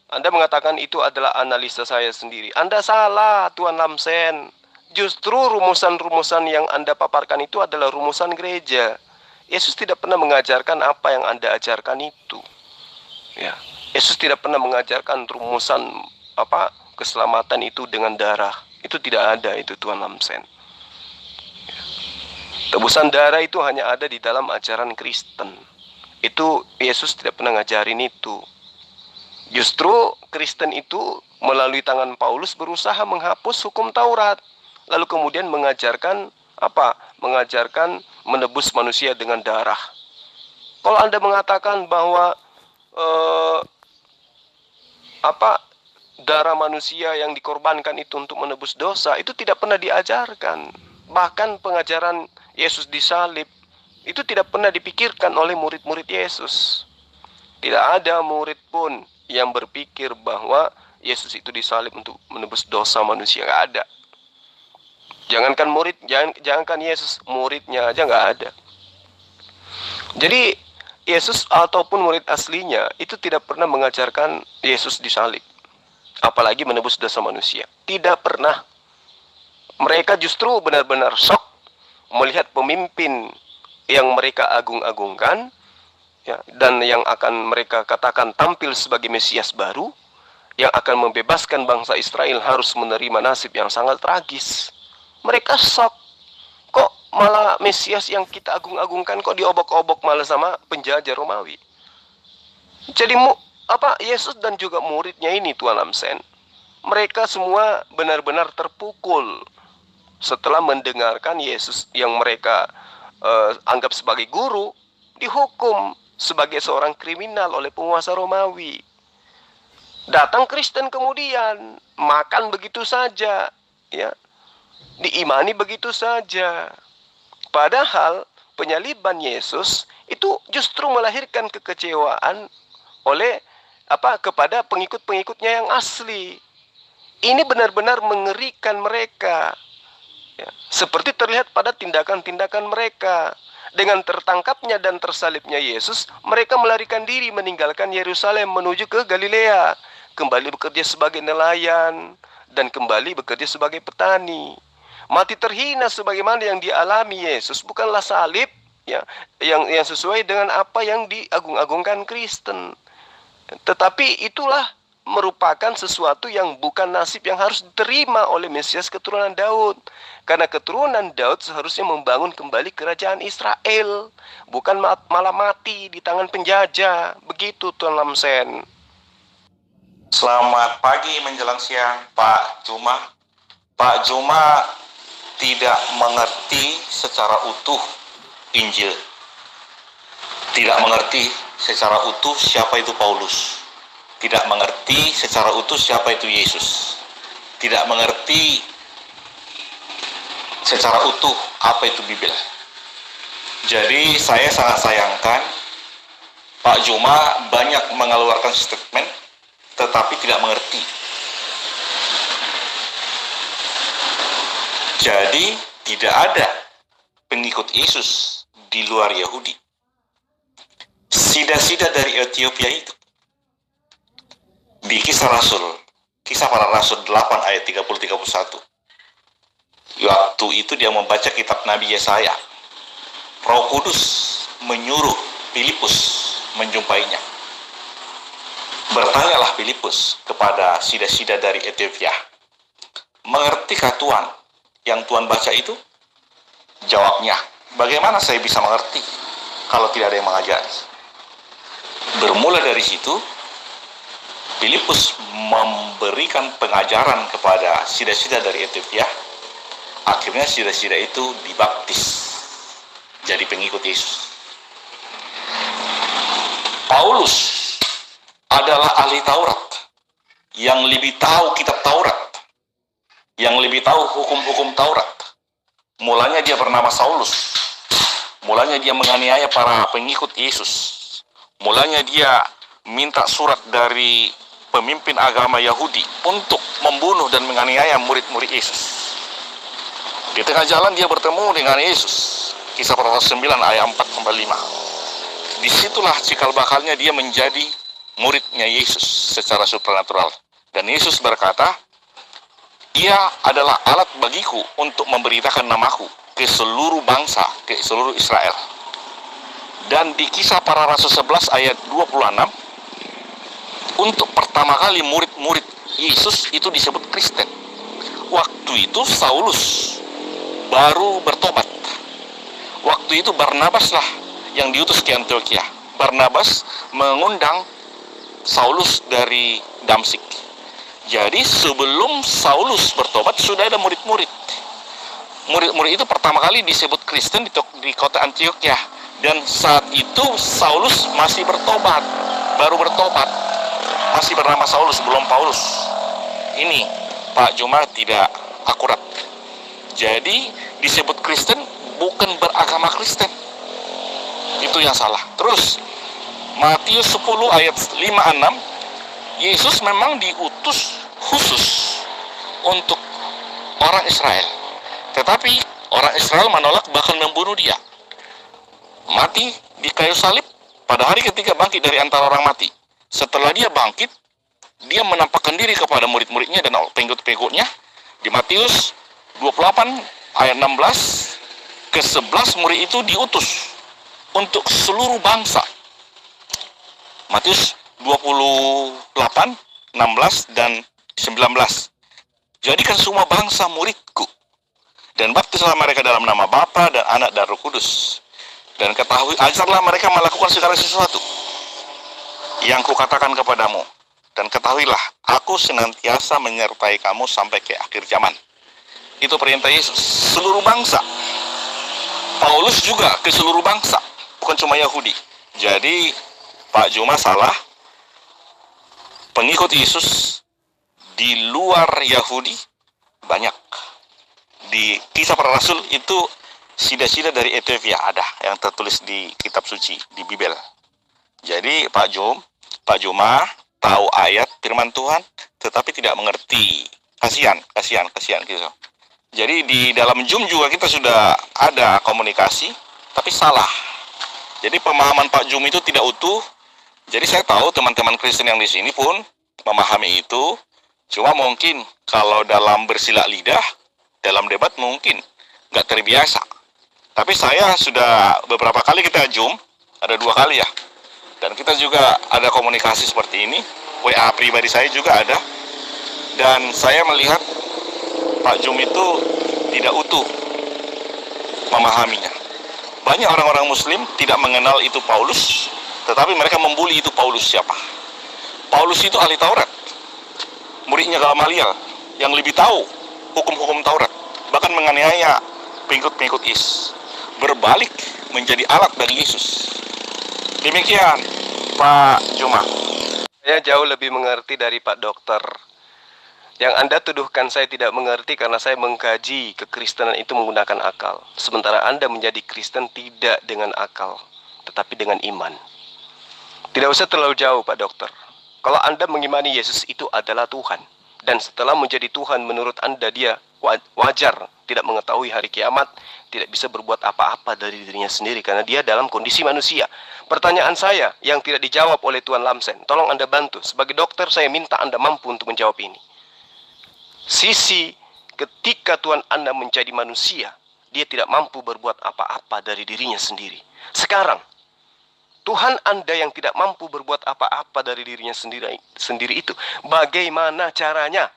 Anda mengatakan itu adalah analisa saya sendiri. Anda salah, Tuan Lamsen. Justru rumusan-rumusan yang Anda paparkan itu adalah rumusan gereja. Yesus tidak pernah mengajarkan apa yang Anda ajarkan itu. Ya, Yesus tidak pernah mengajarkan rumusan keselamatan itu dengan darah. Itu tidak ada itu, Tuan Lamsen. Tebusan darah itu hanya ada di dalam ajaran Kristen. Itu Yesus tidak pernah ngajarin itu. Justru Kristen itu melalui tangan Paulus berusaha menghapus hukum Taurat, lalu kemudian mengajarkan mengajarkan menebus manusia dengan darah. Kalau Anda mengatakan bahwa darah manusia yang dikorbankan itu untuk menebus dosa, itu tidak pernah diajarkan. Bahkan pengajaran Yesus disalib itu tidak pernah dipikirkan oleh murid-murid Yesus. Tidak ada murid pun yang berpikir bahwa Yesus itu disalib untuk menebus dosa manusia. Nggak ada. Jangankan Yesus, muridnya aja nggak ada. Jadi Yesus ataupun murid aslinya itu tidak pernah mengajarkan Yesus disalib, apalagi menebus dosa manusia. Tidak pernah. Mereka justru benar-benar shock melihat pemimpin yang mereka agung-agungkan, ya, dan yang akan mereka katakan tampil sebagai Mesias baru, yang akan membebaskan bangsa Israel harus menerima nasib yang sangat tragis. Mereka shock. Kok malah Mesias yang kita agung-agungkan kok diobok-obok malah sama penjajah Romawi? Jadi Yesus dan juga muridnya ini, Tuan Lamsen, mereka semua benar-benar terpukul setelah mendengarkan Yesus yang mereka anggap sebagai guru dihukum sebagai seorang kriminal oleh penguasa Romawi. Datang Kristen kemudian makan begitu saja, ya, diimani begitu saja. Padahal penyaliban Yesus itu justru melahirkan kekecewaan kepada pengikut-pengikutnya yang asli. Ini benar-benar mengerikan mereka. Ya, seperti terlihat pada tindakan-tindakan mereka. Dengan tertangkapnya dan tersalibnya Yesus, mereka melarikan diri meninggalkan Yerusalem menuju ke Galilea, kembali bekerja sebagai nelayan dan kembali bekerja sebagai petani. Mati terhina sebagaimana yang dialami Yesus bukanlah salib, ya, yang sesuai dengan apa yang diagung-agungkan Kristen. Tetapi itulah merupakan sesuatu yang bukan nasib yang harus diterima oleh Mesias keturunan Daud. Karena keturunan Daud seharusnya membangun kembali kerajaan Israel, bukan malah mati di tangan penjajah. Begitu, Tuan Lamsen. Selamat pagi menjelang siang, Pak Juma. Pak Juma tidak mengerti secara utuh Injil. Tidak mengerti secara utuh siapa itu Paulus. Tidak mengerti secara utuh siapa itu Yesus. Tidak mengerti secara utuh apa itu Bibel. Jadi saya sangat sayangkan Pak Juma banyak mengeluarkan statement tetapi tidak mengerti. Jadi tidak ada pengikut Yesus di luar Yahudi. Sida-sida dari Ethiopia itu di Kisah Para Rasul 8 ayat 30-31. Waktu itu dia membaca kitab Nabi Yesaya. Roh Kudus menyuruh Filipus menjumpainya. Bertanyalah Filipus kepada sida-sida dari Ethiopia, mengertikah Tuhan yang Tuhan baca itu? Jawabnya, bagaimana saya bisa mengerti kalau tidak ada yang mengajari? Bermula dari situ, Filipus memberikan pengajaran kepada sida-sida dari Ethiopia. Akhirnya sida-sida itu dibaptis jadi pengikut Yesus. Paulus adalah ahli Taurat yang lebih tahu kitab Taurat, yang lebih tahu hukum-hukum Taurat. Mulanya dia bernama Saulus. Mulanya dia menganiaya para pengikut Yesus. Mulanya dia minta surat dari pemimpin agama Yahudi untuk membunuh dan menganiaya murid-murid Yesus. Di tengah jalan dia bertemu dengan Yesus. Kisah para Rasul 9 ayat 4-5. Disitulah cikal bakalnya dia menjadi muridnya Yesus secara supranatural. Dan Yesus berkata, ia adalah alat bagiku untuk memberitakan namaku ke seluruh bangsa, ke seluruh Israel. Dan di Kisah para Rasul 11 ayat 26, untuk pertama kali murid-murid Yesus itu disebut Kristen. Waktu itu Saulus baru bertobat. Waktu itu Barnabas lah yang diutus ke Antioquia. Barnabas mengundang Saulus dari Damsik. Jadi sebelum Saulus bertobat sudah ada murid-murid. Murid-murid itu pertama kali disebut Kristen di kota Antioquia. Dan saat itu Saulus masih bertobat, baru bertobat. Masih bernama Saulus, belum Paulus. Ini Pak Juma tidak akurat. Jadi disebut Kristen bukan beragama Kristen. Itu yang salah. Terus Matius 10 ayat 5-6, Yesus memang diutus khusus untuk orang Israel. Tetapi orang Israel menolak, bahkan membunuh dia. Mati di kayu salib, pada hari ketiga bangkit dari antara orang mati. Setelah dia bangkit, dia menampakkan diri kepada murid-muridnya dan pengikut-pengikutnya. Di Matius 28 ayat 16, ke-11 murid itu diutus untuk seluruh bangsa. Matius 28, 16 dan 19. Jadikan semua bangsa muridku dan baptislah mereka dalam nama Bapa dan Anak dan Roh Kudus. Dan ketahui, ajarlah mereka melakukan segala sesuatu yang kukatakan kepadamu. Dan ketahuilah, aku senantiasa menyertai kamu sampai ke akhir zaman. Itu perintah Yesus. Seluruh bangsa. Paulus juga ke seluruh bangsa, bukan cuma Yahudi. Jadi Pak Juma salah. Pengikut Yesus di luar Yahudi banyak. Di Kisah para Rasul itu sida-sida dari Ethiopia ada yang tertulis di kitab suci, di Bible. Jadi Pak Juma tahu ayat firman Tuhan tetapi tidak mengerti. Kasihan gitu. Jadi di dalam Zoom juga kita sudah ada komunikasi tapi salah. Jadi pemahaman Pak Jum itu tidak utuh. Jadi saya tahu teman-teman Kristen yang di sini pun memahami itu. Cuma mungkin kalau dalam bersilat lidah, dalam debat mungkin nggak terbiasa. Tapi saya sudah beberapa kali kita Zoom, ada 2 kali ya. Dan kita juga ada komunikasi seperti ini. WA pribadi saya juga ada. Dan saya melihat Pak Jum itu tidak utuh memahaminya. Banyak orang-orang Muslim tidak mengenal itu Paulus, tetapi mereka membuli itu Paulus siapa. Paulus itu ahli Taurat, muridnya Gamaliel yang lebih tahu hukum-hukum Taurat, bahkan menganiaya pengikut-pengikut Yesus, berbalik menjadi alat bagi Yesus. Demikian Pak Juma. Saya jauh lebih mengerti dari Pak Dokter. Yang Anda tuduhkan saya tidak mengerti karena saya mengkaji kekristenan itu menggunakan akal. Sementara Anda menjadi Kristen tidak dengan akal, tetapi dengan iman. Tidak usah terlalu jauh Pak Dokter. Kalau Anda mengimani Yesus itu adalah Tuhan, dan setelah menjadi Tuhan menurut Anda dia wajar tidak mengetahui hari kiamat, tidak bisa berbuat apa-apa dari dirinya sendiri karena dia dalam kondisi manusia. Pertanyaan saya yang tidak dijawab oleh Tuan Lamsen, tolong Anda bantu. Sebagai dokter saya minta Anda mampu untuk menjawab ini. Sisi ketika Tuhan Anda menjadi manusia, dia tidak mampu berbuat apa-apa dari dirinya sendiri. Sekarang, Tuhan Anda yang tidak mampu berbuat apa-apa dari dirinya sendiri itu, bagaimana caranya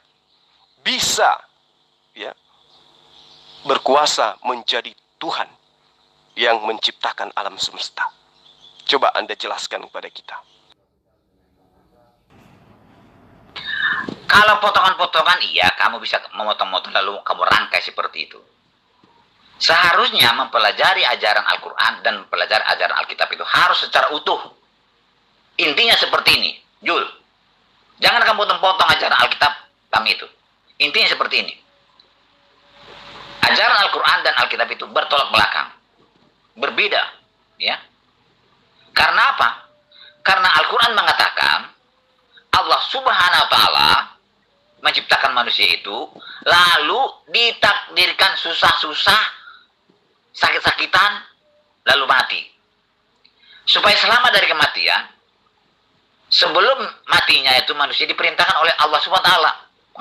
bisa ya berkuasa menjadi Tuhan yang menciptakan alam semesta? Coba Anda jelaskan kepada kita. Kalau potongan-potongan, iya, kamu bisa memotong-motong lalu kamu rangkai seperti itu. Seharusnya mempelajari ajaran Al-Quran dan mempelajari ajaran Alkitab itu harus secara utuh. Intinya seperti ini, Jul. Jangan kamu potong-potong ajaran Alkitab kami itu. Intinya seperti ini. Ajaran Al-Quran dan Alkitab itu bertolak belakang. Berbeda. Ya. Karena apa? Karena Al-Quran mengatakan Allah Subhanahu wa Ta'ala menciptakan manusia itu, lalu ditakdirkan susah-susah, sakit-sakitan, lalu mati. Supaya selamat dari kematian, sebelum matinya itu manusia diperintahkan oleh Allah Subhanahu wa Ta'ala.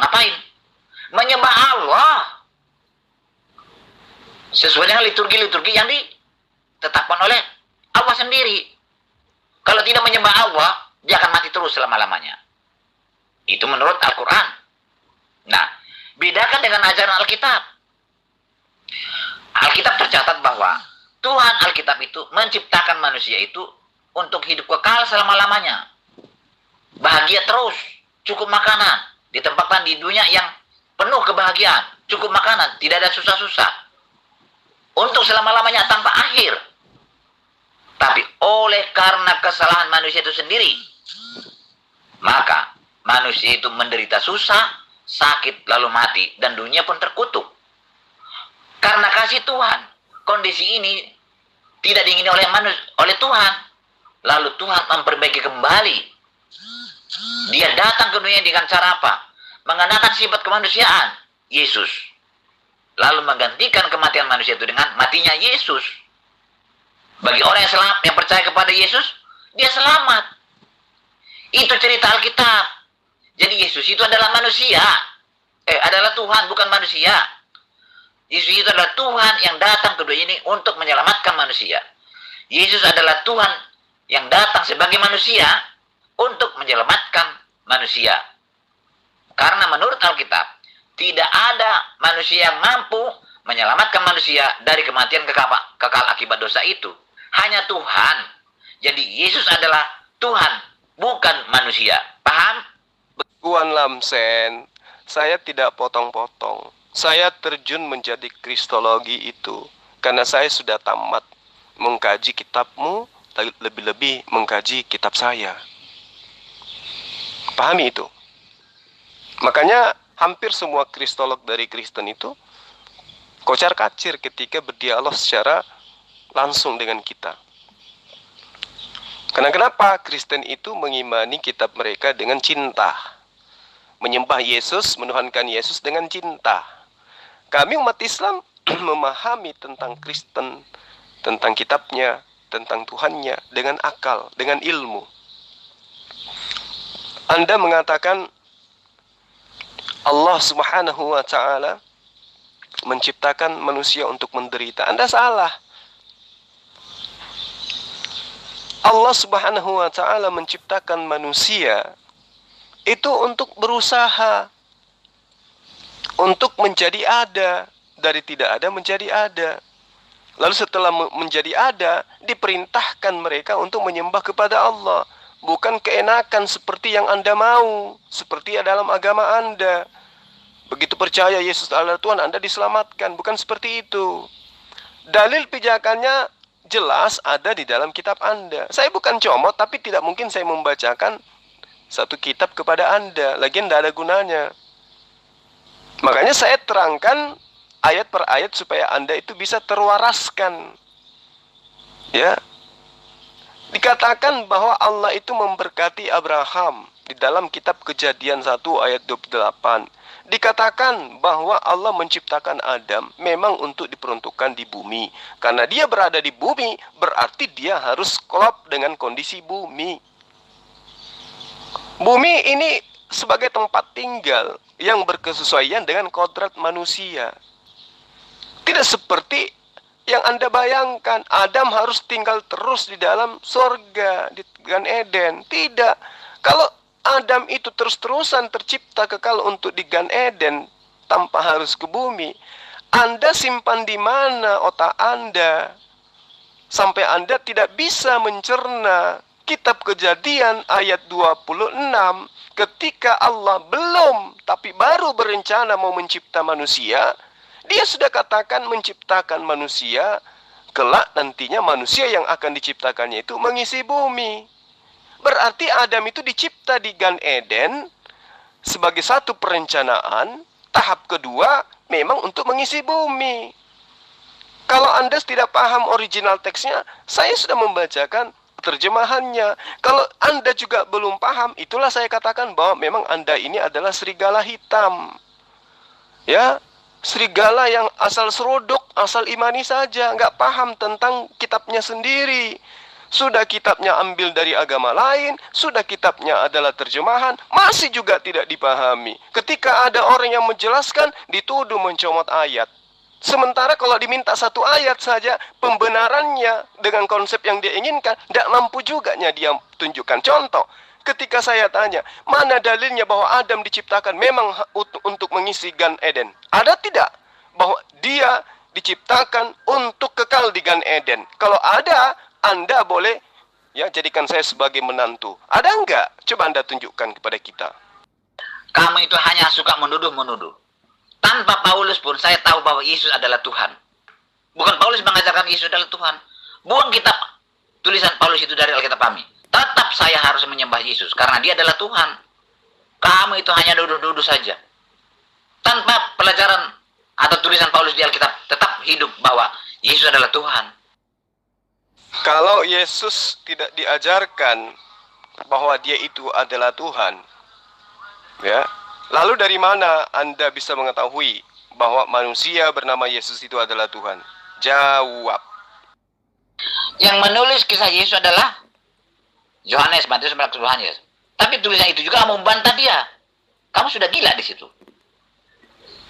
Ngapain? Menyembah Allah. Sesuai dengan liturgi-liturgi yang ditetapkan oleh Allah sendiri. Kalau tidak menyembah Allah, dia akan mati terus selama-lamanya. Itu menurut Al-Quran. Nah, bedakan dengan ajaran Alkitab. Alkitab tercatat bahwa Tuhan Alkitab itu menciptakan manusia itu untuk hidup kekal selama-lamanya. Bahagia terus, cukup makanan, ditempatkan di dunia yang penuh kebahagiaan, cukup makanan, tidak ada susah-susah. Untuk selama-lamanya tanpa akhir. Tapi oleh karena kesalahan manusia itu sendiri, maka manusia itu menderita susah, sakit, lalu mati, dan dunia pun terkutuk. Karena kasih Tuhan, kondisi ini tidak diingini oleh Tuhan. Lalu Tuhan memperbaiki kembali. Dia datang ke dunia dengan cara apa? Mengenakan sifat kemanusiaan, Yesus. Lalu menggantikan kematian manusia itu dengan matinya Yesus. Bagi orang yang percaya kepada Yesus, dia selamat. Itu cerita Alkitab. Jadi Yesus itu adalah manusia. Adalah Tuhan, bukan manusia. Yesus itu adalah Tuhan yang datang ke dunia ini untuk menyelamatkan manusia. Yesus adalah Tuhan yang datang sebagai manusia untuk menyelamatkan manusia. Karena menurut Alkitab, tidak ada manusia yang mampu menyelamatkan manusia dari kematian kekal akibat dosa itu. Hanya Tuhan. Jadi Yesus adalah Tuhan, bukan manusia. Paham? Tuan Lamsen, saya tidak potong-potong. Saya terjun menjadi kristologi itu karena saya sudah tamat mengkaji kitabmu, lebih-lebih mengkaji kitab saya. Pahami itu. Makanya hampir semua kristolog dari Kristen itu kocar-kacir ketika berdialog secara langsung dengan kita. Karena kenapa? Kristen itu mengimani kitab mereka dengan cinta. Menyembah Yesus, menuhankan Yesus dengan cinta. Kami umat Islam memahami tentang Kristen, tentang kitabnya, tentang Tuhannya dengan akal, dengan ilmu. Anda mengatakan Allah Subhanahu wa Ta'ala menciptakan manusia untuk menderita. Anda salah. Allah Subhanahu wa Ta'ala menciptakan manusia itu untuk berusaha, untuk menjadi ada, dari tidak ada menjadi ada. Lalu setelah menjadi ada, diperintahkan mereka untuk menyembah kepada Allah. Bukan keenakan seperti yang Anda mau, seperti dalam agama Anda. Begitu percaya Yesus adalah Tuhan, Anda diselamatkan. Bukan seperti itu. Dalil pijakannya jelas ada di dalam kitab Anda. Saya bukan comot, tapi tidak mungkin saya membacakan satu kitab kepada Anda. Lagian tidak ada gunanya. Makanya saya terangkan ayat per ayat supaya Anda itu bisa terwaraskan. Ya. Dikatakan bahwa Allah itu memberkati Abraham di dalam kitab Kejadian 1 ayat 28. Dikatakan bahwa Allah menciptakan Adam memang untuk diperuntukkan di bumi. Karena dia berada di bumi, berarti dia harus klop dengan kondisi bumi. Bumi ini sebagai tempat tinggal yang berkesesuaian dengan kodrat manusia. Tidak seperti yang Anda bayangkan, Adam harus tinggal terus di dalam surga, di Gan Eden. Tidak. Kalau Adam itu terus-terusan tercipta kekal untuk di Gan Eden tanpa harus ke bumi, Anda simpan di mana otak Anda sampai Anda tidak bisa mencerna kitab Kejadian ayat 26 ketika Allah belum tapi baru berencana mau mencipta manusia. Dia sudah katakan menciptakan manusia, kelak nantinya manusia yang akan diciptakannya itu mengisi bumi. Berarti Adam itu dicipta di Gan Eden sebagai satu perencanaan. Tahap kedua memang untuk mengisi bumi. Kalau Anda tidak paham original teksnya, saya sudah membacakan terjemahannya. Kalau Anda juga belum paham, itulah saya katakan bahwa memang Anda ini adalah serigala hitam. Ya, serigala yang asal serodok, asal imani saja, nggak paham tentang kitabnya sendiri. Sudah kitabnya ambil dari agama lain, sudah kitabnya adalah terjemahan, masih juga tidak dipahami. Ketika ada orang yang menjelaskan, dituduh mencomot ayat. Sementara kalau diminta satu ayat saja, pembenarannya dengan konsep yang dia inginkan, tidak mampu juga dia tunjukkan. Contoh, ketika saya tanya, mana dalilnya bahwa Adam diciptakan memang untuk mengisi Gan Eden? Ada tidak? Bahwa dia diciptakan untuk kekal di Gan Eden. Kalau ada, Anda boleh ya jadikan saya sebagai menantu. Ada enggak? Coba Anda tunjukkan kepada kita. Kamu itu hanya suka menuduh-menuduh. Tanpa Paulus pun saya tahu bahwa Yesus adalah Tuhan. Bukan Paulus mengajarkan Yesus adalah Tuhan. Buang kitab tulisan Paulus itu dari Alkitab kami. Tetap saya harus menyembah Yesus karena dia adalah Tuhan. Kamu itu hanya duduk-duduk saja. Tanpa pelajaran atau tulisan Paulus di Alkitab, tetap hidup bahwa Yesus adalah Tuhan. Kalau Yesus tidak diajarkan bahwa dia itu adalah Tuhan, ya, lalu dari mana Anda bisa mengetahui bahwa manusia bernama Yesus itu adalah Tuhan? Jawab. Yang menulis kisah Yesus adalah Yohanes, Matius, Markus, Yohanes. Tapi tulisan itu juga kamu membantah dia. Kamu sudah gila di situ.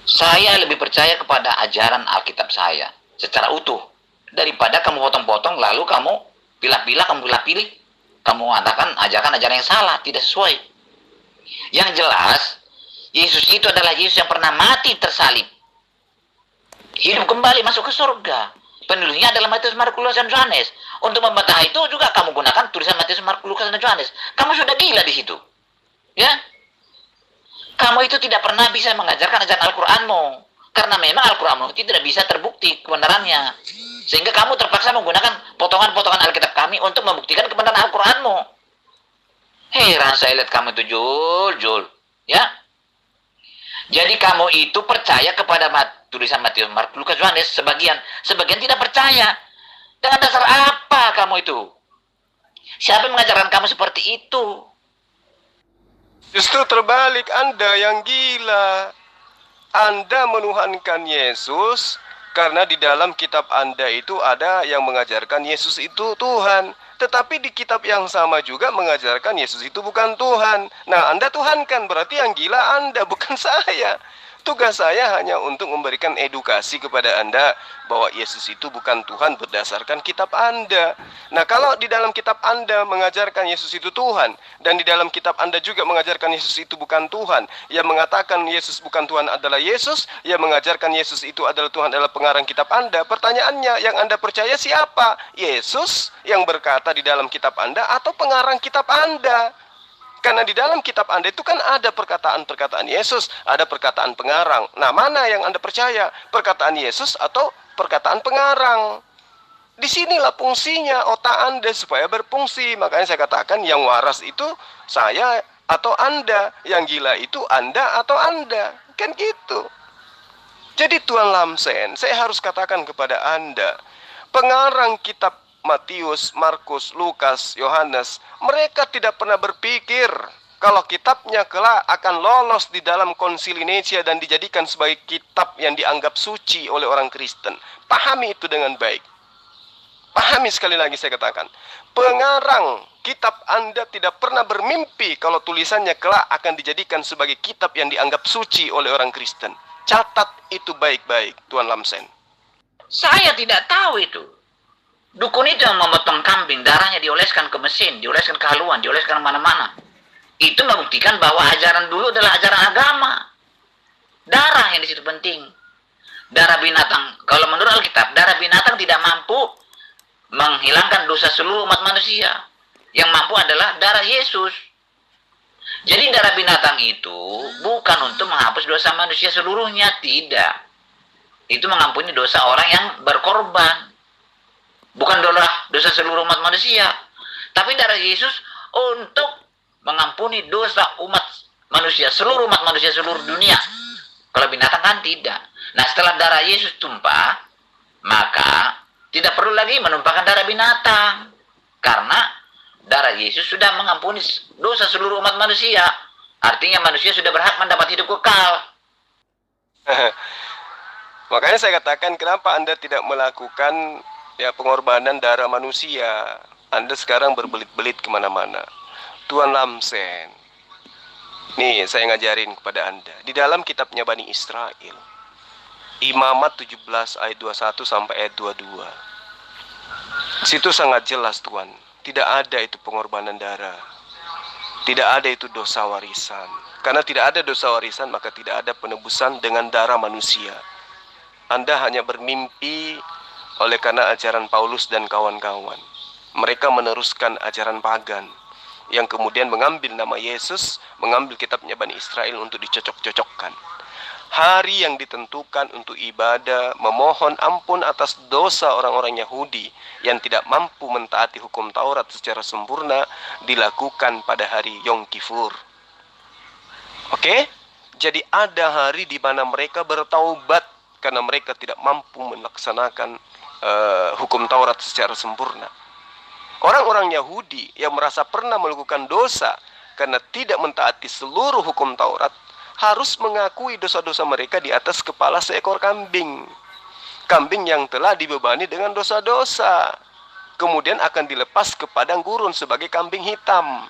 Saya lebih percaya kepada ajaran Alkitab saya secara utuh daripada kamu potong-potong lalu kamu pilih-pilih, kamu mengatakan ajaran-ajaran yang salah, tidak sesuai. Yang jelas, Yesus itu adalah Yesus yang pernah mati tersalib, hidup kembali masuk ke surga. Penulisnya adalah Matius, Markus, Lukas, dan Yohanes. Untuk membantah itu juga kamu gunakan tulisan Matius, Markus, Lukas, dan Yohanes. Kamu sudah gila di situ. Ya? Kamu itu tidak pernah bisa mengajarkan ajaran Al-Qur'anmu. Karena memang Al-Qur'anmu itu tidak bisa terbukti kebenarannya. Sehingga kamu terpaksa menggunakan potongan-potongan Alkitab kami untuk membuktikan kebenaran Al-Qur'anmu. Heran saya lihat kamu itu, Jul. Ya? Jadi kamu itu percaya kepada tulisan Matius, Markus, Lukas, Yohanes, sebagian tidak percaya. Dengan dasar apa kamu itu? Siapa yang mengajarkan kamu seperti itu? Justru terbalik, Anda yang gila. Anda menuhankan Yesus karena di dalam kitab Anda itu ada yang mengajarkan Yesus itu Tuhan. Tetapi di kitab yang sama juga mengajarkan Yesus itu bukan Tuhan. Nah, Anda tuhankan, berarti yang gila Anda, bukan saya. Tugas saya hanya untuk memberikan edukasi kepada Anda bahwa Yesus itu bukan Tuhan berdasarkan kitab Anda. Nah, kalau di dalam kitab Anda mengajarkan Yesus itu Tuhan, dan di dalam kitab Anda juga mengajarkan Yesus itu bukan Tuhan, yang mengatakan Yesus bukan Tuhan adalah Yesus, yang mengajarkan Yesus itu adalah Tuhan adalah pengarang kitab Anda. Pertanyaannya, yang Anda percaya siapa? Yesus yang berkata di dalam kitab Anda atau pengarang kitab Anda? Karena di dalam kitab Anda itu kan ada perkataan-perkataan Yesus, ada perkataan pengarang. Nah, mana yang Anda percaya? Perkataan Yesus atau perkataan pengarang? Disinilah fungsinya otak Anda supaya berfungsi. Makanya saya katakan yang waras itu saya atau Anda. Yang gila itu Anda atau Anda. Kan gitu. Jadi Tuan Lamsen, saya harus katakan kepada Anda, pengarang kitab Matius, Markus, Lukas, Yohanes, mereka tidak pernah berpikir kalau kitabnya kelak akan lolos di dalam konsili Nicea dan dijadikan sebagai kitab yang dianggap suci oleh orang Kristen. Pahami itu dengan baik. Pahami, sekali lagi saya katakan, pengarang kitab Anda tidak pernah bermimpi kalau tulisannya kelak akan dijadikan sebagai kitab yang dianggap suci oleh orang Kristen. Catat itu baik-baik, Tuan Lamsen. Saya tidak tahu itu. Dukun itu yang memotong kambing, darahnya dioleskan ke mesin, dioleskan ke haluan, dioleskan mana-mana. Itu membuktikan bahwa ajaran dulu adalah ajaran agama. Darah yang di situ penting. Darah binatang, kalau menurut Alkitab, darah binatang tidak mampu menghilangkan dosa seluruh umat manusia. Yang mampu adalah darah Yesus. Jadi darah binatang itu bukan untuk menghapus dosa manusia seluruhnya, tidak. Itu mengampuni dosa orang yang berkorban. Bukan dosa seluruh umat manusia. Tapi darah Yesus untuk mengampuni dosa umat manusia, seluruh umat manusia, seluruh dunia. Kalau binatang kan tidak. Nah, setelah darah Yesus tumpah, maka tidak perlu lagi menumpahkan darah binatang. Karena darah Yesus sudah mengampuni dosa seluruh umat manusia. Artinya manusia sudah berhak mendapat hidup kekal. Makanya saya katakan, kenapa Anda tidak melakukan pengorbanan darah manusia? Anda sekarang berbelit-belit kemana-mana. Tuan Lamsen, nih saya ngajarin kepada Anda. Di dalam kitabnya Bani Israel, Imamat 17 ayat 21 sampai ayat 22. Situ sangat jelas Tuan, tidak ada itu pengorbanan darah. Tidak ada itu dosa warisan. Karena tidak ada dosa warisan, maka tidak ada penebusan dengan darah manusia. Anda hanya bermimpi oleh karena ajaran Paulus dan kawan-kawan. Mereka meneruskan ajaran pagan yang kemudian mengambil nama Yesus, mengambil kitabnya Bani Israel untuk dicocok-cocokkan. Hari yang ditentukan untuk ibadah, memohon ampun atas dosa orang-orang Yahudi yang tidak mampu mentaati hukum Taurat secara sempurna, dilakukan pada hari Yom Kippur. Oke? Jadi ada hari di mana mereka bertaubat karena mereka tidak mampu melaksanakan hukum Taurat secara sempurna. Orang-orang Yahudi yang merasa pernah melakukan dosa karena tidak mentaati seluruh hukum Taurat, harus mengakui dosa-dosa mereka di atas kepala seekor kambing. Kambing yang telah dibebani dengan dosa-dosa. Kemudian akan dilepas ke padang gurun sebagai kambing hitam.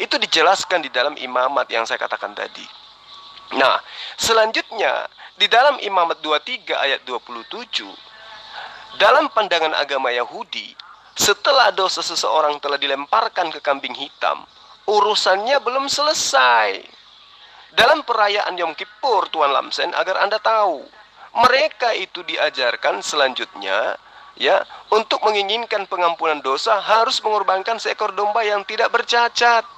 Itu dijelaskan di dalam Imamat yang saya katakan tadi. Nah, selanjutnya di dalam Imamat 23 ayat 27, dalam pandangan agama Yahudi, setelah dosa seseorang telah dilemparkan ke kambing hitam, urusannya belum selesai. Dalam perayaan Yom Kippur, Tuan Lamsen, agar Anda tahu, mereka itu diajarkan selanjutnya untuk menginginkan pengampunan dosa harus mengorbankan seekor domba yang tidak bercacat.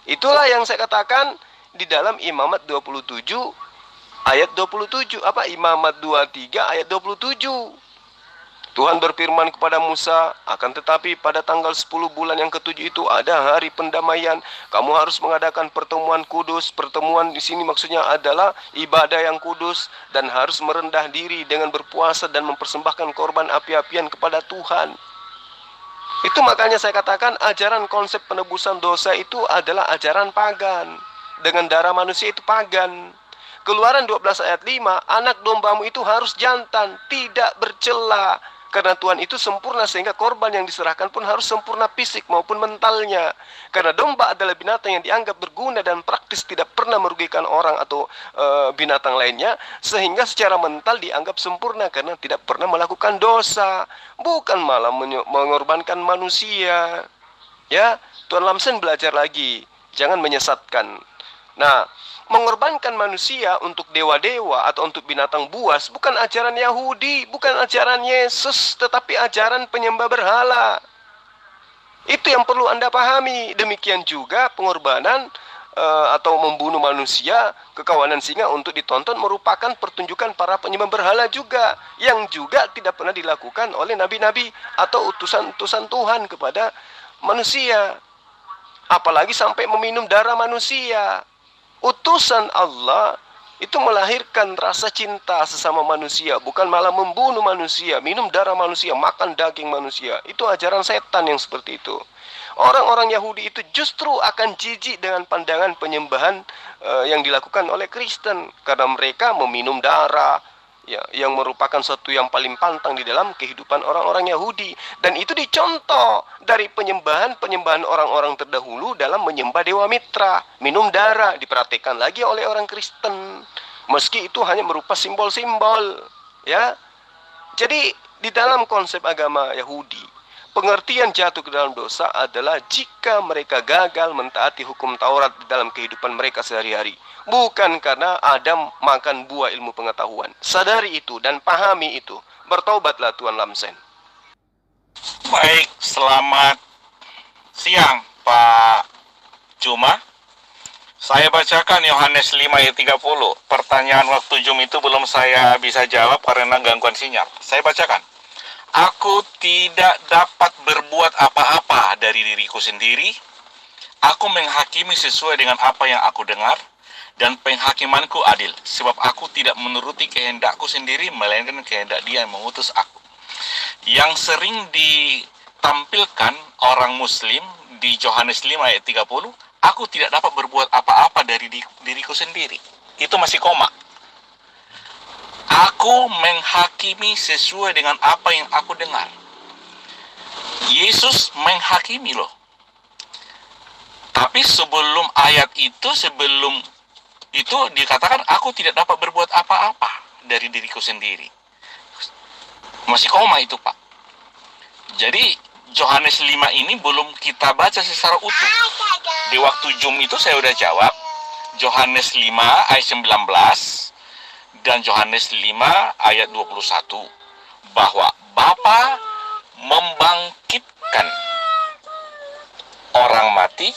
Itulah yang saya katakan di dalam Imamat 27 ayat 27. Imamat 23 ayat 27. Tuhan berfirman kepada Musa, akan tetapi pada tanggal 10 bulan yang ke-7 itu ada hari pendamaian. Kamu harus mengadakan pertemuan kudus. Pertemuan di sini maksudnya adalah ibadah yang kudus, dan harus merendah diri dengan berpuasa dan mempersembahkan korban api-apian kepada Tuhan. Itu makanya saya katakan ajaran konsep penebusan dosa itu adalah ajaran pagan. Dengan darah manusia itu pagan. Keluaran 12 ayat 5, anak dombamu itu harus jantan, tidak bercela. Karena Tuhan itu sempurna, sehingga korban yang diserahkan pun harus sempurna fisik maupun mentalnya. Karena domba adalah binatang yang dianggap berguna dan praktis, tidak pernah merugikan orang atau binatang lainnya, sehingga secara mental dianggap sempurna karena tidak pernah melakukan dosa. Bukan malah mengorbankan manusia. Ya, Tuan Lamsen belajar lagi, jangan menyesatkan. Nah, mengorbankan manusia untuk dewa-dewa atau untuk binatang buas bukan ajaran Yahudi, bukan ajaran Yesus, tetapi ajaran penyembah berhala. Itu yang perlu Anda pahami. Demikian juga pengorbanan atau membunuh manusia ke kawanan singa untuk ditonton merupakan pertunjukan para penyembah berhala juga, yang juga tidak pernah dilakukan oleh nabi-nabi atau utusan-utusan Tuhan kepada manusia. Apalagi sampai meminum darah manusia. Utusan Allah itu melahirkan rasa cinta sesama manusia, bukan malah membunuh manusia, minum darah manusia, makan daging manusia. Itu ajaran setan yang seperti itu. Orang-orang Yahudi itu justru akan jijik dengan pandangan penyembahan yang dilakukan oleh Kristen, karena mereka meminum darah, yang merupakan sesuatu yang paling pantang di dalam kehidupan orang-orang Yahudi. Dan itu dicontoh dari penyembahan orang-orang terdahulu dalam menyembah Dewa Mitra. Minum darah diperhatikan lagi oleh orang Kristen, meski itu hanya berupa simbol-simbol. Ya, jadi di dalam konsep agama Yahudi, pengertian jatuh ke dalam dosa adalah jika mereka gagal mentaati hukum Taurat di dalam kehidupan mereka sehari-hari. Bukan karena Adam makan buah ilmu pengetahuan. Sadari itu dan pahami itu. Bertaubatlah Tuan Lamsen. Baik, selamat siang Pak Juma. Saya bacakan Yohanes 5 ayat 30. Pertanyaan waktu Jum itu belum saya bisa jawab karena gangguan sinyal. Saya bacakan. Aku tidak dapat berbuat apa-apa dari diriku sendiri. Aku menghakimi sesuai dengan apa yang aku dengar, dan penghakimanku adil, sebab aku tidak menuruti kehendakku sendiri, melainkan kehendak Dia yang mengutus aku. Yang sering ditampilkan orang Muslim di Yohanes 5 ayat 30, aku tidak dapat berbuat apa-apa dari diriku sendiri. Itu masih koma. Aku menghakimi sesuai dengan apa yang aku dengar. Yesus menghakimi loh. Tapi sebelum itu dikatakan aku tidak dapat berbuat apa-apa dari diriku sendiri. Masih koma itu, Pak. Jadi Yohanes 5 ini belum kita baca secara utuh. Di waktu Zoom itu saya udah jawab Yohanes 5 ayat 19 dan Yohanes 5 ayat 21 bahwa Bapa membangkitkan orang mati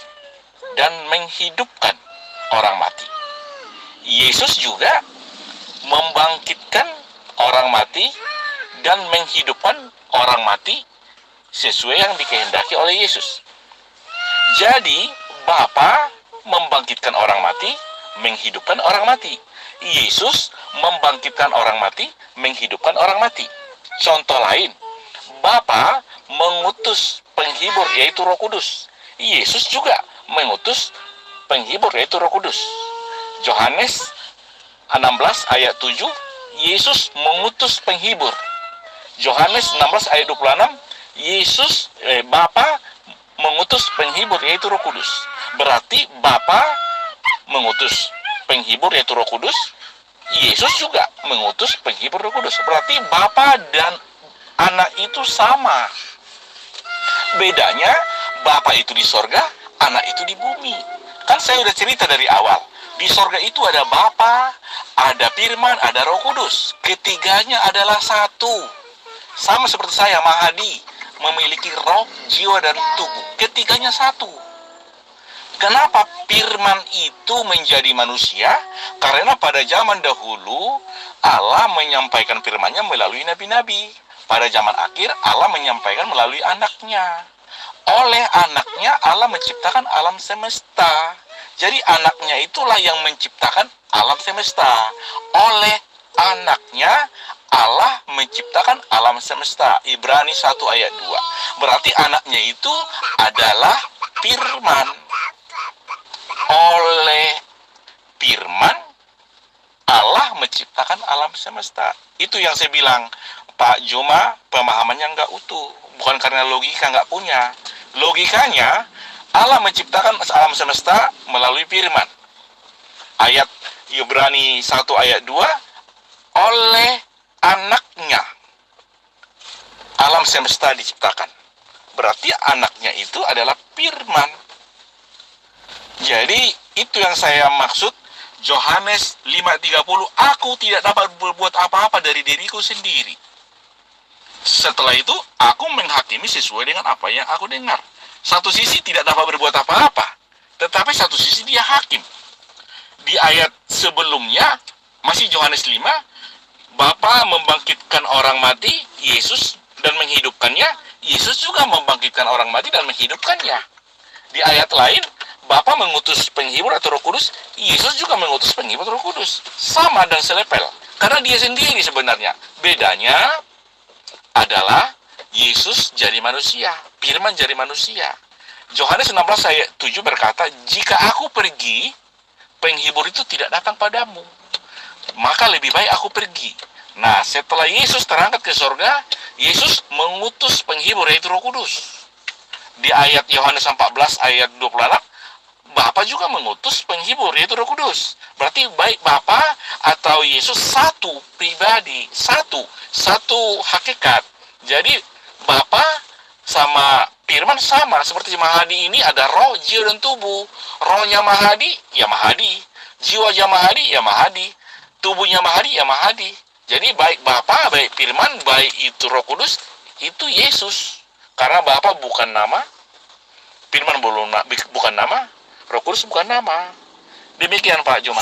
dan menghidupkan orang mati. Yesus juga membangkitkan orang mati dan menghidupkan orang mati sesuai yang dikehendaki oleh Yesus. Jadi, Bapa membangkitkan orang mati, menghidupkan orang mati. Yesus membangkitkan orang mati, menghidupkan orang mati. Contoh lain, Bapa mengutus penghibur yaitu Roh Kudus. Yesus juga mengutus penghibur yaitu Roh Kudus. Yohanes 16 ayat 7, Yesus mengutus penghibur. Yohanes 16 ayat 26, Bapa mengutus penghibur yaitu Roh Kudus. Berarti Bapa mengutus penghibur yaitu Roh Kudus, Yesus juga mengutus penghibur Roh Kudus. Berarti Bapa dan Anak itu sama. Bedanya Bapa itu di sorga, Anak itu di bumi. Kan saya udah cerita dari awal. Di sorga itu ada Bapa, ada Firman, ada Roh Kudus. Ketiganya adalah satu. Sama seperti saya, Mahadi, memiliki roh, jiwa, dan tubuh. Ketiganya satu. Kenapa Firman itu menjadi manusia? Karena pada zaman dahulu, Allah menyampaikan firman-Nya melalui nabi-nabi. Pada zaman akhir, Allah menyampaikan melalui anaknya. Oleh anaknya, Allah menciptakan alam semesta. Jadi anaknya itulah yang menciptakan alam semesta. Oleh anaknya, Allah menciptakan alam semesta. Ibrani 1 ayat 2. Berarti anaknya itu adalah Firman. Oleh Firman, Allah menciptakan alam semesta. Itu yang saya bilang, Pak Juma pemahamannya nggak utuh. Bukan karena logika nggak punya. Logikanya, Allah menciptakan alam semesta melalui Firman. Ayat Ibrani 1 ayat 2, oleh anaknya alam semesta diciptakan. Berarti anaknya itu adalah Firman. Jadi itu yang saya maksud Yohanes 5:30, aku tidak dapat berbuat apa-apa dari diriku sendiri. Setelah itu aku menghakimi sesuai dengan apa yang aku dengar. Satu sisi tidak dapat berbuat apa-apa, tetapi satu sisi dia hakim. Di ayat sebelumnya masih Yohanes 5, Bapa membangkitkan orang mati, Yesus, dan menghidupkannya. Yesus juga membangkitkan orang mati dan menghidupkannya. Di ayat lain, Bapa mengutus penghibur atau Roh Kudus, Yesus juga mengutus penghibur Roh Kudus. Sama dan selepel, karena dia sendiri sebenarnya. Bedanya adalah Yesus jadi manusia, Firman jadi manusia. Yohanes 16 ayat 7 berkata, jika aku pergi, penghibur itu tidak datang padamu, maka lebih baik aku pergi. Nah, setelah Yesus terangkat ke sorga, Yesus mengutus penghibur yaitu Roh Kudus. Di ayat Yohanes 14 ayat 26, Bapa juga mengutus penghibur yaitu Roh Kudus. Berarti baik Bapa atau Yesus satu pribadi, satu hakikat. Jadi Bapa sama Firman sama. Seperti Mahadi ini ada roh, jiwa, dan tubuh. Rohnya Mahadi, ya Mahadi. Jiwanya Mahadi, ya Mahadi. Tubuhnya Mahadi, ya Mahadi. Jadi baik Bapa, baik Firman, baik itu Roh Kudus, itu Yesus. Karena Bapa bukan nama, Firman bukan nama, Roh Kudus bukan nama. Demikian Pak Juma.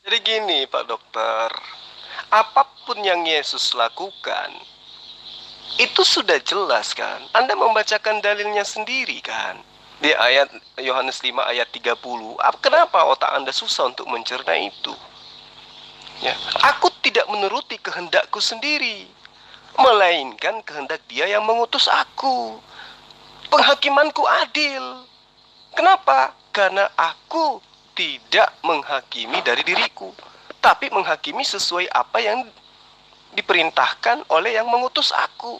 Jadi gini Pak Dokter, apapun yang Yesus lakukan, itu sudah jelas kan? Anda membacakan dalilnya sendiri kan? Di ayat Yohanes 5 ayat 30, kenapa otak Anda susah untuk mencerna itu? Ya, aku tidak menuruti kehendakku sendiri, melainkan kehendak Dia yang mengutus aku. Penghakimanku adil. Kenapa? Karena aku tidak menghakimi dari diriku, tapi menghakimi sesuai apa yang diperintahkan oleh yang mengutus aku.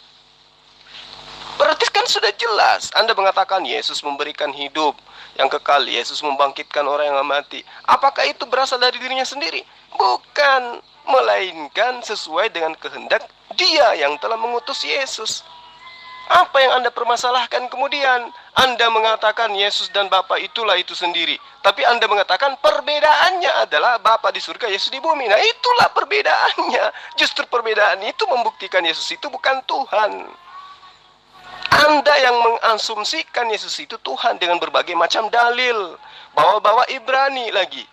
Berarti kan sudah jelas. Anda mengatakan Yesus memberikan hidup yang kekal, Yesus membangkitkan orang yang mati. Apakah itu berasal dari dirinya sendiri? Bukan, melainkan sesuai dengan kehendak Dia yang telah mengutus Yesus. Apa yang Anda permasalahkan kemudian? Anda mengatakan Yesus dan Bapa itulah itu sendiri, tapi Anda mengatakan perbedaannya adalah Bapa di surga, Yesus di bumi. Nah, itulah perbedaannya. Justru perbedaan itu membuktikan Yesus itu bukan Tuhan. Anda yang mengasumsikan Yesus itu Tuhan dengan berbagai macam dalil. Bawa-bawa Ibrani lagi.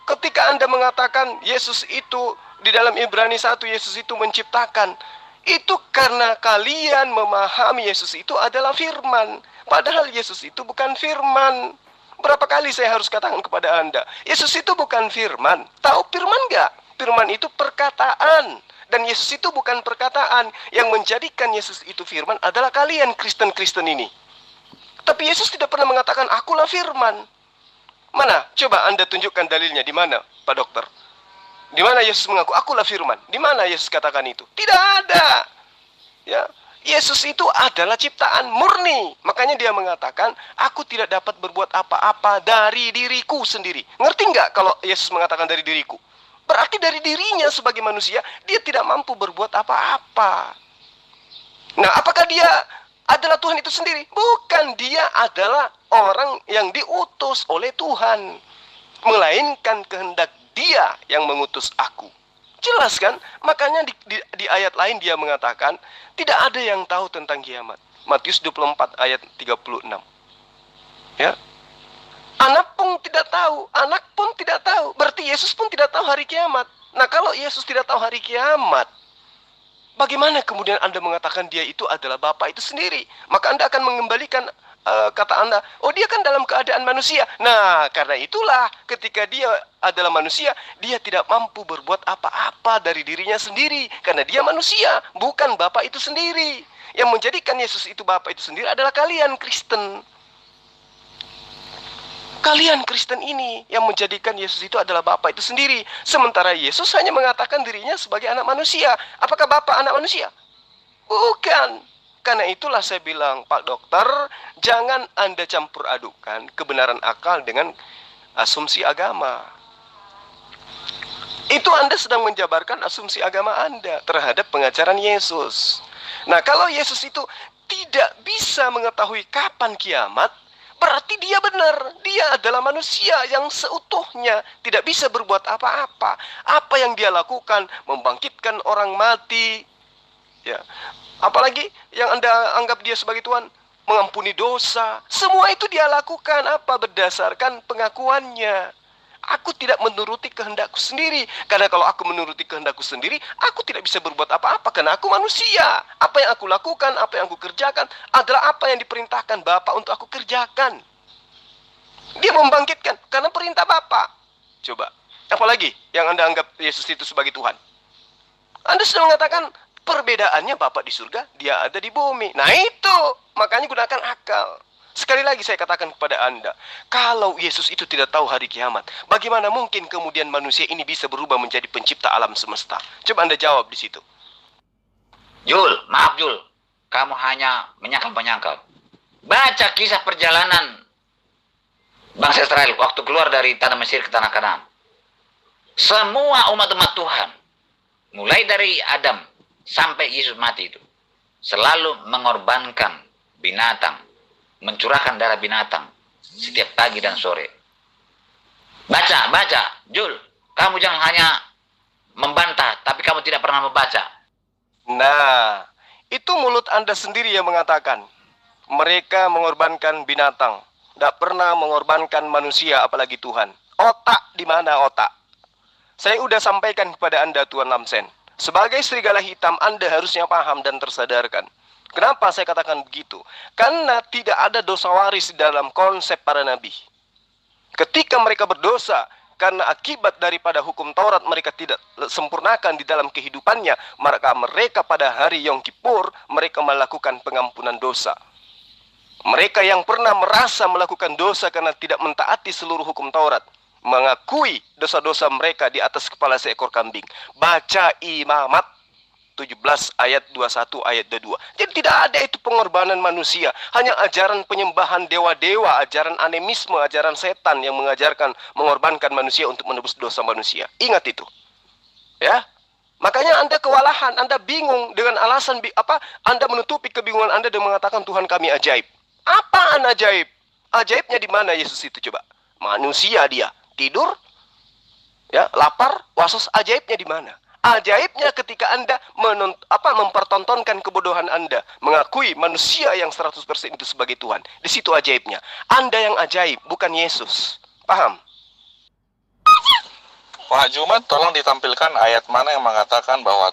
Ketika Anda mengatakan Yesus itu di dalam Ibrani 1, Yesus itu menciptakan, itu karena kalian memahami Yesus itu adalah firman. Padahal Yesus itu bukan firman. Berapa kali saya harus katakan kepada Anda, Yesus itu bukan firman. Tahu firman nggak? Firman itu perkataan. Dan Yesus itu bukan perkataan. Yang menjadikan Yesus itu firman adalah kalian Kristen-Kristen ini. Tapi Yesus tidak pernah mengatakan, akulah firman. Mana? Coba Anda tunjukkan dalilnya. Di mana, Pak Dokter? Di mana Yesus mengaku, akulah firman? Di mana Yesus katakan itu? Tidak ada. Ya, Yesus itu adalah ciptaan murni. Makanya dia mengatakan, aku tidak dapat berbuat apa-apa dari diriku sendiri. Ngerti nggak kalau Yesus mengatakan dari diriku? Berarti dari dirinya sebagai manusia, dia tidak mampu berbuat apa-apa. Nah, apakah dia adalah Tuhan itu sendiri? Bukan, dia adalah orang yang diutus oleh Tuhan. Melainkan kehendak Dia yang mengutus aku. Jelas kan? Makanya di ayat lain dia mengatakan, tidak ada yang tahu tentang kiamat. Matius 24 ayat 36. Ya. Anak pun tidak tahu, anak pun tidak tahu. Berarti Yesus pun tidak tahu hari kiamat. Nah, kalau Yesus tidak tahu hari kiamat, bagaimana kemudian Anda mengatakan dia itu adalah Bapa itu sendiri? Maka Anda akan mengembalikan kata Anda, oh dia kan dalam keadaan manusia. Nah, karena itulah ketika dia adalah manusia, dia tidak mampu berbuat apa-apa dari dirinya sendiri. Karena dia manusia, bukan Bapa itu sendiri. Yang menjadikan Yesus itu Bapa itu sendiri adalah kalian Kristen. Kalian Kristen ini yang menjadikan Yesus itu adalah Bapa itu sendiri. Sementara Yesus hanya mengatakan dirinya sebagai anak manusia. Apakah Bapa anak manusia? Bukan. Karena itulah saya bilang, Pak Dokter, jangan Anda campur adukan kebenaran akal dengan asumsi agama. Itu Anda sedang menjabarkan asumsi agama Anda terhadap pengajaran Yesus. Nah, kalau Yesus itu tidak bisa mengetahui kapan kiamat, berarti dia benar. Dia adalah manusia yang seutuhnya tidak bisa berbuat apa-apa. Apa yang dia lakukan? Membangkitkan orang mati. Ya. Apalagi yang Anda anggap dia sebagai Tuhan, mengampuni dosa. Semua itu dia lakukan apa? Berdasarkan pengakuannya. Aku tidak menuruti kehendakku sendiri. Karena kalau aku menuruti kehendakku sendiri, aku tidak bisa berbuat apa-apa. Karena aku manusia. Apa yang aku lakukan, apa yang aku kerjakan, adalah apa yang diperintahkan Bapa untuk aku kerjakan. Dia membangkitkan karena perintah Bapa. Coba, apalagi yang Anda anggap Yesus itu sebagai Tuhan? Anda sudah mengatakan, perbedaannya Bapa di surga, dia ada di bumi. Nah itu, makanya gunakan akal. Sekali lagi saya katakan kepada Anda, kalau Yesus itu tidak tahu hari kiamat, bagaimana mungkin kemudian manusia ini bisa berubah menjadi pencipta alam semesta? Coba Anda jawab di situ. Jul, maaf Jul, kamu hanya menyangkal-menyangkal. Baca kisah perjalanan bangsa Israel waktu keluar dari tanah Mesir ke tanah Kanaan. Semua umat-umat Tuhan, mulai dari Adam sampai Yesus mati itu, selalu mengorbankan binatang, mencurahkan darah binatang setiap pagi dan sore. Baca, Jul, kamu jangan hanya membantah, tapi kamu tidak pernah membaca. Nah, itu mulut Anda sendiri yang mengatakan mereka mengorbankan binatang, tidak pernah mengorbankan manusia, apalagi Tuhan. Otak di mana otak? Saya udah sampaikan kepada Anda, Tuan Lamsen. Sebagai serigala hitam, Anda harusnya paham dan tersadarkan. Kenapa saya katakan begitu? Karena tidak ada dosa waris di dalam konsep para nabi. Ketika mereka berdosa, karena akibat daripada hukum Taurat mereka tidak sempurnakan di dalam kehidupannya, maka mereka pada hari Yom Kippur, mereka melakukan pengampunan dosa. Mereka yang pernah merasa melakukan dosa karena tidak mentaati seluruh hukum Taurat, mengakui dosa-dosa mereka di atas kepala seekor kambing. Baca Imamat 17 ayat 21 ayat 22. Jadi tidak ada itu pengorbanan manusia, hanya ajaran penyembahan dewa-dewa, ajaran animisme, ajaran setan yang mengajarkan mengorbankan manusia untuk menebus dosa manusia. Ingat itu. Ya. Makanya Anda kewalahan, Anda bingung dengan alasan Anda menutupi kebingungan Anda dengan mengatakan Tuhan kami ajaib. Apaan ajaib? Ajaibnya di mana Yesus itu coba? Manusia dia tidur, ya lapar, wasos. Ajaibnya di mana? Ajaibnya ketika Anda mempertontonkan kebodohan Anda, mengakui manusia yang 100% itu sebagai Tuhan. Di situ ajaibnya. Anda yang ajaib, bukan Yesus. Paham? Pak Jumat, tolong ditampilkan ayat mana yang mengatakan bahwa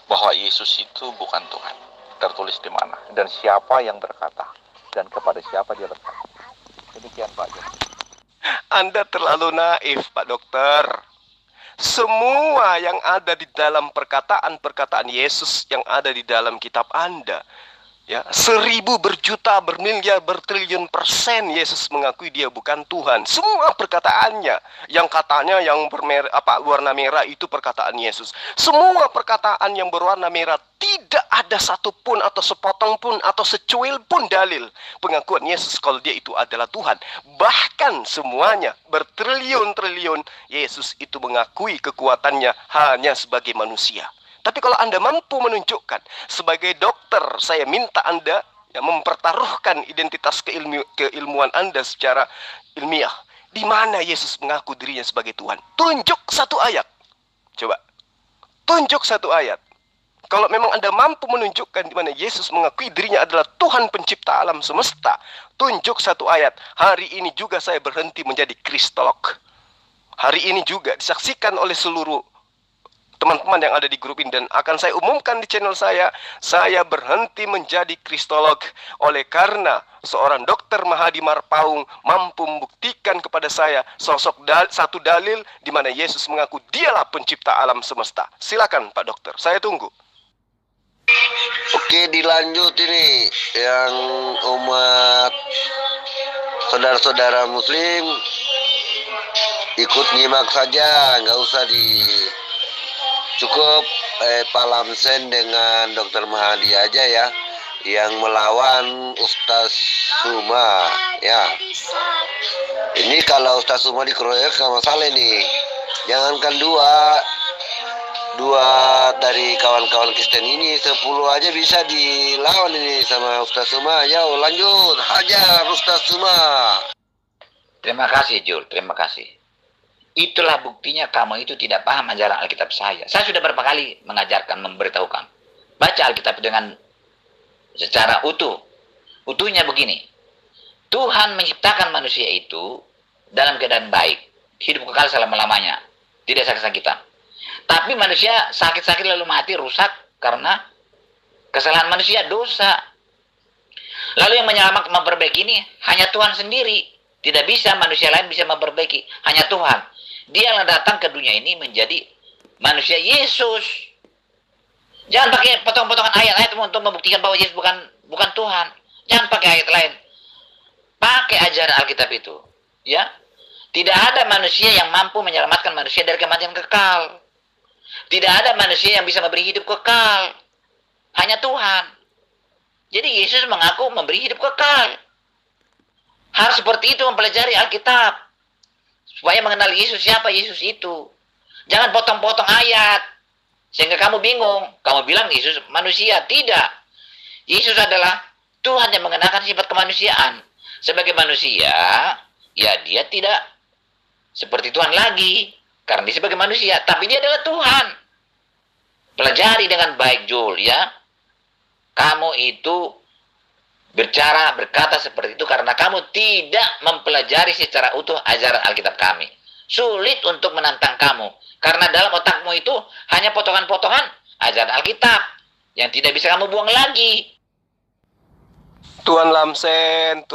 bahwa Yesus itu bukan Tuhan. Tertulis di mana? Dan siapa yang berkata? Dan kepada siapa dia berkata? Demikian Pak Jumat. Anda terlalu naif, Pak Dokter. Semua yang ada di dalam perkataan-perkataan Yesus yang ada di dalam kitab Anda, ya, 1000 berjuta, bermiliar, bertriliun persen Yesus mengakui dia bukan Tuhan. Semua perkataannya, yang katanya yang warna merah itu perkataan Yesus. Semua perkataan yang berwarna merah, tidak ada satupun atau sepotong pun atau secuil pun dalil pengakuan Yesus kalau dia itu adalah Tuhan. Bahkan semuanya bertriliun-triliun Yesus itu mengakui kekuatannya hanya sebagai manusia. Tapi kalau Anda mampu menunjukkan sebagai dokter, saya minta Anda mempertaruhkan identitas keilmuan Anda secara ilmiah. Di mana Yesus mengaku dirinya sebagai Tuhan? Tunjuk satu ayat. Coba. Tunjuk satu ayat. Kalau memang Anda mampu menunjukkan di mana Yesus mengakui dirinya adalah Tuhan pencipta alam semesta, tunjuk satu ayat. Hari ini juga saya berhenti menjadi kristolog. Hari ini juga disaksikan oleh seluruh teman-teman yang ada di grup ini, dan akan saya umumkan di channel saya berhenti menjadi kristolog oleh karena seorang dokter Mahadi Marpaung mampu membuktikan kepada saya satu dalil di mana Yesus mengaku dialah pencipta alam semesta. Silakan Pak Dokter, saya tunggu. Oke, dilanjut ini yang umat saudara-saudara muslim ikut nyimak saja, nggak usah cukup Pak Lamsen dengan Dr. Mahadi aja ya, yang melawan Ustaz Suma ya. Ini kalau Ustaz Suma dikeroyok sama Saleh nih, jangankan dua dari kawan-kawan Kristen ini, 10 aja bisa dilawan ini sama Ustaz Suma. Ya lanjut, hajar Ustaz Suma. Terima kasih Jul, terima kasih. Itulah buktinya kamu itu tidak paham ajaran Alkitab saya. Saya sudah berapa kali mengajarkan, memberitahukan. Baca Alkitab dengan secara utuh. Utuhnya begini. Tuhan menciptakan manusia itu dalam keadaan baik. Hidup kekal selama-lamanya. Tidak sakit-sakitan. Tapi manusia sakit-sakit lalu mati, rusak karena kesalahan manusia, dosa. Lalu yang menyelamatkan, memperbaiki ini hanya Tuhan sendiri. Tidak bisa manusia lain bisa memperbaiki, hanya Tuhan. Dia yang datang ke dunia ini menjadi manusia Yesus. Jangan pakai potong-potongan ayat-ayat untuk membuktikan bahwa Yesus bukan Tuhan. Jangan pakai ayat lain. Pakai ajaran Alkitab itu, ya. Tidak ada manusia yang mampu menyelamatkan manusia dari kematian kekal. Tidak ada manusia yang bisa memberi hidup kekal. Hanya Tuhan. Jadi Yesus mengaku memberi hidup kekal. Harus seperti itu mempelajari Alkitab. Supaya mengenal Yesus, siapa Yesus itu. Jangan potong-potong ayat. Sehingga kamu bingung. Kamu bilang Yesus manusia. Tidak. Yesus adalah Tuhan yang mengenakan sifat kemanusiaan. Sebagai manusia, ya dia tidak seperti Tuhan lagi. Karena dia sebagai manusia. Tapi dia adalah Tuhan. Pelajari dengan baik, Jul, ya. Kamu itu berkata seperti itu karena kamu tidak mempelajari secara utuh ajaran Alkitab kami. Sulit untuk menantang kamu. Karena dalam otakmu itu hanya potongan-potongan ajaran Alkitab yang tidak bisa kamu buang lagi. Tuan Lamsen.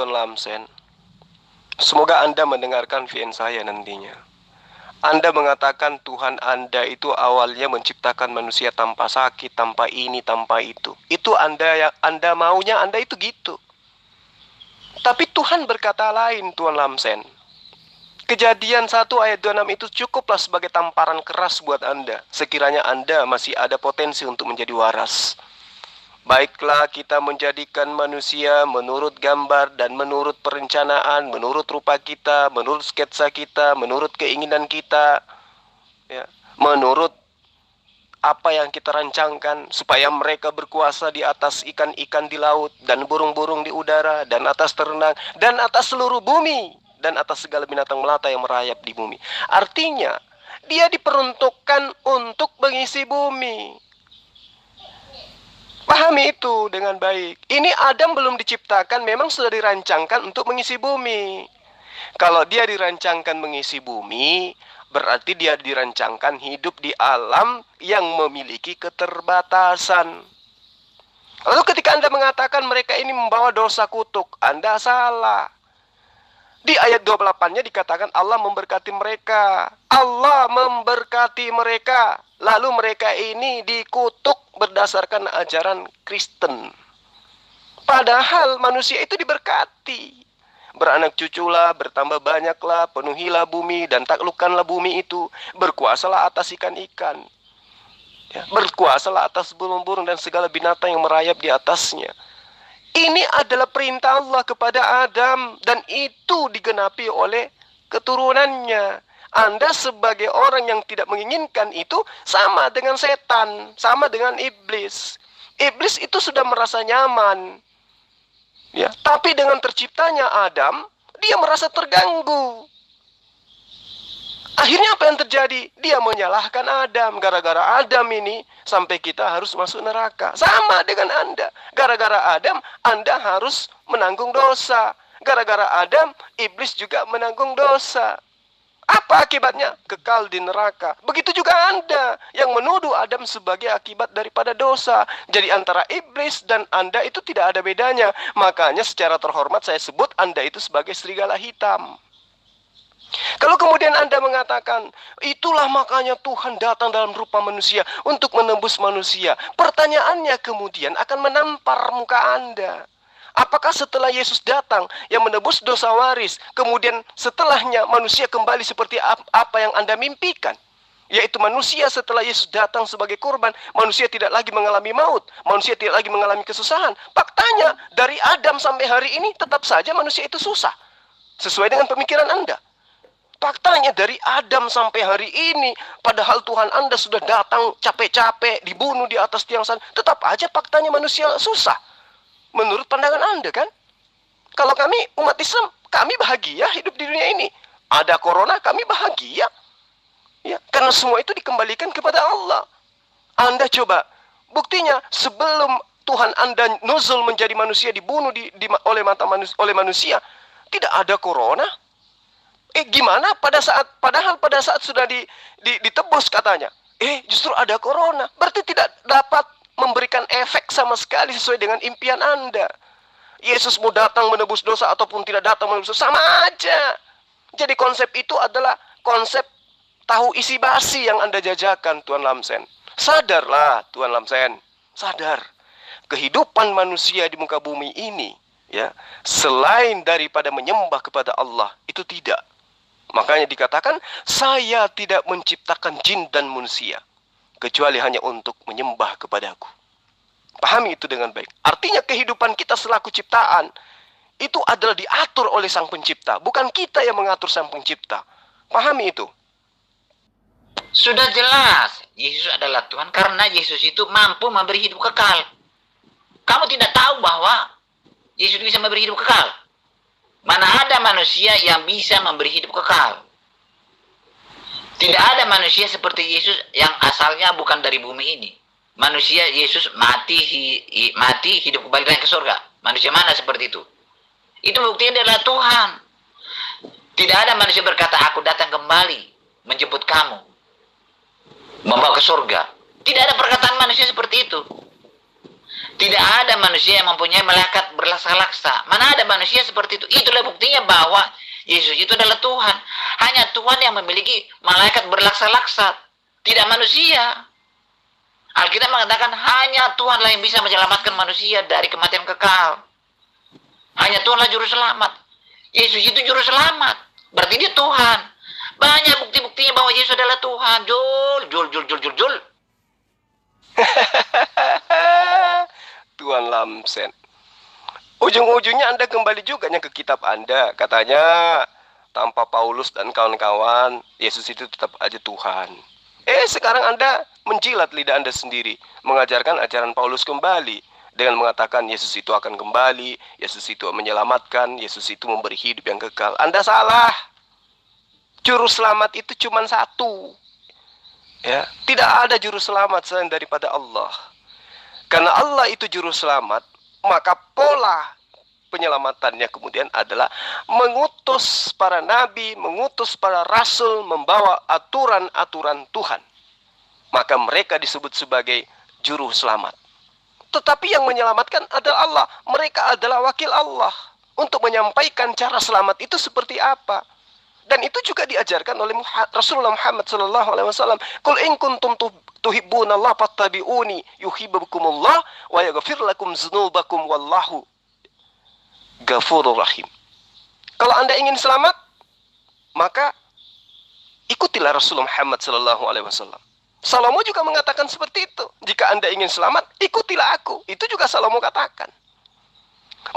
Semoga Anda mendengarkan VN saya nantinya. Anda mengatakan Tuhan Anda itu awalnya menciptakan manusia tanpa sakit, tanpa ini, tanpa itu. Itu Anda maunya Anda itu gitu. Tapi Tuhan berkata lain, Tuan Lamsen. Kejadian 1 ayat 26 itu cukuplah sebagai tamparan keras buat Anda, sekiranya Anda masih ada potensi untuk menjadi waras. Baiklah kita menjadikan manusia menurut gambar dan menurut perencanaan, menurut rupa kita, menurut sketsa kita, menurut keinginan kita, ya, menurut apa yang kita rancangkan, supaya mereka berkuasa di atas ikan-ikan di laut, dan burung-burung di udara, dan atas ternak, dan atas seluruh bumi, dan atas segala binatang melata yang merayap di bumi. Artinya, dia diperuntukkan untuk mengisi bumi. Pahami itu dengan baik. Ini Adam belum diciptakan, memang sudah dirancangkan untuk mengisi bumi. Kalau dia dirancangkan mengisi bumi, berarti dia dirancangkan hidup di alam yang memiliki keterbatasan. Lalu ketika Anda mengatakan mereka ini membawa dosa kutuk, Anda salah. Di ayat 28-nya dikatakan Allah memberkati mereka. Allah memberkati mereka. Lalu mereka ini dikutuk berdasarkan ajaran Kristen. Padahal manusia itu diberkati. Beranak cuculah, bertambah banyaklah, penuhilah bumi dan taklukkanlah bumi itu. Berkuasalah atas ikan-ikan, ya, berkuasalah atas burung-burung dan segala binatang yang merayap di atasnya. Ini adalah perintah Allah kepada Adam, dan itu digenapi oleh keturunannya. Anda sebagai orang yang tidak menginginkan itu sama dengan setan, sama dengan iblis. Iblis itu sudah merasa nyaman, ya, tapi dengan terciptanya Adam, dia merasa terganggu. Akhirnya apa yang terjadi? Dia menyalahkan Adam. Gara-gara Adam ini sampai kita harus masuk neraka. Sama dengan Anda. Gara-gara Adam, Anda harus menanggung dosa. Gara-gara Adam, iblis juga menanggung dosa. Apa akibatnya? Kekal di neraka. Begitu juga Anda yang menuduh Adam sebagai akibat daripada dosa. Jadi antara iblis dan Anda itu tidak ada bedanya. Makanya secara terhormat saya sebut Anda itu sebagai serigala hitam. Kalau kemudian Anda mengatakan, itulah makanya Tuhan datang dalam rupa manusia untuk menembus manusia. Pertanyaannya kemudian akan menampar muka Anda. Apakah setelah Yesus datang yang menebus dosa waris, kemudian setelahnya manusia kembali seperti apa yang Anda mimpikan? Yaitu manusia setelah Yesus datang sebagai korban, manusia tidak lagi mengalami maut, manusia tidak lagi mengalami kesusahan. Faktanya, dari Adam sampai hari ini tetap saja manusia itu susah. Sesuai dengan pemikiran Anda. Faktanya dari Adam sampai hari ini, padahal Tuhan Anda sudah datang capek-capek, dibunuh di atas tiang salib, tetap aja faktanya manusia susah. Menurut pandangan Anda kan? Kalau kami umat Islam, kami bahagia hidup di dunia ini. Ada corona, kami bahagia. Ya, karena semua itu dikembalikan kepada Allah. Anda coba, buktinya sebelum Tuhan Anda nuzul menjadi manusia, dibunuh oleh manusia, tidak ada corona. Gimana padahal pada saat sudah ditebus katanya, justru ada corona. Berarti tidak dapat memberikan efek sama sekali sesuai dengan impian Anda. Yesus mau datang menebus dosa ataupun tidak datang menebus dosa, sama aja. Jadi konsep itu adalah konsep tahu isi basi yang Anda jajakan, Tuan Lamsen. Sadarlah, Tuan Lamsen. Sadar. Kehidupan manusia di muka bumi ini, ya, selain daripada menyembah kepada Allah, itu tidak. Makanya dikatakan, saya tidak menciptakan jin dan manusia, kecuali hanya untuk menyembah kepadaku. Pahami itu dengan baik. Artinya kehidupan kita selaku ciptaan, itu adalah diatur oleh Sang Pencipta. Bukan kita yang mengatur Sang Pencipta. Pahami itu. Sudah jelas, Yesus adalah Tuhan karena Yesus itu mampu memberi hidup kekal. Kamu tidak tahu bahwa Yesus bisa memberi hidup kekal? Mana ada manusia yang bisa memberi hidup kekal? Tidak ada manusia seperti Yesus yang asalnya bukan dari bumi ini. Manusia Yesus mati hidup kembali naik ke surga. Manusia mana seperti itu? Itu buktinya adalah Tuhan. Tidak ada manusia berkata, aku datang kembali menjemput kamu, membawa ke surga. Tidak ada perkataan manusia seperti itu. Tidak ada manusia yang mempunyai malaikat berlaksa-laksa. Mana ada manusia seperti itu? Itulah buktinya bahwa Yesus itu adalah Tuhan. Hanya Tuhan yang memiliki malaikat berlaksa-laksa, tidak manusia. Alkitab mengatakan hanya Tuhanlah yang bisa menyelamatkan manusia dari kematian kekal. Hanya Tuhanlah juru selamat. Yesus itu juru selamat. Berarti dia Tuhan. Banyak bukti-buktinya bahwa Yesus adalah Tuhan. Jul. Tuan Lamsen. Ujung-ujungnya Anda kembali juga ke kitab Anda. Katanya tanpa Paulus dan kawan-kawan, Yesus itu tetap aja Tuhan. Sekarang Anda menjilat lidah Anda sendiri, mengajarkan ajaran Paulus kembali dengan mengatakan Yesus itu akan kembali, Yesus itu menyelamatkan, Yesus itu memberi hidup yang kekal. Anda salah. Juru selamat itu cuma satu. Ya, tidak ada juru selamat selain daripada Allah. Karena Allah itu juru selamat, maka pola penyelamatannya kemudian adalah mengutus para nabi, mengutus para rasul, membawa aturan-aturan Tuhan. Maka mereka disebut sebagai juru selamat. Tetapi yang menyelamatkan adalah Allah. Mereka adalah wakil Allah untuk menyampaikan cara selamat itu seperti apa. Dan itu juga diajarkan oleh Rasulullah Muhammad SAW. Qul in kuntum tuhibbunallaha fattabi'uni yuhibbukumullah wa yaghfir lakum dzunubakum wallahu ghafurur rahim. Kalau Anda ingin selamat, maka ikutilah Rasulullah Muhammad SAW. Salomo juga mengatakan seperti itu. Jika Anda ingin selamat, ikutilah aku. Itu juga Salomo katakan.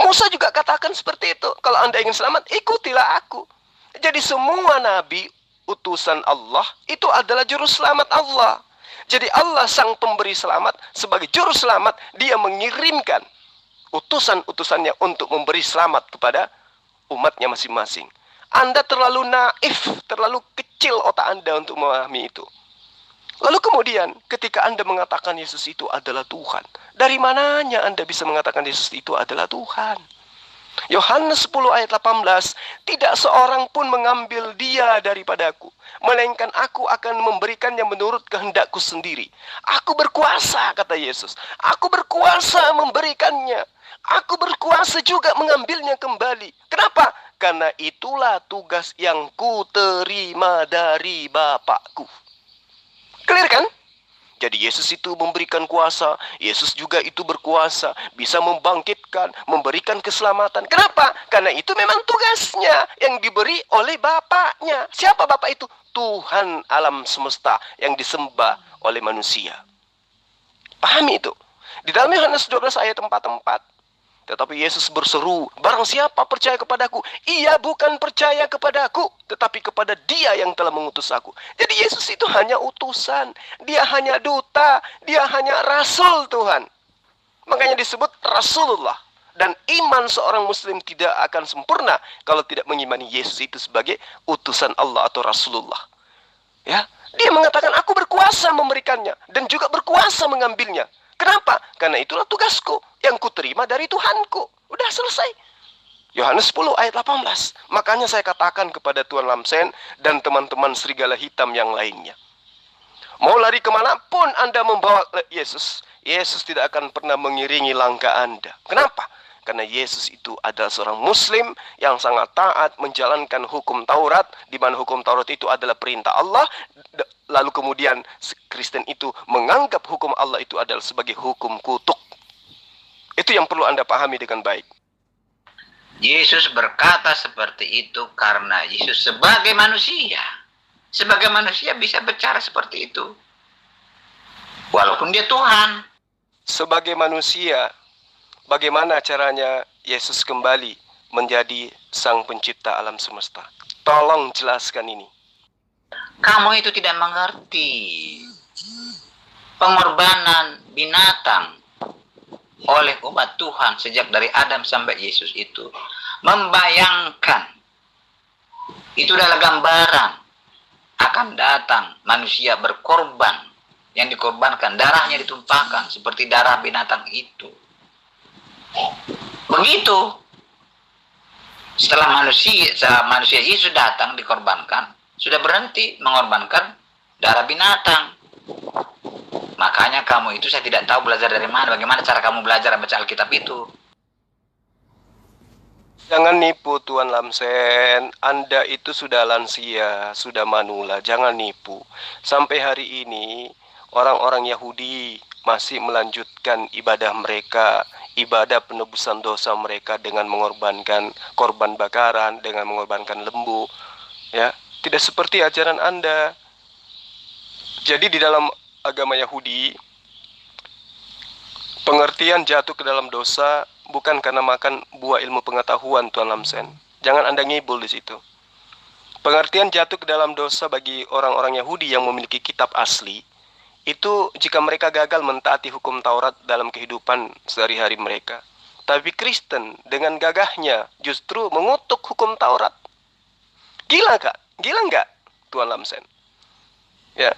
Musa juga katakan seperti itu. Kalau Anda ingin selamat, ikutilah aku. Jadi semua nabi utusan Allah itu adalah juru selamat Allah. Jadi Allah sang pemberi selamat, sebagai juru selamat, dia mengirimkan utusan-utusannya untuk memberi selamat kepada umatnya masing-masing. Anda terlalu naif, terlalu kecil otak Anda untuk memahami itu. Lalu kemudian ketika Anda mengatakan Yesus itu adalah Tuhan, dari mananya Anda bisa mengatakan Yesus itu adalah Tuhan? Yohanes 10 ayat 18, tidak seorang pun mengambil dia daripadaku, melainkan aku akan memberikannya menurut kehendakku sendiri. Aku berkuasa, kata Yesus. Aku berkuasa memberikannya. Aku berkuasa juga mengambilnya kembali. Kenapa? Karena itulah tugas yang ku terima dari Bapakku. Clear kan? Jadi Yesus itu memberikan kuasa, Yesus juga itu berkuasa, bisa membangkitkan, memberikan keselamatan. Kenapa? Karena itu memang tugasnya yang diberi oleh Bapaknya. Siapa Bapak itu? Tuhan alam semesta yang disembah oleh manusia. Pahami itu. Di dalam Yohanes 12 ayat 44. Tetapi Yesus berseru, barang siapa percaya kepadaku, ia bukan percaya kepadaku, tetapi kepada dia yang telah mengutus aku. Jadi Yesus itu hanya utusan, dia hanya duta, dia hanya rasul Tuhan. Makanya disebut Rasulullah. Dan iman seorang muslim tidak akan sempurna kalau tidak mengimani Yesus itu sebagai utusan Allah atau Rasulullah. Ya, dia mengatakan aku berkuasa memberikannya dan juga berkuasa mengambilnya. Kenapa? Karena itulah tugasku yang kuterima dari Tuhanku. Udah selesai. Yohanes 10 ayat 18. Makanya saya katakan kepada Tuan Lamsen dan teman-teman serigala hitam yang lainnya. Mau lari kemanapun Anda membawa Yesus, Yesus tidak akan pernah mengiringi langkah Anda. Kenapa? Karena Yesus itu adalah seorang Muslim yang sangat taat menjalankan hukum Taurat, di mana hukum Taurat itu adalah perintah Allah. Lalu kemudian Kristen itu menganggap hukum Allah itu adalah sebagai hukum kutuk. Itu yang perlu Anda pahami dengan baik. Yesus berkata seperti itu karena Yesus sebagai manusia. Sebagai manusia bisa bicara seperti itu. Walaupun dia Tuhan. Sebagai manusia, bagaimana caranya Yesus kembali menjadi sang pencipta alam semesta? Tolong jelaskan ini. Kamu itu tidak mengerti pengorbanan binatang oleh umat Tuhan sejak dari Adam sampai Yesus itu membayangkan itu adalah gambaran akan datang manusia berkorban, yang dikorbankan darahnya ditumpahkan seperti darah binatang itu. Begitu setelah manusia Yesus datang dikorbankan, sudah berhenti mengorbankan darah binatang. Makanya kamu itu saya tidak tahu belajar dari mana, bagaimana cara kamu belajar baca Alkitab itu. Jangan nipu Tuan Lamsen, Anda itu sudah lansia, sudah manula, jangan nipu. Sampai hari ini orang-orang Yahudi masih melanjutkan ibadah mereka, ibadah penebusan dosa mereka dengan mengorbankan korban bakaran, dengan mengorbankan lembu, ya. Tidak seperti ajaran Anda. Jadi di dalam agama Yahudi, pengertian jatuh ke dalam dosa bukan karena makan buah ilmu pengetahuan, Tuan Lamsen. Jangan Anda ngibul di situ. Pengertian jatuh ke dalam dosa bagi orang-orang Yahudi yang memiliki kitab asli, itu jika mereka gagal mentaati hukum Taurat dalam kehidupan sehari-hari mereka. Tapi Kristen dengan gagahnya justru mengutuk hukum Taurat. Gila Kak? Gila nggak, Tuan Lamsen? Ya.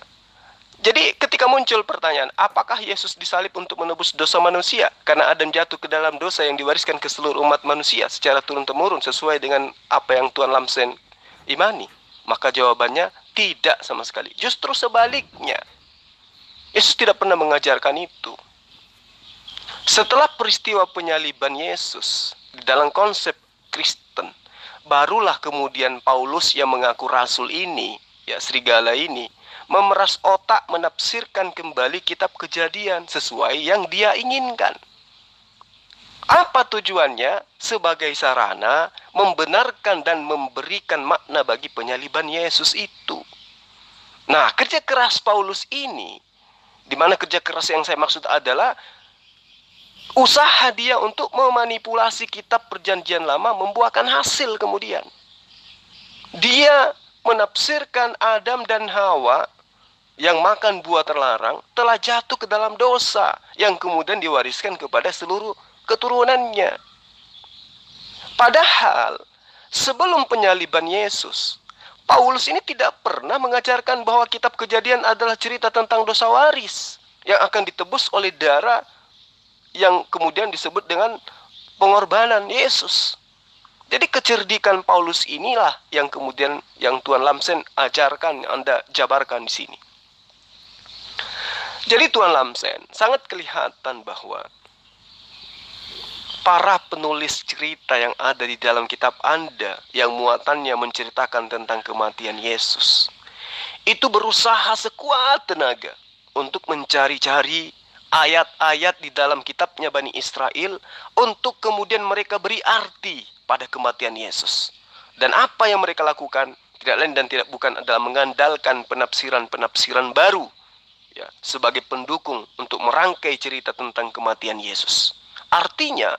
Jadi ketika muncul pertanyaan, apakah Yesus disalib untuk menebus dosa manusia? Karena Adam jatuh ke dalam dosa yang diwariskan ke seluruh umat manusia secara turun-temurun sesuai dengan apa yang Tuan Lamsen imani. Maka jawabannya tidak sama sekali. Justru sebaliknya. Yesus tidak pernah mengajarkan itu. Setelah peristiwa penyaliban Yesus di dalam konsep Kristen, barulah kemudian Paulus yang mengaku rasul ini, ya serigala ini, memeras otak menafsirkan kembali kitab Kejadian sesuai yang dia inginkan. Apa tujuannya? Sebagai sarana membenarkan dan memberikan makna bagi penyaliban Yesus itu. Nah, kerja keras Paulus ini, di mana kerja keras yang saya maksud adalah usaha dia untuk memanipulasi kitab Perjanjian Lama membuahkan hasil kemudian. Dia menafsirkan Adam dan Hawa yang makan buah terlarang telah jatuh ke dalam dosa yang kemudian diwariskan kepada seluruh keturunannya. Padahal sebelum penyaliban Yesus, Paulus ini tidak pernah mengajarkan bahwa kitab Kejadian adalah cerita tentang dosa waris yang akan ditebus oleh darah yang kemudian disebut dengan pengorbanan Yesus. Jadi kecerdikan Paulus inilah yang kemudian yang Tuan Lamsen ajarkan, Anda jabarkan di sini. Jadi Tuan Lamsen, sangat kelihatan bahwa para penulis cerita yang ada di dalam kitab Anda yang muatannya menceritakan tentang kematian Yesus, itu berusaha sekuat tenaga untuk mencari-cari ayat-ayat di dalam kitabnya Bani Israel untuk kemudian mereka beri arti pada kematian Yesus. Dan apa yang mereka lakukan tidak lain dan tidak bukan adalah mengandalkan penafsiran-penafsiran baru, ya, sebagai pendukung untuk merangkai cerita tentang kematian Yesus. Artinya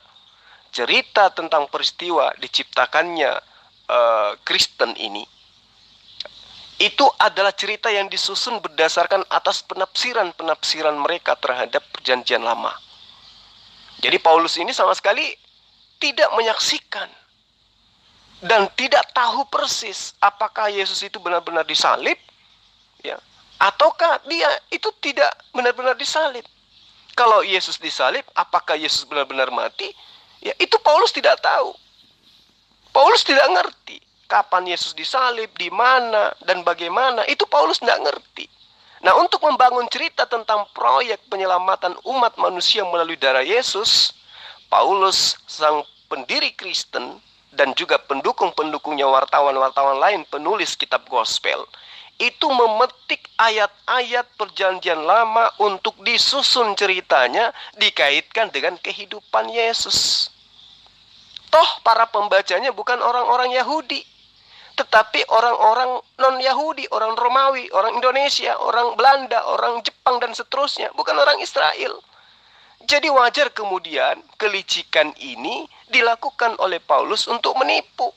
cerita tentang peristiwa diciptakannya Kristen ini, itu adalah cerita yang disusun berdasarkan atas penafsiran-penafsiran mereka terhadap Perjanjian Lama. Jadi Paulus ini sama sekali tidak menyaksikan dan tidak tahu persis apakah Yesus itu benar-benar disalib, ya, ataukah dia itu tidak benar-benar disalib. Kalau Yesus disalib, apakah Yesus benar-benar mati? Ya, itu Paulus tidak tahu. Paulus tidak ngerti kapan Yesus disalib, di mana, dan bagaimana. Itu Paulus tidak ngerti. Nah, untuk membangun cerita tentang proyek penyelamatan umat manusia melalui darah Yesus, Paulus, sang pendiri Kristen, dan juga pendukung-pendukungnya, wartawan-wartawan lain, penulis kitab gospel, itu memetik ayat-ayat Perjanjian Lama untuk disusun ceritanya dikaitkan dengan kehidupan Yesus. Toh para pembacanya bukan orang-orang Yahudi, tetapi orang-orang non-Yahudi, orang Romawi, orang Indonesia, orang Belanda, orang Jepang, dan seterusnya, bukan orang Israel. Jadi wajar kemudian kelicikan ini dilakukan oleh Paulus untuk menipu.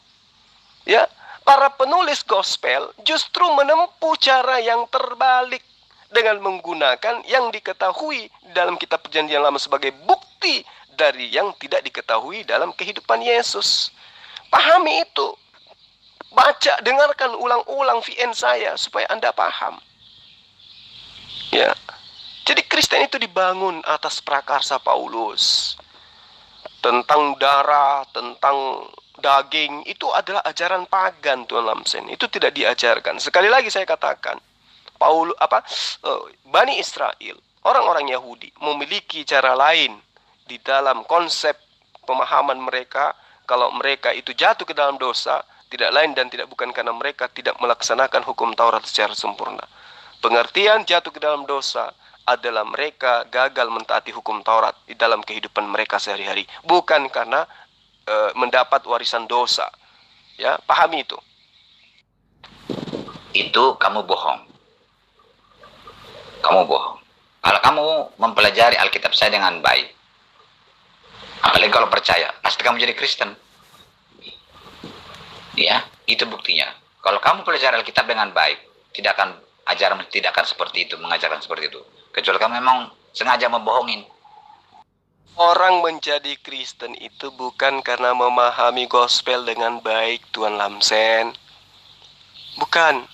Ya, para penulis gospel justru menempuh cara yang terbalik dengan menggunakan yang diketahui dalam kitab Perjanjian Lama sebagai bukti dari yang tidak diketahui dalam kehidupan Yesus. Pahami itu. Baca, dengarkan ulang-ulang VN saya supaya Anda paham. Ya. Jadi Kristen itu dibangun atas prakarsa Paulus. Tentang darah, tentang daging, itu adalah ajaran pagan, Tuan Lamsen. Itu tidak diajarkan. Sekali lagi saya katakan, Bani Israel, orang-orang Yahudi memiliki cara lain di dalam konsep pemahaman mereka. Kalau mereka itu jatuh ke dalam dosa, tidak lain dan tidak bukan karena mereka tidak melaksanakan hukum Taurat secara sempurna. Pengertian jatuh ke dalam dosa adalah mereka gagal mentaati hukum Taurat di dalam kehidupan mereka sehari-hari, bukan karena mendapat warisan dosa. Ya, pahami itu. Itu kamu bohong. Kamu bohong. Kalau kamu mempelajari Alkitab saya dengan baik, apalagi kalau percaya, pasti kamu jadi Kristen. Ya, itu buktinya. Kalau kamu pelajari Alkitab dengan baik, ajaran tidak akan seperti itu, mengajarkan seperti itu. Kecuali kamu memang sengaja membohongin. Orang menjadi Kristen itu bukan karena memahami gospel dengan baik, Tuan Lamsen. Bukan.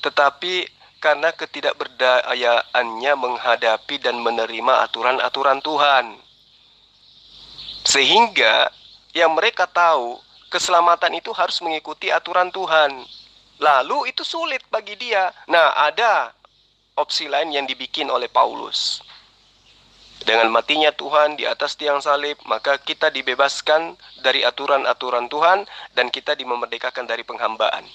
Tetapi karena ketidakberdayaannya menghadapi dan menerima aturan-aturan Tuhan. Sehingga yang mereka tahu, keselamatan itu harus mengikuti aturan Tuhan. Lalu itu sulit bagi dia. Nah, ada opsi lain yang dibikin oleh Paulus. Dengan matinya Tuhan di atas tiang salib, maka kita dibebaskan dari aturan-aturan Tuhan dan kita dimerdekakan dari penghambaan.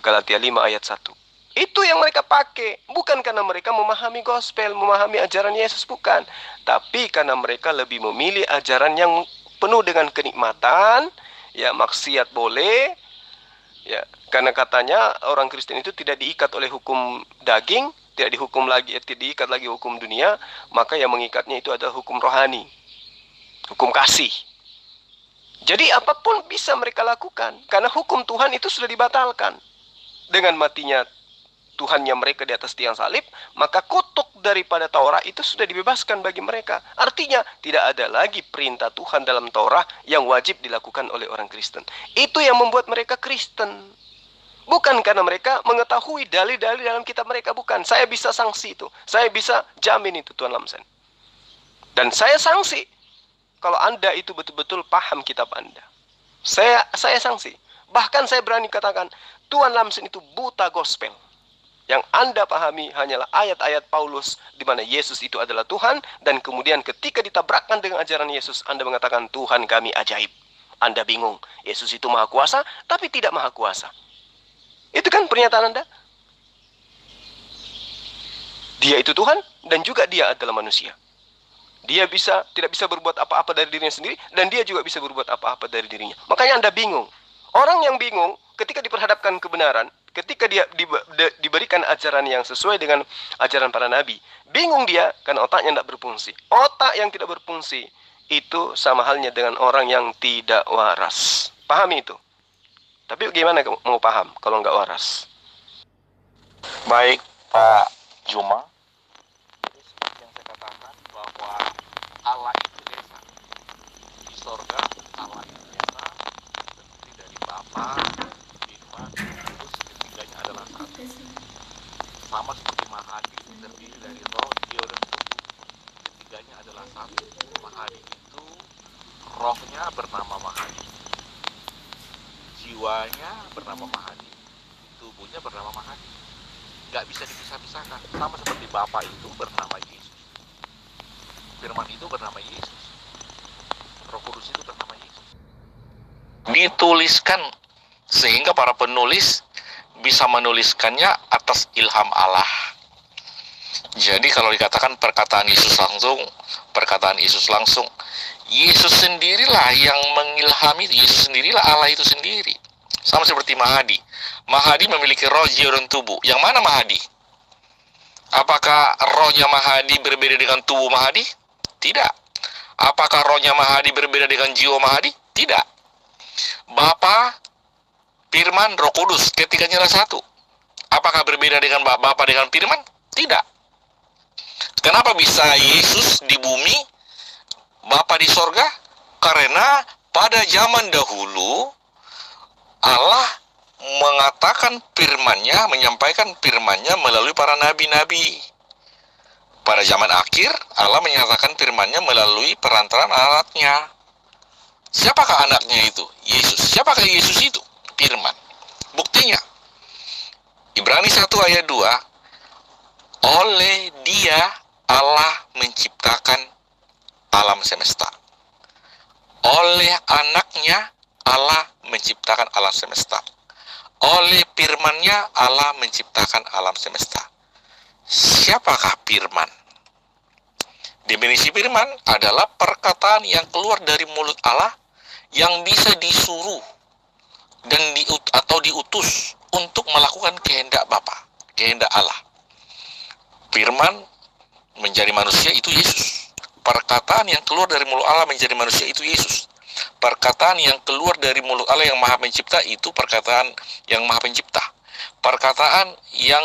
Galatia 5 ayat 1. Itu yang mereka pakai. Bukan karena mereka memahami gospel, memahami ajaran Yesus, bukan. Tapi karena mereka lebih memilih ajaran yang penuh dengan kenikmatan. Ya, maksiat boleh. Ya, karena katanya orang Kristen itu tidak diikat oleh hukum daging, tidak diikat lagi hukum dunia, maka yang mengikatnya itu adalah hukum rohani, hukum kasih. Jadi apapun bisa mereka lakukan, karena hukum Tuhan itu sudah dibatalkan. Dengan matinya Tuhannya mereka di atas tiang salib, maka kutuk daripada Taurat itu sudah dibebaskan bagi mereka. Artinya tidak ada lagi perintah Tuhan dalam Taurat yang wajib dilakukan oleh orang Kristen. Itu yang membuat mereka Kristen. Bukan karena mereka mengetahui dalil-dalil dalam kitab mereka, bukan. Saya bisa sanksi itu. Saya bisa jamin itu, Tuan Lamsen. Dan saya sanksi kalau Anda itu betul-betul paham kitab Anda. Saya sanksi. Bahkan saya berani katakan, Tuan Lamsen itu buta gospel. Yang Anda pahami hanyalah ayat-ayat Paulus di mana Yesus itu adalah Tuhan, dan kemudian ketika ditabrakkan dengan ajaran Yesus, Anda mengatakan Tuhan kami ajaib. Anda bingung, Yesus itu maha kuasa tapi tidak maha kuasa. Itu kan pernyataan Anda. Dia itu Tuhan dan juga dia adalah manusia. Dia tidak bisa berbuat apa-apa dari dirinya sendiri, dan dia juga bisa berbuat apa-apa dari dirinya. Makanya Anda bingung. Orang yang bingung ketika diperhadapkan kebenaran, ketika dia diberikan ajaran yang sesuai dengan ajaran para nabi, bingung dia karena otaknya tidak berfungsi. Otak yang tidak berfungsi itu sama halnya dengan orang yang tidak waras. Pahami itu. Tapi bagaimana mau paham kalau nggak waras? Baik, Pak Juma. Jadi seperti yang saya katakan bahwa Allah itu esa. Di sorga Allah itu esa, terdiri dari Bapa, Firman, Kudus, ketiganya adalah satu. Sama seperti Mahadi, terdiri dari Roh, Jiwa, dan Tubuh. Ketiganya adalah satu. Mahadi itu rohnya bernama Mahadi, jiwanya bernama Mahadi, tubuhnya bernama Mahadi. Gak bisa dipisah-pisahkan. Sama seperti Bapa itu bernama Yesus, Firman itu bernama Yesus, Roh Kudus itu bernama Yesus. Dituliskan sehingga para penulis bisa menuliskannya atas ilham Allah. Jadi kalau dikatakan perkataan Yesus langsung, Yesus sendirilah yang mengilhami, Yesus sendirilah Allah itu sendiri. Sama seperti Mahadi. Mahadi memiliki roh, jiwa, dan tubuh. Yang mana Mahadi? Apakah rohnya Mahadi berbeda dengan tubuh Mahadi? Tidak. Apakah rohnya Mahadi berbeda dengan jiwa Mahadi? Tidak. Bapa, Firman, Roh Kudus, ketiganya adalah satu. Apakah berbeda dengan Bapa dengan Firman? Tidak. Kenapa bisa Yesus di bumi, Bapa di sorga? Karena pada zaman dahulu Allah mengatakan firman-Nya, menyampaikan firman-Nya melalui para nabi-nabi. Pada zaman akhir Allah menyatakan firman-Nya melalui perantaraan anaknya. Siapakah anaknya itu? Yesus. Siapakah Yesus itu? Firman. Buktinya Ibrani 1 ayat 2, oleh Dia Allah menciptakan alam semesta. Oleh anaknya Allah menciptakan alam semesta. Oleh firman-Nya Allah menciptakan alam semesta. Siapakah firman? Definisi firman adalah perkataan yang keluar dari mulut Allah yang bisa disuruh dan atau diutus untuk melakukan kehendak Bapa, kehendak Allah. Firman menjadi manusia itu Yesus. Perkataan yang keluar dari mulut Allah menjadi manusia itu Yesus. Perkataan yang keluar dari mulut Allah yang Maha Pencipta itu perkataan yang Maha Pencipta. Perkataan yang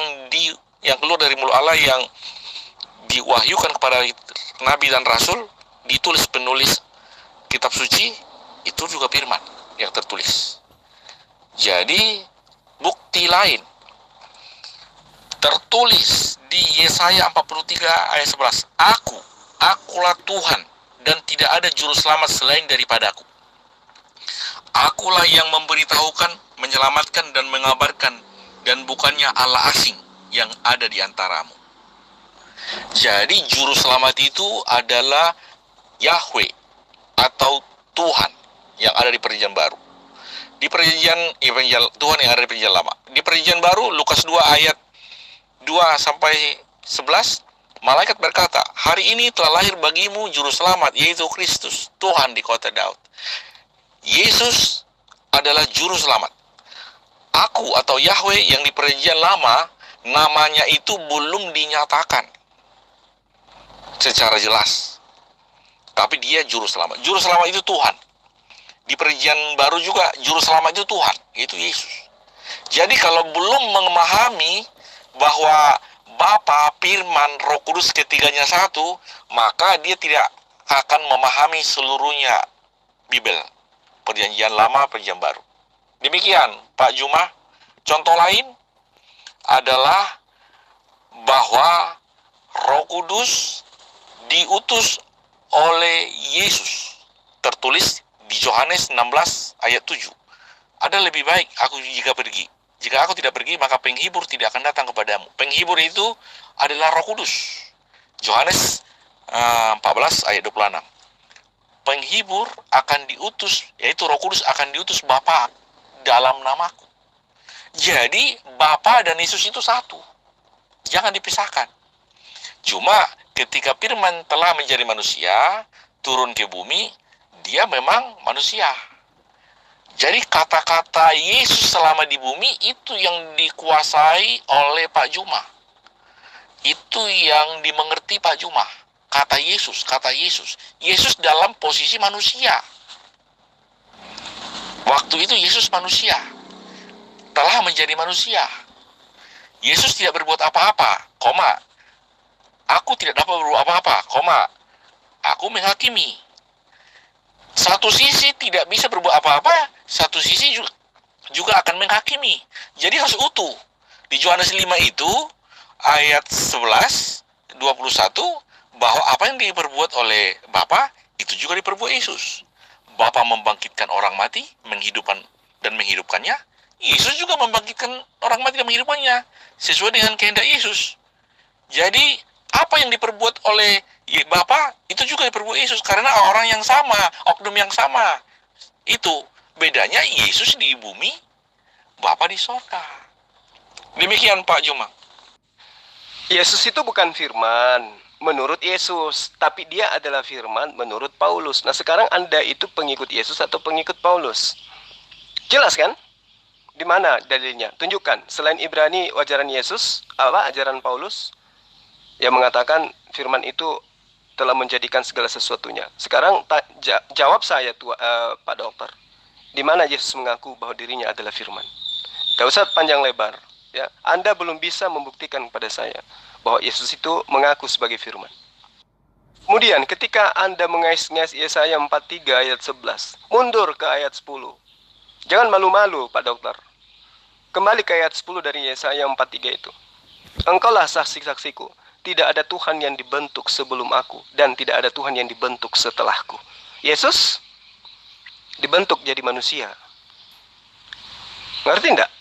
keluar dari mulut Allah yang diwahyukan kepada Nabi dan Rasul, ditulis penulis kitab suci, itu juga firman yang tertulis. Jadi bukti lain tertulis di Yesaya 43 ayat 11. Akulah Tuhan dan tidak ada juru selamat selain daripadaku. Akulah yang memberitahukan, menyelamatkan dan mengabarkan, dan bukannya Allah asing yang ada di antaramu. Jadi juru selamat itu adalah Yahweh atau Tuhan yang ada di perjanjian baru. Di perjanjian Tuhan yang ada di perjanjian lama. Di perjanjian baru Lukas 2 ayat 2 sampai 11, malaikat berkata, "Hari ini telah lahir bagimu juru selamat, yaitu Kristus, Tuhan di kota Daud." Yesus adalah juru selamat. Aku atau Yahweh yang di perjanjian lama, namanya itu belum dinyatakan secara jelas. Tapi dia juru selamat. Juru selamat itu Tuhan. Di perjanjian baru juga juru selamat itu Tuhan, itu Yesus. Jadi kalau belum memahami bahwa Bapa, Firman, Roh Kudus ketiganya satu, maka dia tidak akan memahami seluruhnya Bibel. Perjanjian lama, perjanjian baru. Demikian Pak Juma. Contoh lain adalah bahwa Roh Kudus diutus oleh Yesus. Tertulis di Yohanes 16 ayat 7. Ada lebih baik aku jika pergi. Jika aku tidak pergi, maka penghibur tidak akan datang kepadamu. Penghibur itu adalah Roh Kudus. Yohanes 14 ayat 26. Penghibur akan diutus, yaitu Roh Kudus akan diutus Bapa dalam namaku. Jadi Bapa dan Yesus itu satu. Jangan dipisahkan. Cuma ketika Firman telah menjadi manusia, turun ke bumi, dia memang manusia. Jadi kata-kata Yesus selama di bumi itu yang dikuasai oleh Pak Juma. Itu yang dimengerti Pak Juma. Kata Yesus, kata Yesus. Yesus dalam posisi manusia. Waktu itu Yesus manusia. Telah menjadi manusia. Yesus tidak berbuat apa-apa, koma. Aku tidak dapat berbuat apa-apa, koma. Aku menghakimi. Satu sisi tidak bisa berbuat apa-apa, satu sisi juga akan menghakimi. Jadi harus utuh. Di Yohanes 5 itu, ayat 11, 21, bahwa apa yang diperbuat oleh Bapa, itu juga diperbuat Yesus. Bapa membangkitkan orang mati, menghidupkannya. Yesus juga membangkitkan orang mati dan menghidupkannya, sesuai dengan kehendak Yesus. Jadi, apa yang diperbuat oleh Bapa, itu juga diperbuat Yesus. Karena orang yang sama, oknum yang sama. Itu, bedanya Yesus di bumi, Bapa di sorga. Demikian Pak Juma. Yesus itu bukan firman menurut Yesus, tapi dia adalah firman menurut Paulus. Nah sekarang Anda itu pengikut Yesus atau pengikut Paulus? Jelas kan? Di mana dalilnya? Tunjukkan. Selain Ibrani ajaran Yesus, apa ajaran Paulus yang mengatakan firman itu telah menjadikan segala sesuatunya. Sekarang jawab saya Pak Dokter. Di mana Yesus mengaku bahwa dirinya adalah firman? Tidak usah panjang lebar. Ya, Anda belum bisa membuktikan kepada saya bahwa Yesus itu mengaku sebagai firman. Kemudian ketika Anda mengais-ngais Yesaya 43 ayat 11, mundur ke ayat 10. Jangan malu-malu Pak Dokter. Kembali ke ayat 10 dari Yesaya 43 itu. Engkaulah saksi-saksiku, tidak ada Tuhan yang dibentuk sebelum aku, dan tidak ada Tuhan yang dibentuk setelahku. Yesus dibentuk jadi manusia. Ngerti enggak?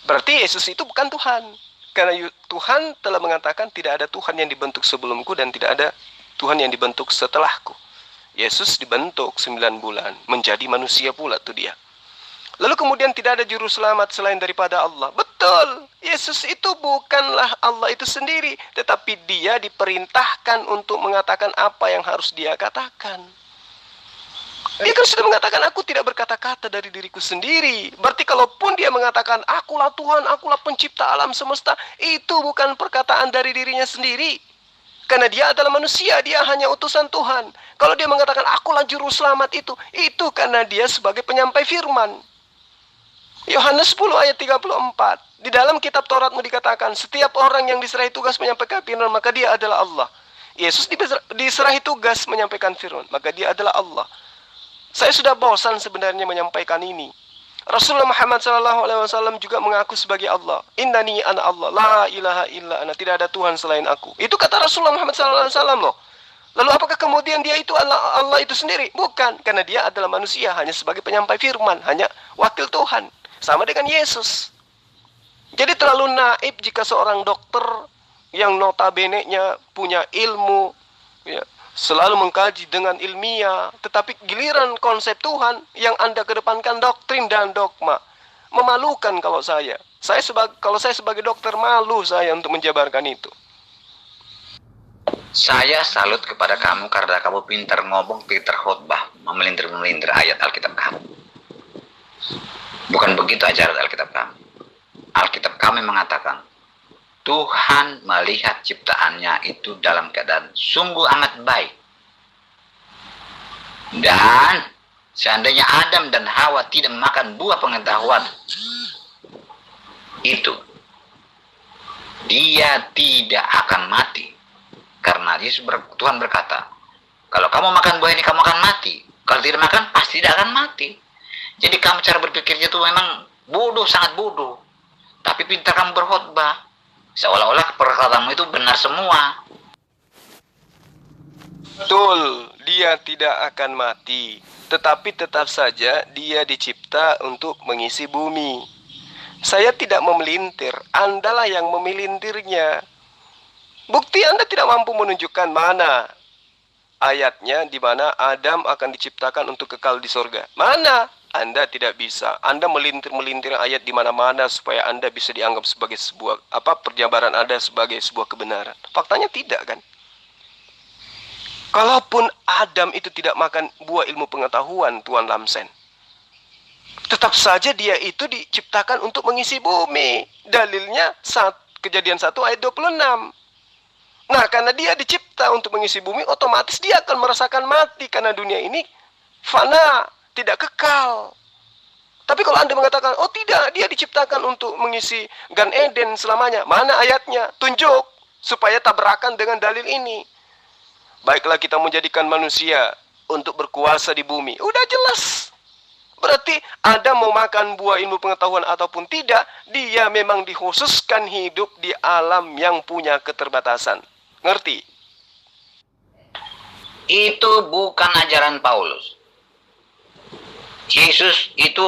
Berarti Yesus itu bukan Tuhan. Karena Tuhan telah mengatakan tidak ada Tuhan yang dibentuk sebelumku dan tidak ada Tuhan yang dibentuk setelahku. Yesus dibentuk 9 bulan, menjadi manusia pula tuh dia. Lalu kemudian tidak ada juru selamat selain daripada Allah. Betul, Yesus itu bukanlah Allah itu sendiri, tetapi dia diperintahkan untuk mengatakan apa yang harus dia katakan. Dia kan sudah mengatakan, aku tidak berkata-kata dari diriku sendiri. Berarti kalaupun dia mengatakan, akulah Tuhan, akulah pencipta alam semesta, itu bukan perkataan dari dirinya sendiri. Karena dia adalah manusia, dia hanya utusan Tuhan. Kalau dia mengatakan, akulah juru selamat itu karena dia sebagai penyampai firman. Yohanes 10 ayat 34. Di dalam kitab Tauratmu dikatakan, setiap orang yang diserahi tugas menyampaikan firman, maka dia adalah Allah. Yesus diserahi tugas menyampaikan firman, maka dia adalah Allah. Saya sudah bosan sebenarnya menyampaikan ini. Rasulullah Muhammad SAW juga mengaku sebagai Allah. Innani ana Allah, la ilaha illa ana, tidak ada Tuhan selain aku. Itu kata Rasulullah Muhammad SAW loh. Lalu apakah kemudian dia itu Allah itu sendiri? Bukan, karena dia adalah manusia, hanya sebagai penyampai firman, hanya wakil Tuhan. Sama dengan Yesus. Jadi terlalu naif jika seorang dokter yang notabene-nya punya ilmu, ya, selalu mengkaji dengan ilmiah, tetapi giliran konsep Tuhan yang Anda kedepankan doktrin dan dogma. Memalukan kalau saya. Kalau saya sebagai dokter, malu saya untuk menjabarkan itu. Saya salut kepada kamu karena kamu pintar ngomong, pintar khotbah, memelintir-melintir ayat Alkitab kamu. Bukan begitu ajaran Alkitab kami. Alkitab kami mengatakan, Tuhan melihat ciptaannya itu dalam keadaan sungguh amat baik. Dan seandainya Adam dan Hawa tidak memakan buah pengetahuan itu, dia tidak akan mati. Karena Tuhan berkata, kalau kamu makan buah ini kamu akan mati. Kalau tidak makan pasti tidak akan mati. Jadi kamu cara berpikirnya itu memang bodoh, sangat bodoh. Tapi pintar kamu berkhotbah. Seolah-olah perkataanmu itu benar semua. Betul, dia tidak akan mati. Tetapi tetap saja dia dicipta untuk mengisi bumi. Saya tidak memelintir, Andalah yang memelintirnya. Bukti Anda tidak mampu menunjukkan mana ayatnya di mana Adam akan diciptakan untuk kekal di sorga. Mana? Anda tidak bisa. Anda melintir-melintir ayat di mana-mana supaya Anda bisa dianggap sebagai sebuah perjabaran Anda sebagai sebuah kebenaran. Faktanya tidak kan? Kalaupun Adam itu tidak makan buah ilmu pengetahuan, Tuan Lamsen, tetap saja dia itu diciptakan untuk mengisi bumi. Dalilnya Kejadian 1 ayat 26. Nah, karena dia dicipta untuk mengisi bumi, otomatis dia akan merasakan mati karena dunia ini fana, tidak kekal. Tapi kalau Anda mengatakan, oh tidak, dia diciptakan untuk mengisi Gan Eden selamanya. Mana ayatnya? Tunjuk, supaya tabrakan dengan dalil ini. Baiklah kita menjadikan manusia untuk berkuasa di bumi. Udah jelas. Berarti Adam mau makan buah ilmu pengetahuan ataupun tidak, dia memang dikhususkan hidup di alam yang punya keterbatasan. Ngerti? Itu bukan ajaran Paulus. Yesus itu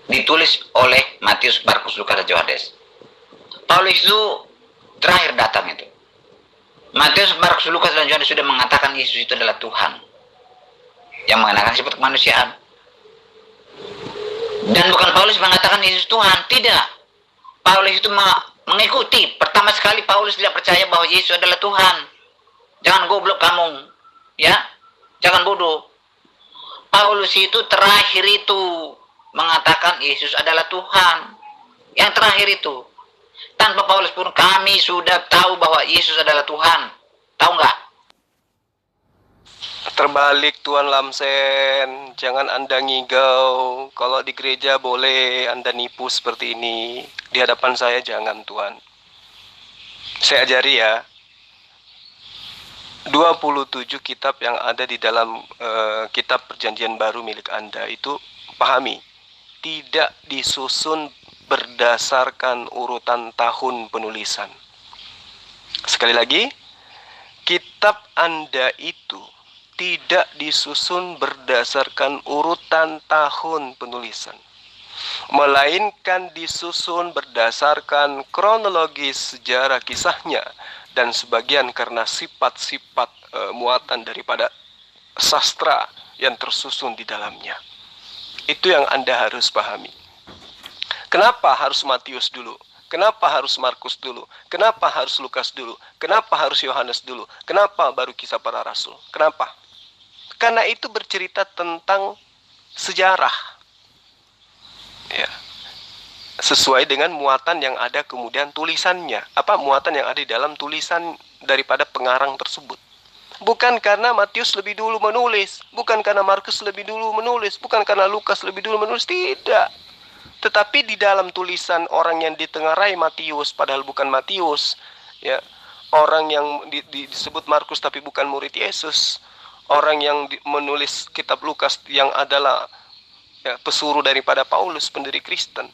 ditulis oleh Matius, Markus, Lukas, dan Yohanes. Paulus itu terakhir datang itu. Matius, Markus, Lukas, dan Yohanes sudah mengatakan Yesus itu adalah Tuhan yang mengenakan sifat kemanusiaan. Dan bukan Paulus mengatakan Yesus Tuhan, tidak. Paulus itu mengikuti. Pertama sekali Paulus tidak percaya bahwa Yesus adalah Tuhan. Jangan goblok kamu, ya, jangan bodoh. Paulus itu terakhir itu mengatakan Yesus adalah Tuhan. Yang terakhir itu. Tanpa Paulus pun kami sudah tahu bahwa Yesus adalah Tuhan. Tahu nggak? Terbalik Tuan Lamsen, jangan Anda ngigau. Kalau di gereja boleh Anda nipu seperti ini. Di hadapan saya jangan Tuan. Saya ajari ya. 27 kitab yang ada di dalam kitab perjanjian baru milik Anda itu, pahami, tidak disusun berdasarkan urutan tahun penulisan. Sekali lagi, kitab Anda itu tidak disusun berdasarkan urutan tahun penulisan, melainkan disusun berdasarkan kronologis sejarah kisahnya, dan sebagian karena sifat-sifat muatan daripada sastra yang tersusun di dalamnya. Itu yang Anda harus pahami. Kenapa harus Matius dulu? Kenapa harus Markus dulu? Kenapa harus Lukas dulu? Kenapa harus Yohanes dulu? Kenapa baru Kisah Para Rasul? Kenapa? Karena itu bercerita tentang sejarah. Ya. Sesuai dengan muatan yang ada kemudian tulisannya. Apa muatan yang ada di dalam tulisan daripada pengarang tersebut. Bukan karena Matius lebih dulu menulis, bukan karena Markus lebih dulu menulis, bukan karena Lukas lebih dulu menulis, tidak. Tetapi di dalam tulisan orang yang ditengarai Matius, padahal bukan Matius, ya, orang yang disebut Markus tapi bukan murid Yesus, orang yang menulis kitab Lukas yang adalah ya, pesuruh daripada Paulus, pendiri Kristen,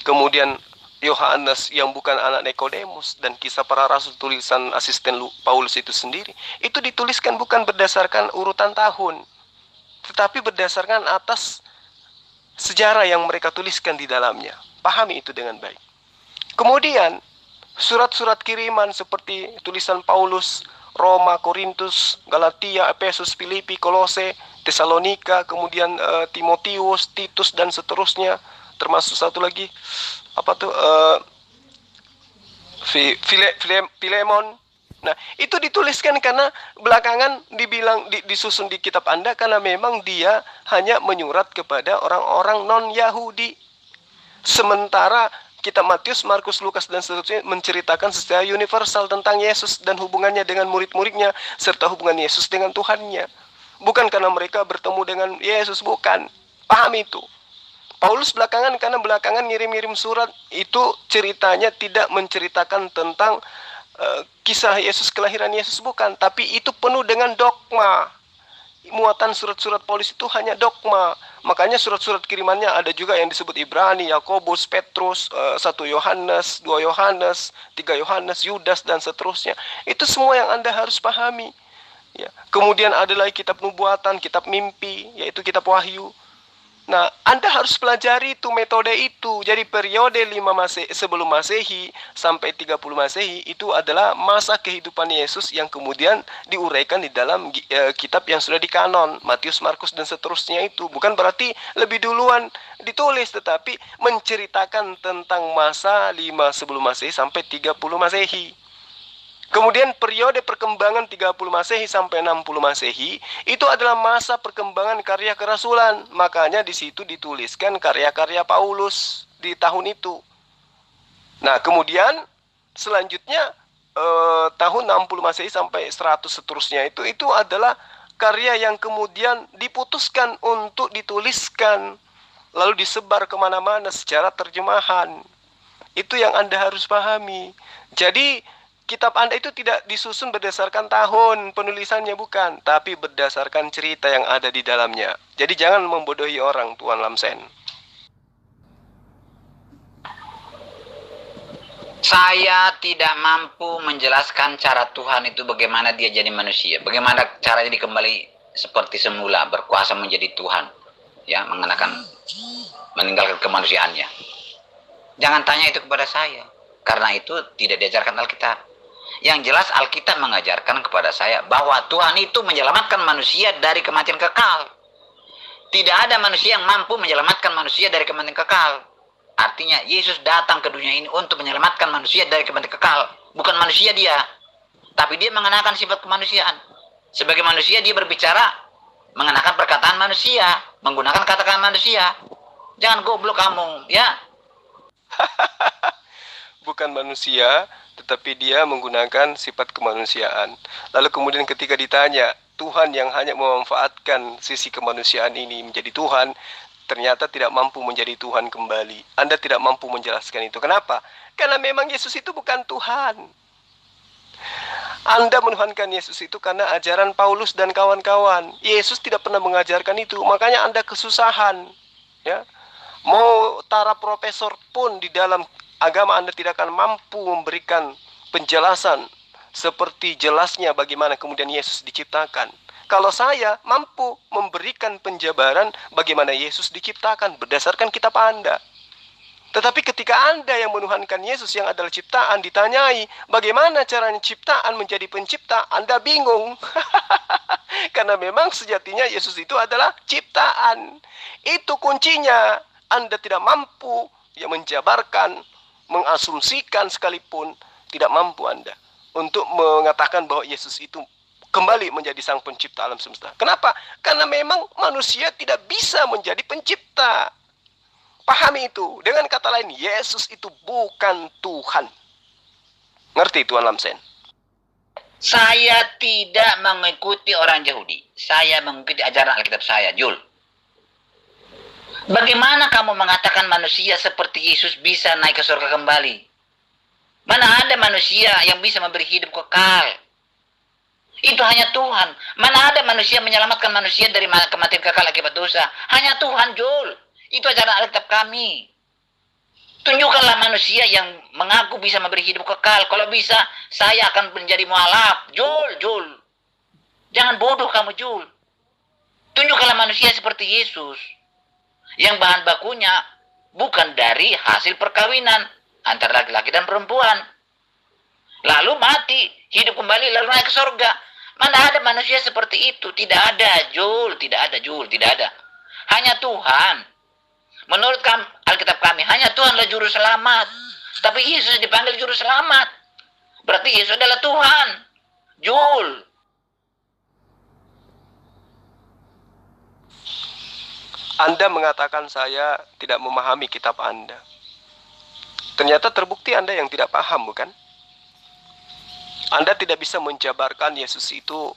kemudian Yohanes yang bukan anak Nikodemus, dan Kisah Para Rasul tulisan asisten Paulus itu sendiri, itu dituliskan bukan berdasarkan urutan tahun, tetapi berdasarkan atas sejarah yang mereka tuliskan di dalamnya. Pahami itu dengan baik. Kemudian surat-surat kiriman seperti tulisan Paulus, Roma, Korintus, Galatia, Efesus, Filipi, Kolose, Tesalonika, kemudian Timotius, Titus dan seterusnya, termasuk satu lagi apa tuh Filemon. Nah, itu dituliskan karena belakangan dibilang disusun di kitab Anda karena memang dia hanya menyurat kepada orang-orang non-Yahudi. Sementara kitab Matius, Markus, Lukas dan seterusnya menceritakan secara universal tentang Yesus dan hubungannya dengan murid-muridnya serta hubungan Yesus dengan Tuhannya. Bukan karena mereka bertemu dengan Yesus, bukan. Paham itu. Paulus belakangan karena belakangan ngirim-ngirim surat itu ceritanya tidak menceritakan tentang kisah Yesus, kelahiran Yesus, bukan, tapi itu penuh dengan dogma. Muatan surat-surat Paulus itu hanya dogma. Makanya surat-surat kirimannya ada juga yang disebut Ibrani, Yakobus, Petrus, 1 Yohanes, 2 Yohanes, 3 Yohanes, Yudas dan seterusnya. Itu semua yang Anda harus pahami. Ya. Kemudian ada lagi kitab nubuatan, kitab mimpi, yaitu kitab Wahyu. Nah, Anda harus pelajari itu, metode itu. Jadi periode 5 sebelum Masehi sampai 30 Masehi itu adalah masa kehidupan Yesus yang kemudian diuraikan di dalam kitab yang sudah dikanon, Matius, Markus dan seterusnya itu. Bukan berarti lebih duluan ditulis, tetapi menceritakan tentang masa 5 sebelum Masehi sampai 30 Masehi. Kemudian periode perkembangan 30 Masehi sampai 60 Masehi itu adalah masa perkembangan karya kerasulan. Makanya di situ dituliskan karya-karya Paulus di tahun itu. Nah, kemudian selanjutnya tahun 60 Masehi sampai 100 seterusnya itu adalah karya yang kemudian diputuskan untuk dituliskan lalu disebar kemana-mana secara terjemahan. Itu yang Anda harus pahami. Jadi kitab Anda itu tidak disusun berdasarkan tahun penulisannya, bukan, tapi berdasarkan cerita yang ada di dalamnya. Jadi jangan membodohi orang, Tuan Lamsen. Saya tidak mampu menjelaskan cara Tuhan itu bagaimana dia jadi manusia, bagaimana caranya dikembali seperti semula, berkuasa menjadi Tuhan, ya, meninggalkan kemanusiaannya. Jangan tanya itu kepada saya, karena itu tidak diajarkan Alkitab. Yang jelas Alkitab mengajarkan kepada saya bahwa Tuhan itu menyelamatkan manusia dari kematian kekal. Tidak ada manusia yang mampu menyelamatkan manusia dari kematian kekal. Artinya Yesus datang ke dunia ini untuk menyelamatkan manusia dari kematian kekal. Bukan manusia dia, tapi dia mengenakan sifat kemanusiaan. Sebagai manusia dia berbicara mengenakan perkataan manusia, menggunakan kata-kata manusia. Jangan goblok kamu, ya. Bukan manusia, tetapi dia menggunakan sifat kemanusiaan. Lalu kemudian ketika ditanya, Tuhan yang hanya memanfaatkan sisi kemanusiaan ini menjadi Tuhan, ternyata tidak mampu menjadi Tuhan kembali. Anda tidak mampu menjelaskan itu. Kenapa? Karena memang Yesus itu bukan Tuhan. Anda menuhankan Yesus itu karena ajaran Paulus dan kawan-kawan. Yesus tidak pernah mengajarkan itu, makanya Anda kesusahan. Ya, mau tara profesor pun di dalam agama Anda tidak akan mampu memberikan penjelasan seperti jelasnya bagaimana kemudian Yesus diciptakan. Kalau saya mampu memberikan penjabaran bagaimana Yesus diciptakan berdasarkan kitab Anda. Tetapi ketika Anda yang menuhankan Yesus yang adalah ciptaan ditanyai bagaimana caranya ciptaan menjadi pencipta, Anda bingung. Karena memang sejatinya Yesus itu adalah ciptaan. Itu kuncinya. Anda tidak mampu menjabarkan mengasumsikan sekalipun, tidak mampu Anda untuk mengatakan bahwa Yesus itu kembali menjadi sang pencipta alam semesta. Kenapa? Karena memang manusia tidak bisa menjadi pencipta. Pahami itu. Dengan kata lain, Yesus itu bukan Tuhan. Ngerti Tuan Lamsen? Saya tidak mengikuti orang Yahudi. Saya mengikuti ajaran Alkitab saya, Jul. Bagaimana kamu mengatakan manusia seperti Yesus bisa naik ke surga kembali? Mana ada manusia yang bisa memberi hidup kekal? Itu hanya Tuhan. Mana ada manusia menyelamatkan manusia dari kematian kekal akibat dosa? Hanya Tuhan, Jul. Itu ajaran Alkitab kami. Tunjukkanlah manusia yang mengaku bisa memberi hidup kekal. Kalau bisa, saya akan menjadi mualaf. Jul. Jangan bodoh kamu, Jul. Tunjukkanlah manusia seperti Yesus. Yang bahan bakunya bukan dari hasil perkawinan antara laki-laki dan perempuan. Lalu mati, hidup kembali, lalu naik ke surga. Mana ada manusia seperti itu? Tidak ada, Jul. Tidak ada. Hanya Tuhan. Menurut Alkitab kami, hanya Tuhanlah juru selamat. Tapi Yesus dipanggil juru selamat. Berarti Yesus adalah Tuhan. Jul. Anda mengatakan saya tidak memahami kitab Anda. Ternyata terbukti Anda yang tidak paham, bukan? Anda tidak bisa menjabarkan Yesus itu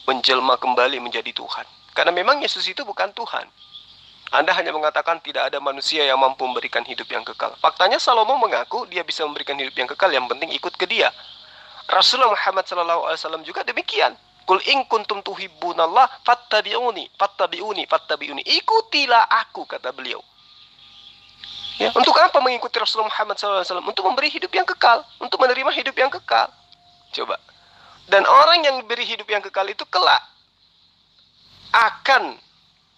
menjelma kembali menjadi Tuhan. Karena memang Yesus itu bukan Tuhan. Anda hanya mengatakan tidak ada manusia yang mampu memberikan hidup yang kekal. Faktanya Salomo mengaku dia bisa memberikan hidup yang kekal, yang penting ikut ke dia. Rasulullah Muhammad SAW juga demikian. Qul in kuntum tuhibbunallah fattabi'uni. Ikutilah aku, kata beliau. Ya, untuk apa mengikuti Rasulullah Muhammad SAW? Untuk memberi hidup yang kekal, untuk menerima hidup yang kekal. Coba. Dan orang yang diberi hidup yang kekal itu kelak akan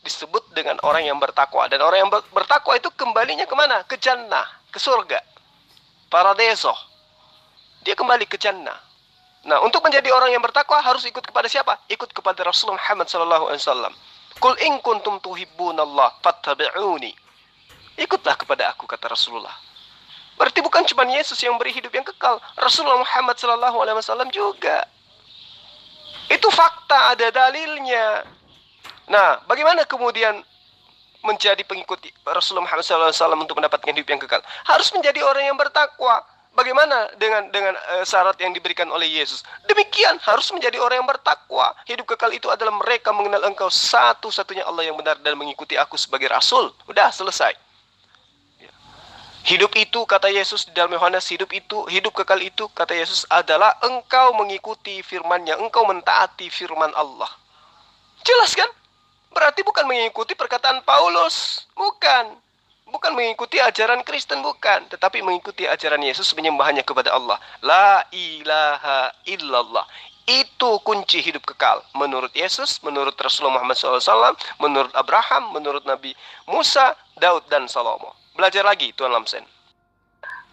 disebut dengan orang yang bertakwa. Dan orang yang bertakwa itu kembalinya kemana? Ke jannah, ke surga, paradiso. Dia kembali ke jannah. Nah, untuk menjadi orang yang bertakwa harus ikut kepada siapa? Ikut kepada Rasulullah Muhammad SAW. Qul in kuntum tuhibbunallah fattabi'uni. Ikutlah kepada aku, kata Rasulullah. Berarti bukan cuma Yesus yang beri hidup yang kekal, Rasulullah Muhammad SAW juga. Itu fakta, ada dalilnya. Nah, bagaimana kemudian menjadi pengikut Rasulullah Muhammad SAW untuk mendapatkan hidup yang kekal? Harus menjadi orang yang bertakwa. Bagaimana dengan syarat yang diberikan oleh Yesus? Demikian, harus menjadi orang yang bertakwa. Hidup kekal itu adalah mereka mengenal engkau satu-satunya Allah yang benar dan mengikuti aku sebagai Rasul. Udah, selesai. Hidup itu, kata Yesus di dalam Yohanes, hidup kekal itu, kata Yesus, adalah engkau mengikuti firman-Nya, engkau mentaati firman Allah. Jelas kan? Berarti bukan mengikuti perkataan Paulus, bukan mengikuti ajaran Kristen, bukan, tetapi mengikuti ajaran Yesus, menyembahnya kepada Allah. La ilaha illallah. Itu kunci hidup kekal. Menurut Yesus, menurut Rasulullah Muhammad SAW, menurut Abraham, menurut Nabi Musa, Daud, dan Salomo. Belajar lagi, Tuan Lamsen.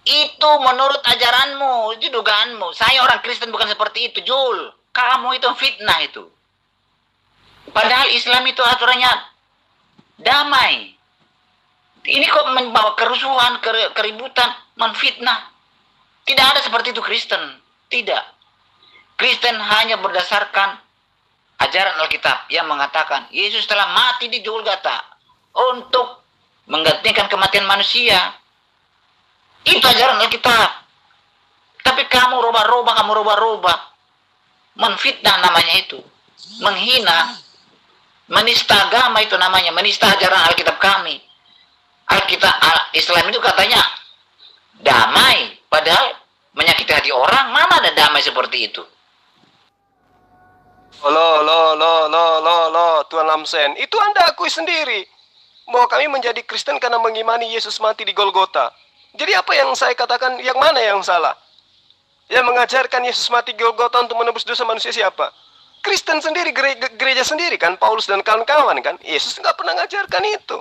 Itu menurut ajaranmu, itu dugaanmu. Saya orang Kristen bukan seperti itu, Jul. Kamu itu fitnah itu. Padahal Islam itu aturannya damai. Ini kok membawa kerusuhan, keributan, menfitnah. Tidak ada seperti itu Kristen. Tidak. Kristen hanya berdasarkan ajaran Alkitab yang mengatakan Yesus telah mati di Golgota untuk menggantikan kematian manusia. Itu ajaran Alkitab. Tapi kamu rubah-rubah. Menfitnah namanya itu. Menghina. Menista agama itu namanya. Menista ajaran Alkitab kami. Islam itu katanya damai. Padahal menyakiti hati orang. Mana ada damai seperti itu? Tuan Lamsen. Itu Anda akui sendiri bahwa kami menjadi Kristen karena mengimani Yesus mati di Golgota. Jadi apa yang saya katakan, yang mana yang salah? Yang mengajarkan Yesus mati di Golgota untuk menebus dosa manusia siapa? Kristen sendiri, gereja sendiri kan, Paulus dan kawan-kawan kan. Yesus nggak pernah mengajarkan itu.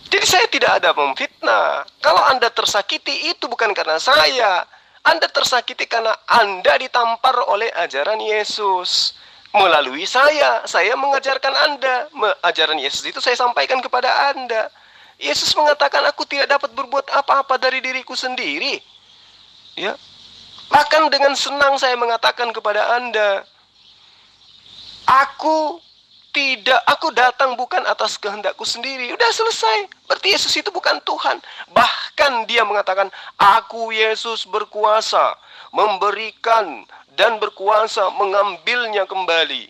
Jadi saya tidak ada memfitnah. Kalau Anda tersakiti itu bukan karena saya. Anda tersakiti karena Anda ditampar oleh ajaran Yesus. Melalui saya mengajarkan Anda. Ajaran Yesus itu saya sampaikan kepada Anda. Yesus mengatakan, aku tidak dapat berbuat apa-apa dari diriku sendiri. Ya. Bahkan dengan senang saya mengatakan kepada Anda, aku datang bukan atas kehendakku sendiri. Udah selesai. Berarti Yesus itu bukan Tuhan. Bahkan dia mengatakan, aku Yesus berkuasa memberikan dan berkuasa mengambilnya kembali.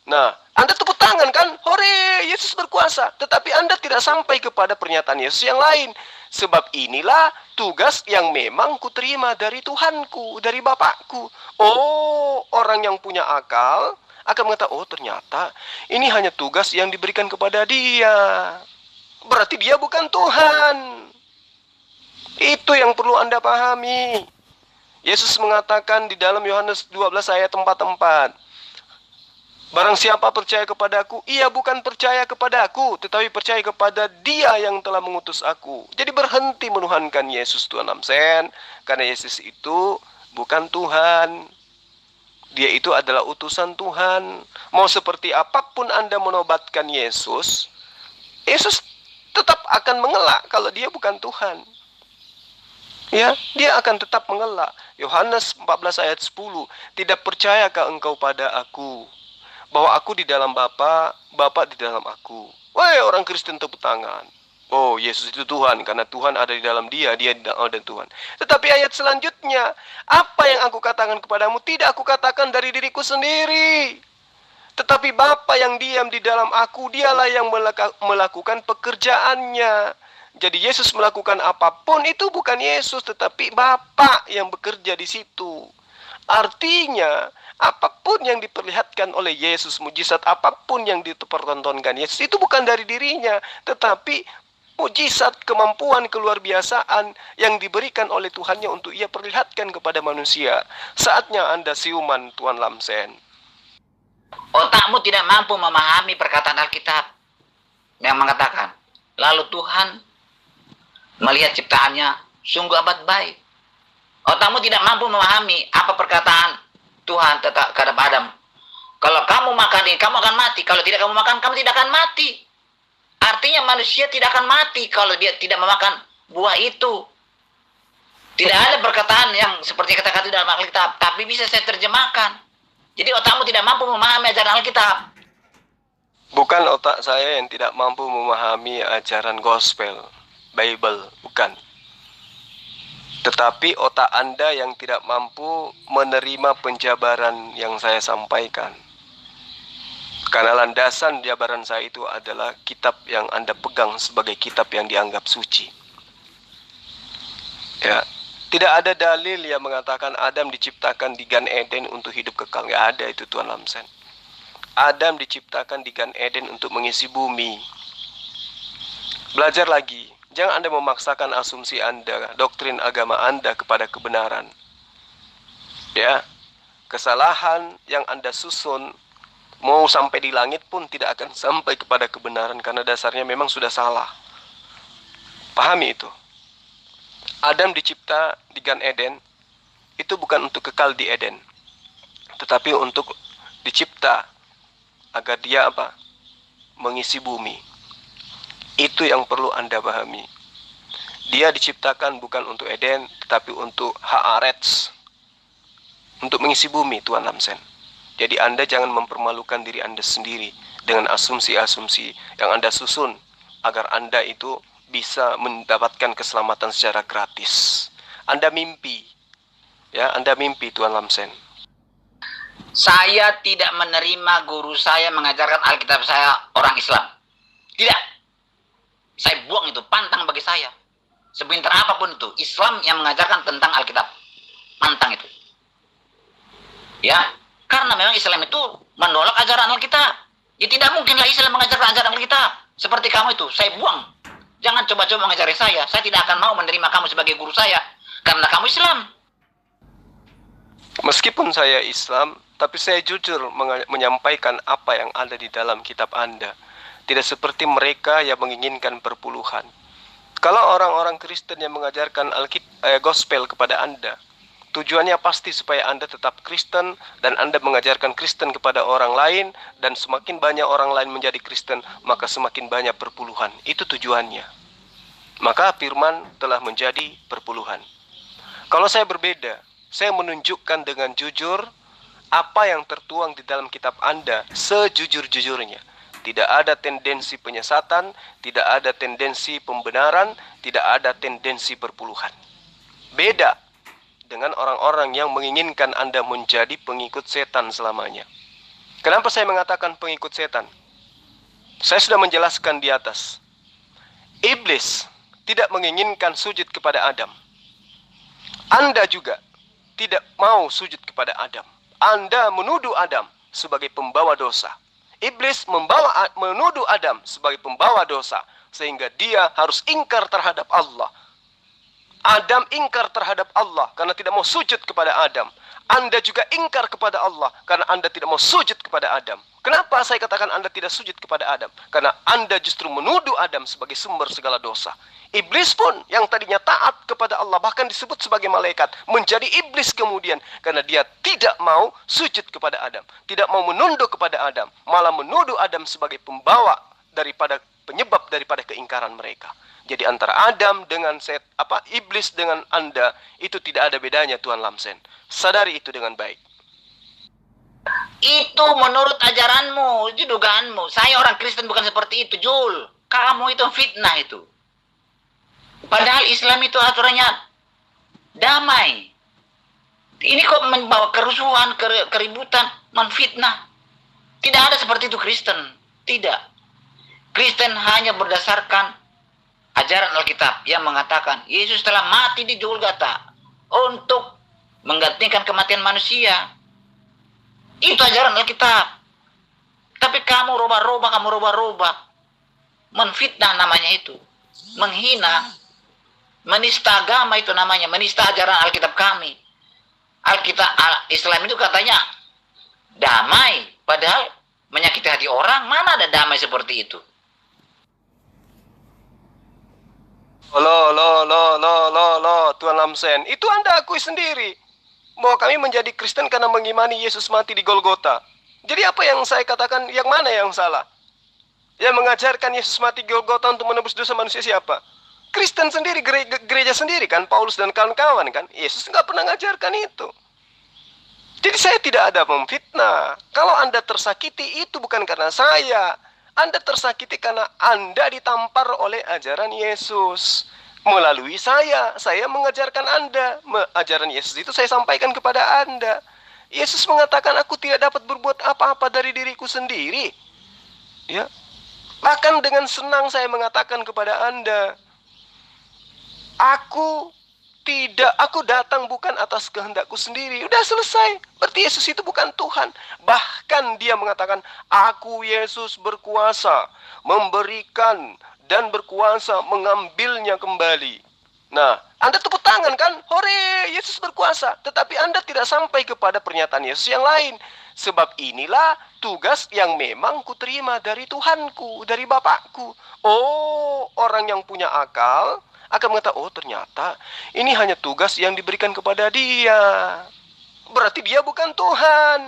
Nah, Anda tepuk tangan kan? Hore, Yesus berkuasa. Tetapi Anda tidak sampai kepada pernyataan Yesus yang lain. Sebab inilah tugas yang memang kuterima dari Tuhanku, dari Bapakku. Oh, orang yang punya akal akan mengatakan, oh ternyata ini hanya tugas yang diberikan kepada dia. Berarti dia bukan Tuhan. Itu yang perlu Anda pahami. Yesus mengatakan di dalam Yohanes 12 ayat 44, barang siapa percaya kepadaku, ia bukan percaya kepadaku, tetapi percaya kepada dia yang telah mengutus aku. Jadi berhenti menuhankan Yesus, Tuan Lamsen. Karena Yesus itu bukan Tuhan. Dia itu adalah utusan Tuhan. Mau seperti apapun Anda menobatkan Yesus, Yesus tetap akan mengelak kalau dia bukan Tuhan. Ya, dia akan tetap mengelak. Yohanes 14 ayat 10, tidak percayakah engkau pada aku, bahwa aku di dalam Bapa, Bapa di dalam aku. Woi, orang Kristen tepuk tangan. Oh, Yesus itu Tuhan, karena Tuhan ada di dalam dia di dalam Tuhan. Tetapi ayat selanjutnya, apa yang aku katakan kepadamu, tidak aku katakan dari diriku sendiri. Tetapi Bapa yang diam di dalam aku, dialah yang melakukan pekerjaannya. Jadi Yesus melakukan apapun itu bukan Yesus, tetapi Bapa yang bekerja di situ. Artinya, apapun yang diperlihatkan oleh Yesus, mujizat apapun yang dipertontonkan Yesus, itu bukan dari dirinya, tetapi mujizat, kemampuan, keluar biasaan yang diberikan oleh Tuhannya untuk ia perlihatkan kepada manusia. Saatnya Anda siuman, Tuan Lamsen. Otakmu tidak mampu memahami perkataan Alkitab yang mengatakan, lalu Tuhan melihat ciptaannya sungguh amat baik. Otakmu tidak mampu memahami apa perkataan Tuhan terhadap Adam. Kalau kamu makan ini, kamu akan mati. Kalau tidak kamu makan, kamu tidak akan mati. Artinya manusia tidak akan mati kalau dia tidak memakan buah itu. Tidak ada perkataan yang seperti kata-kata dalam Alkitab, tapi bisa saya terjemahkan. Jadi otakmu tidak mampu memahami ajaran Alkitab. Bukan otak saya yang tidak mampu memahami ajaran gospel, Bible, bukan. Tetapi otak Anda yang tidak mampu menerima penjabaran yang saya sampaikan. Karena landasan jabaran saya itu adalah kitab yang Anda pegang sebagai kitab yang dianggap suci. Ya, tidak ada dalil yang mengatakan Adam diciptakan di Gan Eden untuk hidup kekal. Nggak ada itu, Tuan Lamsen. Adam diciptakan di Gan Eden untuk mengisi bumi. Belajar lagi. Jangan Anda memaksakan asumsi Anda, doktrin agama Anda kepada kebenaran. Ya, kesalahan yang Anda susun mau sampai di langit pun tidak akan sampai kepada kebenaran karena dasarnya memang sudah salah. Pahami itu. Adam dicipta di Gan Eden itu bukan untuk kekal di Eden, tetapi untuk dicipta agar dia apa? Mengisi bumi. Itu yang perlu Anda pahami. Dia diciptakan bukan untuk Eden, tetapi untuk Haaretz, untuk mengisi bumi, Tuan Lamsen. Jadi Anda jangan mempermalukan diri Anda sendiri dengan asumsi-asumsi yang Anda susun agar Anda itu bisa mendapatkan keselamatan secara gratis. Anda mimpi, ya, Anda mimpi, Tuan Lamsen. Saya tidak menerima guru saya mengajarkan Alkitab saya orang Islam. Tidak. Saya buang itu, pantang bagi saya. Sepintar apapun itu, Islam yang mengajarkan tentang Alkitab. Pantang itu. Ya, karena memang Islam itu menolak ajaran Alkitab. Ya tidak mungkinlah Islam mengajarkan ajaran Alkitab. Seperti kamu itu, saya buang. Jangan coba-coba mengajari saya. Saya tidak akan mau menerima kamu sebagai guru saya. Karena kamu Islam. Meskipun saya Islam, tapi saya jujur menyampaikan apa yang ada di dalam kitab Anda. Tidak seperti mereka yang menginginkan perpuluhan. Kalau orang-orang Kristen yang mengajarkan gospel kepada Anda, tujuannya pasti supaya Anda tetap Kristen dan Anda mengajarkan Kristen kepada orang lain, dan semakin banyak orang lain menjadi Kristen, maka semakin banyak perpuluhan. Itu tujuannya. maka firman telah menjadi perpuluhan. Kalau saya berbeda, saya menunjukkan dengan jujur apa yang tertuang di dalam kitab Anda sejujur-jujurnya. Tidak ada tendensi penyesatan, tidak ada tendensi pembenaran, tidak ada tendensi perpuluhan. Beda dengan orang-orang yang menginginkan Anda menjadi pengikut setan selamanya. Kenapa saya mengatakan pengikut setan? Saya sudah menjelaskan di atas. Iblis tidak menginginkan sujud kepada Adam. Anda juga tidak mau sujud kepada Adam. Anda menuduh Adam sebagai pembawa dosa. Iblis menuduh Adam sebagai pembawa dosa, sehingga dia harus ingkar terhadap Allah. Adam ingkar terhadap Allah karena tidak mau sujud kepada Adam. Anda juga ingkar kepada Allah karena Anda tidak mau sujud kepada Adam. Kenapa saya katakan Anda tidak sujud kepada Adam? Karena Anda justru menuduh Adam sebagai sumber segala dosa. Iblis pun yang tadinya taat kepada Allah, bahkan disebut sebagai malaikat, menjadi iblis kemudian karena dia tidak mau sujud kepada Adam, tidak mau menunduk kepada Adam, malah menuduh Adam sebagai pembawa daripada penyebab daripada keingkaran mereka. Jadi antara Adam dengan iblis dengan Anda itu tidak ada bedanya, Tuan Lamsen. Sadari itu dengan baik. Itu menurut ajaranmu, itu dugaanmu. Saya orang Kristen bukan seperti itu, Jul. Kamu itu fitnah itu. Padahal Islam itu aturannya damai. Ini kok membawa kerusuhan, keributan, menfitnah. Tidak ada seperti itu Kristen. Tidak. Kristen hanya berdasarkan ajaran Alkitab yang mengatakan Yesus telah mati di Golgota untuk menggantikan kematian manusia. Itu ajaran Alkitab. Tapi kamu rubah-rubah. Menfitnah namanya itu. Menghina. Menista agama itu namanya. Menista ajaran Alkitab kami. Islam itu katanya damai. Padahal menyakiti hati orang, mana ada damai seperti itu? Tuan Lamsen, itu Anda akui sendiri bahwa kami menjadi Kristen karena mengimani Yesus mati di Golgota. Jadi apa yang saya katakan, yang mana yang salah? Yang mengajarkan Yesus mati di Golgota untuk menebus dosa manusia siapa? Kristen sendiri, gereja sendiri kan, Paulus dan kawan-kawan kan. Yesus nggak pernah mengajarkan itu. Jadi saya tidak ada memfitnah. Kalau Anda tersakiti itu bukan karena saya. Anda tersakiti karena Anda ditampar oleh ajaran Yesus. Melalui saya mengajarkan Anda. Ajaran Yesus itu saya sampaikan kepada Anda. Yesus mengatakan, aku tidak dapat berbuat apa-apa dari diriku sendiri. Ya. Bahkan dengan senang saya mengatakan kepada Anda, aku datang bukan atas kehendakku sendiri. Udah selesai. Berarti Yesus itu bukan Tuhan. Bahkan dia mengatakan, aku Yesus berkuasa memberikan dan berkuasa mengambilnya kembali. Nah, Anda tepuk tangan kan? Hore, Yesus berkuasa. Tetapi Anda tidak sampai kepada pernyataan Yesus yang lain. Sebab inilah tugas yang memang kuterima dari Tuhanku, dari Bapakku. Oh, orang yang punya akal akan mengatakan, oh ternyata ini hanya tugas yang diberikan kepada dia. Berarti dia bukan Tuhan.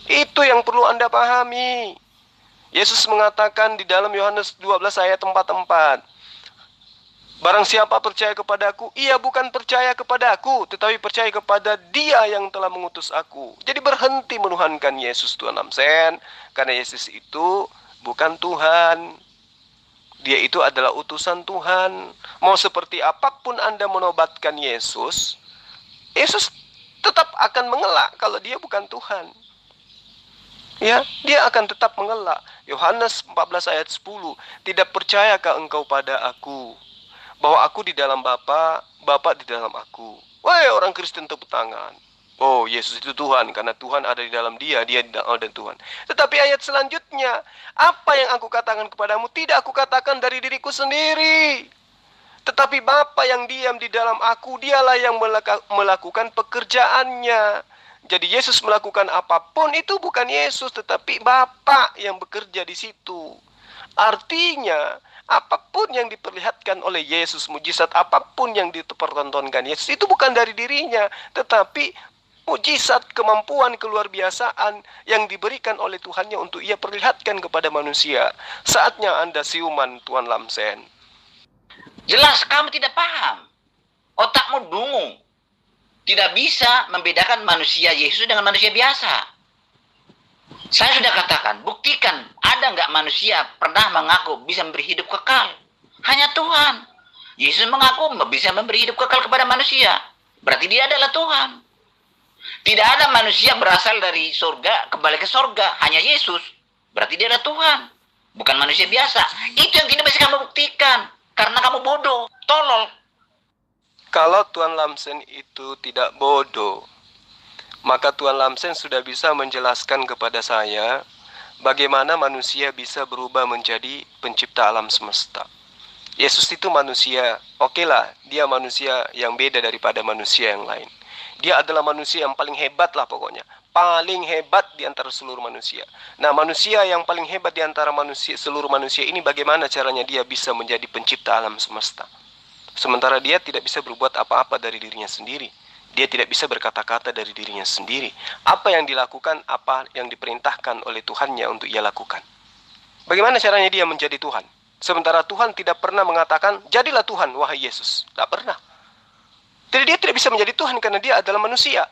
Itu yang perlu Anda pahami. Yesus mengatakan di dalam Yohanes 12 ayat 44, barang siapa percaya kepadaku, ia bukan percaya kepadaku, tetapi percaya kepada dia yang telah mengutus aku. Jadi berhenti menuhankan Yesus, Tuan Lamsen. Karena Yesus itu bukan Tuhan. Dia itu adalah utusan Tuhan. Mau seperti apapun Anda menobatkan Yesus, Yesus tetap akan mengelak kalau dia bukan Tuhan. Ya, dia akan tetap mengelak. Yohanes 14 ayat 10, tidak percayakah engkau pada aku, bahwa aku di dalam Bapa, Bapa di dalam aku? Wahai orang Kristen, tepuk tangan. Oh, Yesus itu Tuhan, karena Tuhan ada di dalam dia di dalam Tuhan. Tetapi ayat selanjutnya, apa yang aku katakan kepadamu, tidak aku katakan dari diriku sendiri. Tetapi Bapa yang diam di dalam aku, dialah yang melakukan pekerjaannya. Jadi Yesus melakukan apapun itu bukan Yesus, tetapi Bapa yang bekerja di situ. Artinya, apapun yang diperlihatkan oleh Yesus, mujizat apapun yang dipertontonkan Yesus, itu bukan dari dirinya, tetapi mujizat, kemampuan, keluar biasaan yang diberikan oleh Tuhannya untuk ia perlihatkan kepada manusia. Saatnya Anda siuman, Tuan Lamsen. Jelas kamu tidak paham. Otakmu dungu. Tidak bisa membedakan manusia Yesus dengan manusia biasa. Saya sudah katakan, buktikan ada nggak manusia pernah mengaku bisa memberi hidup kekal. Hanya Tuhan. Yesus mengaku bisa memberi hidup kekal kepada manusia. Berarti dia adalah Tuhan. Tidak ada manusia berasal dari surga kembali ke surga. Hanya Yesus. Berarti dia adalah Tuhan. Bukan manusia biasa. Itu yang tidak bisa kamu buktikan. Karena kamu bodoh. Tolol. Kalau Tuan Lamsen itu tidak bodoh, maka Tuan Lamsen sudah bisa menjelaskan kepada saya bagaimana manusia bisa berubah menjadi pencipta alam semesta. Yesus itu manusia, oke lah, dia manusia yang beda daripada manusia yang lain. Dia adalah manusia yang paling hebat lah pokoknya. Paling hebat di antara seluruh manusia. Nah, manusia yang paling hebat di antara seluruh manusia ini bagaimana caranya dia bisa menjadi pencipta alam semesta? Sementara dia tidak bisa berbuat apa-apa dari dirinya sendiri. Dia tidak bisa berkata-kata dari dirinya sendiri. Apa yang dilakukan, apa yang diperintahkan oleh Tuhannya untuk ia lakukan. Bagaimana caranya dia menjadi Tuhan? Sementara Tuhan tidak pernah mengatakan, jadilah Tuhan, wahai Yesus. Tidak pernah. Jadi dia tidak bisa menjadi Tuhan karena dia adalah manusia.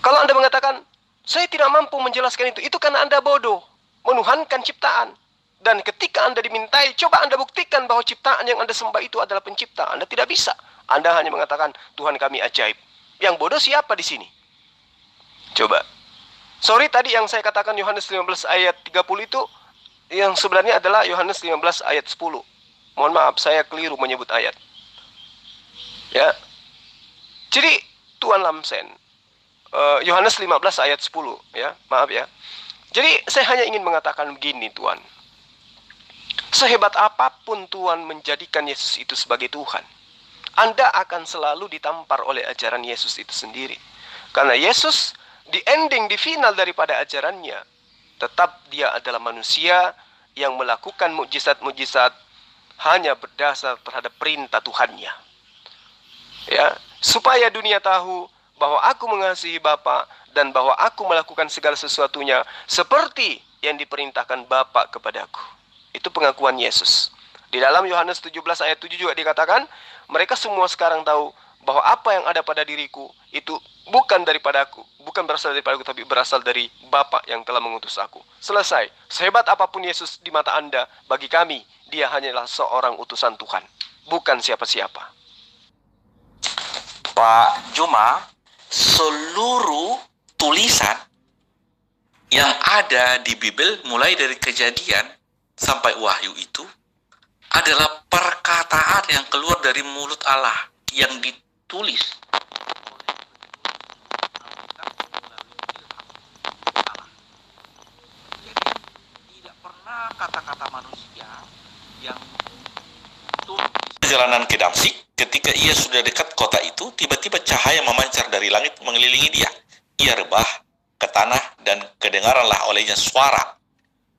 Kalau Anda mengatakan, saya tidak mampu menjelaskan itu karena Anda bodoh. Menuhankan ciptaan. Dan ketika Anda dimintai, coba Anda buktikan bahwa ciptaan yang Anda sembah itu adalah pencipta. Anda tidak bisa. Anda hanya mengatakan, Tuhan kami ajaib. Yang bodoh siapa di sini? Coba. Sorry, tadi yang saya katakan Yohanes 15 ayat 30 itu, yang sebenarnya adalah Yohanes 15 ayat 10. Mohon maaf, saya keliru menyebut ayat. Ya. Jadi, Tuan Lamsen, Yohanes 15 ayat 10. Ya, maaf ya. Jadi, saya hanya ingin mengatakan begini, Tuan. Sehebat apapun Tuhan menjadikan Yesus itu sebagai Tuhan, Anda akan selalu ditampar oleh ajaran Yesus itu sendiri. Karena Yesus di ending, di final daripada ajarannya, tetap dia adalah manusia yang melakukan mukjizat-mukjizat hanya berdasar terhadap perintah Tuhannya. Ya, supaya dunia tahu bahwa aku mengasihi Bapa dan bahwa aku melakukan segala sesuatunya seperti yang diperintahkan Bapa kepadaku. Itu pengakuan Yesus. Di dalam Yohanes 17 ayat 7 juga dikatakan, mereka semua sekarang tahu bahwa apa yang ada pada diriku itu bukan daripadaku, bukan berasal daripadaku, tapi berasal dari Bapa yang telah mengutus aku. Selesai. Sehebat apapun Yesus di mata Anda, bagi kami, dia hanyalah seorang utusan Tuhan, bukan siapa-siapa. Pak Juma, seluruh tulisan yang ada di Bible mulai dari Kejadian sampai Wahyu itu adalah perkataan yang keluar dari mulut Allah yang ditulis. Tidak pernah kata-kata manusia yang perjalanan ke Damsyik, ketika ia sudah dekat kota itu, tiba-tiba cahaya memancar dari langit mengelilingi dia. Ia rebah ke tanah dan kedengaranlah olehnya suara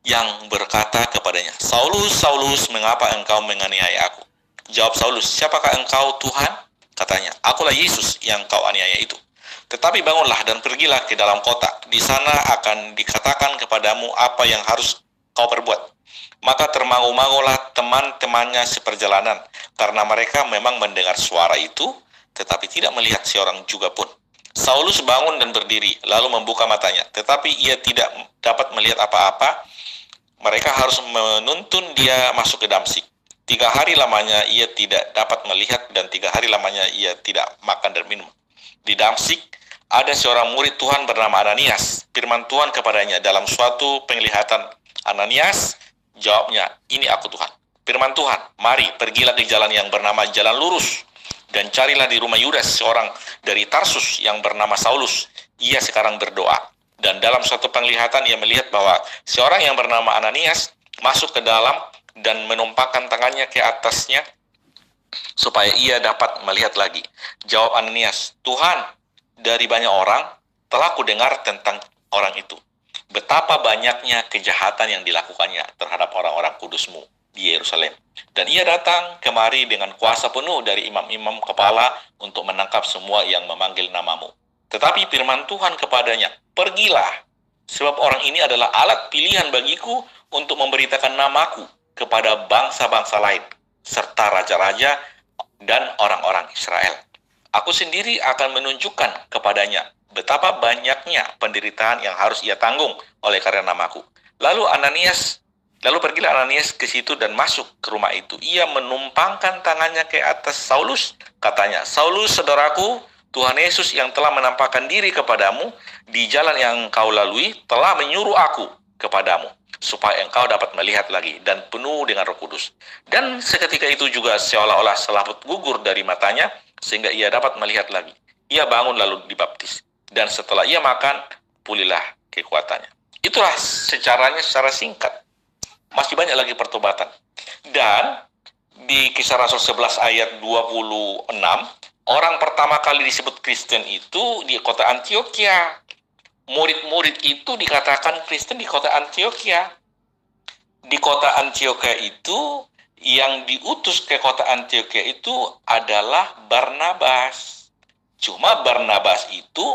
yang berkata kepadanya, Saulus, Saulus, mengapa engkau menganiaya aku? Jawab Saulus, siapakah engkau Tuhan? Katanya, akulah Yesus yang kau aniaya itu. Tetapi bangunlah dan pergilah ke dalam kota. Di sana akan dikatakan kepadamu apa yang harus kau perbuat. Maka termangu-mangulah teman-temannya seperjalanan, karena mereka memang mendengar suara itu, tetapi tidak melihat seorang juga pun. Saulus bangun dan berdiri, lalu membuka matanya, tetapi ia tidak dapat melihat apa-apa. Mereka harus menuntun dia masuk ke Damsyik. 3 hari lamanya ia tidak dapat melihat, dan 3 hari lamanya ia tidak makan dan minum. Di Damsyik ada seorang murid Tuhan bernama Ananias. Firman Tuhan kepadanya dalam suatu penglihatan, Ananias, jawabnya, ini aku Tuhan. Firman Tuhan, mari pergilah ke jalan yang bernama Jalan Lurus, dan carilah di rumah Yudas seorang dari Tarsus yang bernama Saulus. Ia sekarang berdoa. Dan dalam suatu penglihatan ia melihat bahwa seorang yang bernama Ananias masuk ke dalam dan menumpangkan tangannya ke atasnya supaya ia dapat melihat lagi. Jawab Ananias, Tuhan, dari banyak orang telah kudengar tentang orang itu, betapa banyaknya kejahatan yang dilakukannya terhadap orang-orang kudus-Mu di Yerusalem. Dan ia datang kemari dengan kuasa penuh dari imam-imam kepala untuk menangkap semua yang memanggil nama-Mu. Tetapi firman Tuhan kepadanya, pergilah, sebab orang ini adalah alat pilihan bagiku untuk memberitakan namaku kepada bangsa-bangsa lain serta raja-raja dan orang-orang Israel. Aku sendiri akan menunjukkan kepadanya betapa banyaknya penderitaan yang harus ia tanggung oleh karena namaku. Lalu pergilah Ananias ke situ dan masuk ke rumah itu. Ia menumpangkan tangannya ke atas Saulus. Katanya, Saulus, saudaraku, Tuhan Yesus yang telah menampakkan diri kepadamu di jalan yang kau lalui telah menyuruh aku kepadamu, supaya engkau dapat melihat lagi dan penuh dengan Roh Kudus. Dan seketika itu juga seolah-olah selaput gugur dari matanya, sehingga ia dapat melihat lagi. Ia bangun lalu dibaptis. Dan setelah ia makan, pulihlah kekuatannya. Itulah secara singkat. Masih banyak lagi pertobatan. Dan di Kisah Rasul 11 ayat 26, orang pertama kali disebut Kristen itu di kota Antioquia. Murid-murid itu dikatakan Kristen di kota Antioquia. Di kota Antioquia itu, yang diutus ke kota Antioquia itu adalah Barnabas. Cuma Barnabas itu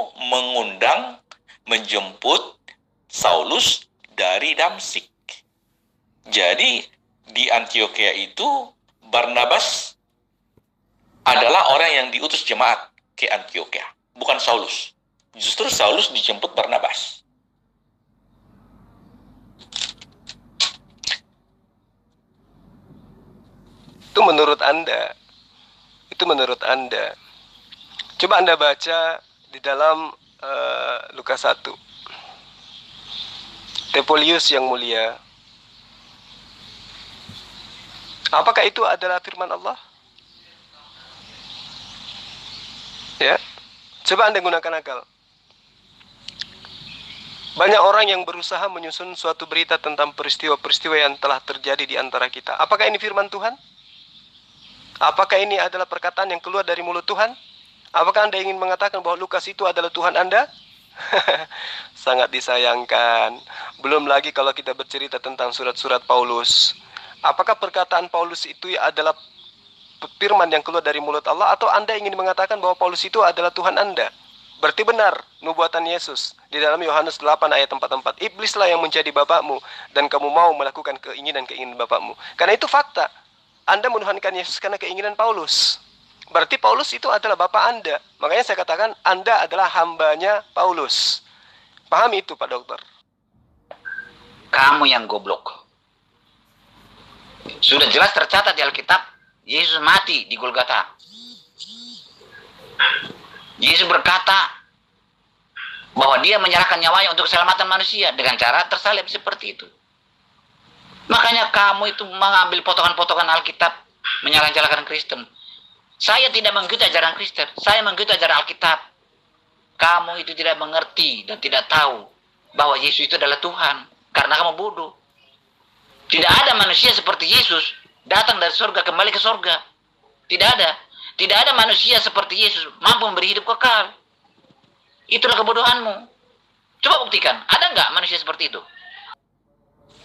menjemput Saulus dari Damsik. Jadi di Antioquia itu Barnabas adalah orang yang diutus jemaat ke Antioquia, bukan Saulus. Justru Saulus dijemput Barnabas. Itu menurut Anda. Coba Anda baca di dalam Lukas 1. Tepolius yang mulia. Apakah itu adalah firman Allah? Ya. Coba Anda gunakan akal. Banyak orang yang berusaha menyusun suatu berita tentang peristiwa-peristiwa yang telah terjadi di antara kita. Apakah ini firman Tuhan? Apakah ini adalah perkataan yang keluar dari mulut Tuhan? Apakah Anda ingin mengatakan bahwa Lukas itu adalah Tuhan Anda? Sangat disayangkan. Belum lagi kalau kita bercerita tentang surat-surat Paulus. Apakah perkataan Paulus itu adalah firman yang keluar dari mulut Allah, atau Anda ingin mengatakan bahwa Paulus itu adalah Tuhan Anda? Berarti benar nubuatan Yesus di dalam Yohanes 8 ayat 44. Iblislah yang menjadi bapakmu dan kamu mau melakukan keinginan-keinginan bapakmu. Karena itu fakta. Anda menuhankan Yesus karena keinginan Paulus. Berarti Paulus itu adalah bapak Anda. Makanya saya katakan Anda adalah hambanya Paulus. Paham itu Pak Dokter? Kamu yang goblok. Sudah jelas tercatat di Alkitab, Yesus mati di Golgota. Yesus berkata bahwa dia menyerahkan nyawanya untuk keselamatan manusia dengan cara tersalib seperti itu. Makanya kamu itu mengambil potongan-potongan Alkitab, menyalahkan Kristen. Saya tidak mengikuti ajaran Kristen, saya mengikuti ajaran Alkitab. Kamu itu tidak mengerti dan tidak tahu bahwa Yesus itu adalah Tuhan, karena kamu bodoh. Tidak ada manusia seperti Yesus datang dari surga kembali ke surga. Tidak ada. Tidak ada manusia seperti Yesus mampu memberi hidup kekal. Itulah kebodohanmu. Coba buktikan, ada nggak manusia seperti itu?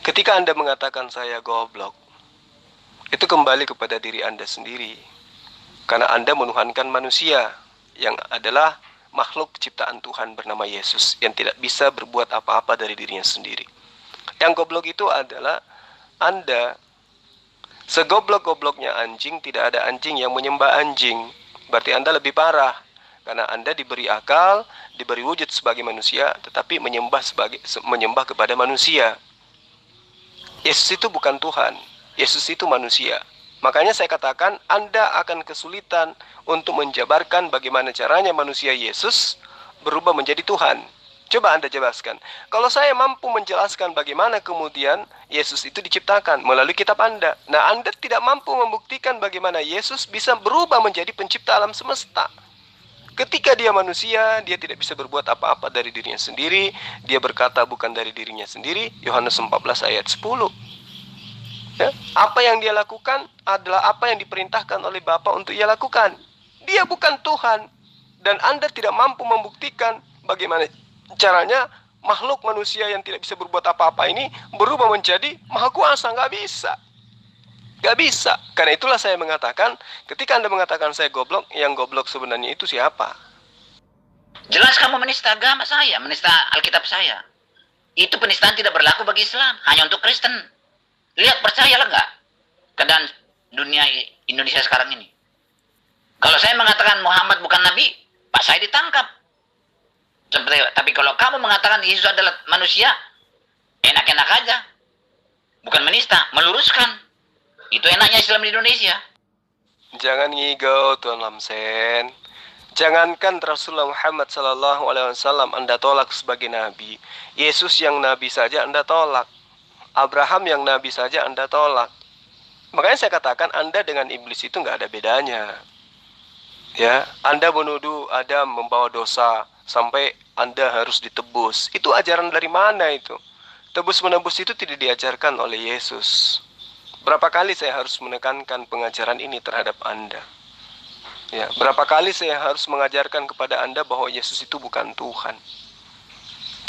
Ketika Anda mengatakan saya goblok, itu kembali kepada diri Anda sendiri. Karena Anda menuhankan manusia yang adalah makhluk ciptaan Tuhan bernama Yesus, yang tidak bisa berbuat apa-apa dari dirinya sendiri. Yang goblok itu adalah Anda. Segoblok-gobloknya anjing, tidak ada anjing yang menyembah anjing. Berarti Anda lebih parah. Karena Anda diberi akal, diberi wujud sebagai manusia, tetapi menyembah kepada manusia. Yesus itu bukan Tuhan. Yesus itu manusia. Makanya saya katakan Anda akan kesulitan untuk menjabarkan bagaimana caranya manusia Yesus berubah menjadi Tuhan. Coba Anda jelaskan. Kalau saya mampu menjelaskan bagaimana kemudian Yesus itu diciptakan melalui kitab Anda. Nah, Anda tidak mampu membuktikan bagaimana Yesus bisa berubah menjadi pencipta alam semesta. Ketika dia manusia, dia tidak bisa berbuat apa-apa dari dirinya sendiri. Dia berkata bukan dari dirinya sendiri. Yohanes 14 ayat 10. Ya, apa yang dia lakukan adalah apa yang diperintahkan oleh Bapa untuk ia lakukan. Dia bukan Tuhan. Dan Anda tidak mampu membuktikan bagaimana caranya makhluk manusia yang tidak bisa berbuat apa-apa ini berubah menjadi maha kuasa. Nggak bisa. Nggak bisa. Karena itulah saya mengatakan, ketika Anda mengatakan saya goblok, yang goblok sebenarnya itu siapa? Jelas kamu menista agama saya, menista Alkitab saya. Itu penistaan tidak berlaku bagi Islam, hanya untuk Kristen. Lihat, percayalah nggak? Dan dunia Indonesia sekarang ini. Kalau saya mengatakan Muhammad bukan nabi, Pak saya ditangkap. Tapi kalau kamu mengatakan Yesus adalah manusia, enak-enak aja. Bukan menista, meluruskan. Itu enaknya Islam di Indonesia. Jangan ngigau Tuan Lamsen. Jangankan Rasulullah Muhammad SAW Anda tolak sebagai nabi, Yesus yang nabi saja Anda tolak, Abraham yang nabi saja Anda tolak. Makanya saya katakan Anda dengan iblis itu nggak ada bedanya. Ya, Anda menuduh Adam membawa dosa sampai Anda harus ditebus. Itu ajaran dari mana itu? Tebus menebus itu tidak diajarkan oleh Yesus. Berapa kali saya harus menekankan pengajaran ini terhadap Anda? Ya, berapa kali saya harus mengajarkan kepada Anda bahwa Yesus itu bukan Tuhan?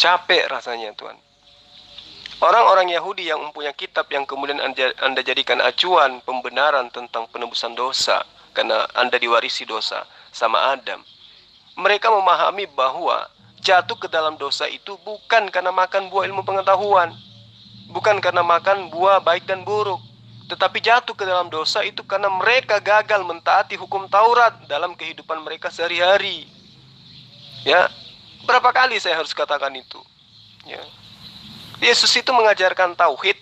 Capek rasanya, Tuhan. Orang-orang Yahudi yang mempunyai kitab yang kemudian Anda jadikan acuan pembenaran tentang penebusan dosa, karena Anda diwarisi dosa sama Adam. Mereka memahami bahwa jatuh ke dalam dosa itu bukan karena makan buah ilmu pengetahuan, bukan karena makan buah baik dan buruk, tetapi jatuh ke dalam dosa itu karena mereka gagal mentaati hukum Taurat dalam kehidupan mereka sehari-hari. Ya, berapa kali saya harus katakan itu? Ya. Yesus itu mengajarkan tauhid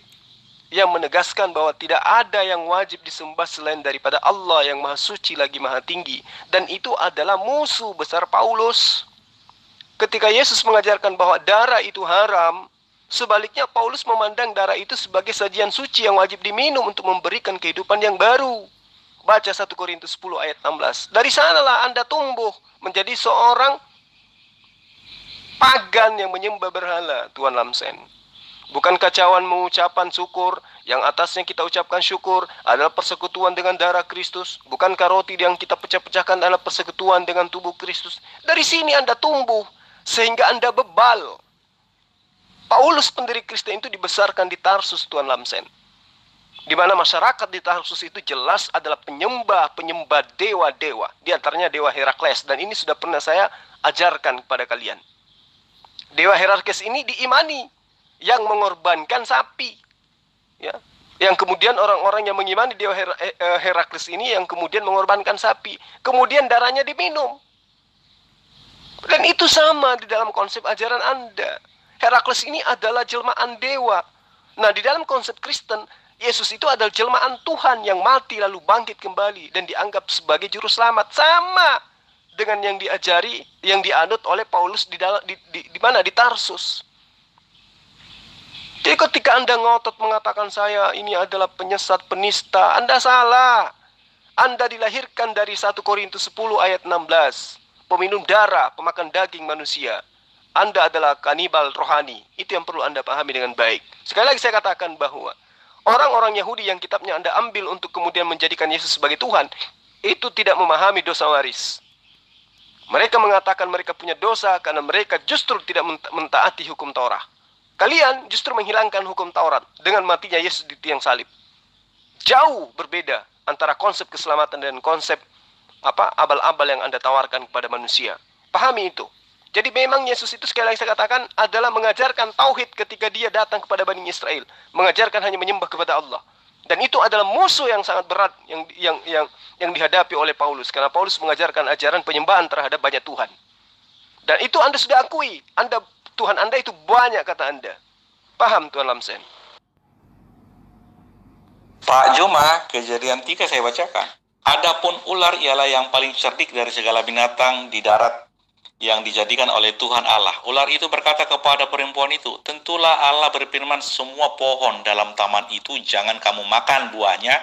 yang menegaskan bahwa tidak ada yang wajib disembah selain daripada Allah yang maha suci lagi maha tinggi. Dan itu adalah musuh besar Paulus. Ketika Yesus mengajarkan bahwa darah itu haram, sebaliknya Paulus memandang darah itu sebagai sajian suci yang wajib diminum untuk memberikan kehidupan yang baru. Baca 1 Korintus 10 ayat 16. Dari sanalah Anda tumbuh menjadi seorang pagan yang menyembah berhala, Tuan Lamsen. Bukan kacauan mengucapan syukur, yang atasnya kita ucapkan syukur adalah persekutuan dengan darah Kristus. Bukankah roti yang kita pecah-pecahkan adalah persekutuan dengan tubuh Kristus? Dari sini Anda tumbuh, sehingga Anda bebal. Paulus pendiri Kristen itu dibesarkan di Tarsus, Tuan Lamsen. Di mana masyarakat di Tarsus itu jelas adalah penyembah dewa-dewa. Di antaranya dewa Herakles. Dan ini sudah pernah saya ajarkan kepada kalian. Dewa Herakles ini diimani yang mengorbankan sapi. Ya. Yang kemudian orang-orang yang mengimani dewa Herakles ini yang kemudian mengorbankan sapi. Kemudian darahnya diminum. Dan itu sama di dalam konsep ajaran Anda. Herakles ini adalah jelmaan dewa. Nah, di dalam konsep Kristen, Yesus itu adalah jelmaan Tuhan yang mati lalu bangkit kembali dan dianggap sebagai juru selamat. Sama dengan yang diajari, yang dianut oleh Paulus di mana? Di Tarsus. Jadi ketika Anda ngotot mengatakan saya ini adalah penyesat, penista, Anda salah. Anda dilahirkan dari 1 Korintus 10 ayat 16. Peminum darah, pemakan daging manusia. Anda adalah kanibal rohani. Itu yang perlu Anda pahami dengan baik. Sekali lagi saya katakan bahwa orang-orang Yahudi yang kitabnya Anda ambil untuk kemudian menjadikan Yesus sebagai Tuhan, itu tidak memahami dosa waris. Mereka mengatakan mereka punya dosa karena mereka justru tidak mentaati hukum Taurat. Kalian justru menghilangkan hukum Taurat dengan matinya Yesus di tiang salib. Jauh berbeda antara konsep keselamatan dan konsep abal-abal yang Anda tawarkan kepada manusia. Pahami itu. Jadi memang Yesus itu sekali lagi saya katakan adalah mengajarkan tauhid ketika dia datang kepada Bani Israel, mengajarkan hanya menyembah kepada Allah. Dan itu adalah musuh yang sangat berat yang dihadapi oleh Paulus, karena Paulus mengajarkan ajaran penyembahan terhadap banyak Tuhan. Dan itu Anda sudah akui, Tuhan Anda itu banyak kata Anda. Paham Tuan Lamsen? Pak Juma, Kejadian 3 saya bacakan. Adapun ular ialah yang paling cerdik dari segala binatang di darat yang dijadikan oleh Tuhan Allah. Ular itu berkata kepada perempuan itu, tentulah Allah berfirman semua pohon dalam taman itu jangan kamu makan buahnya,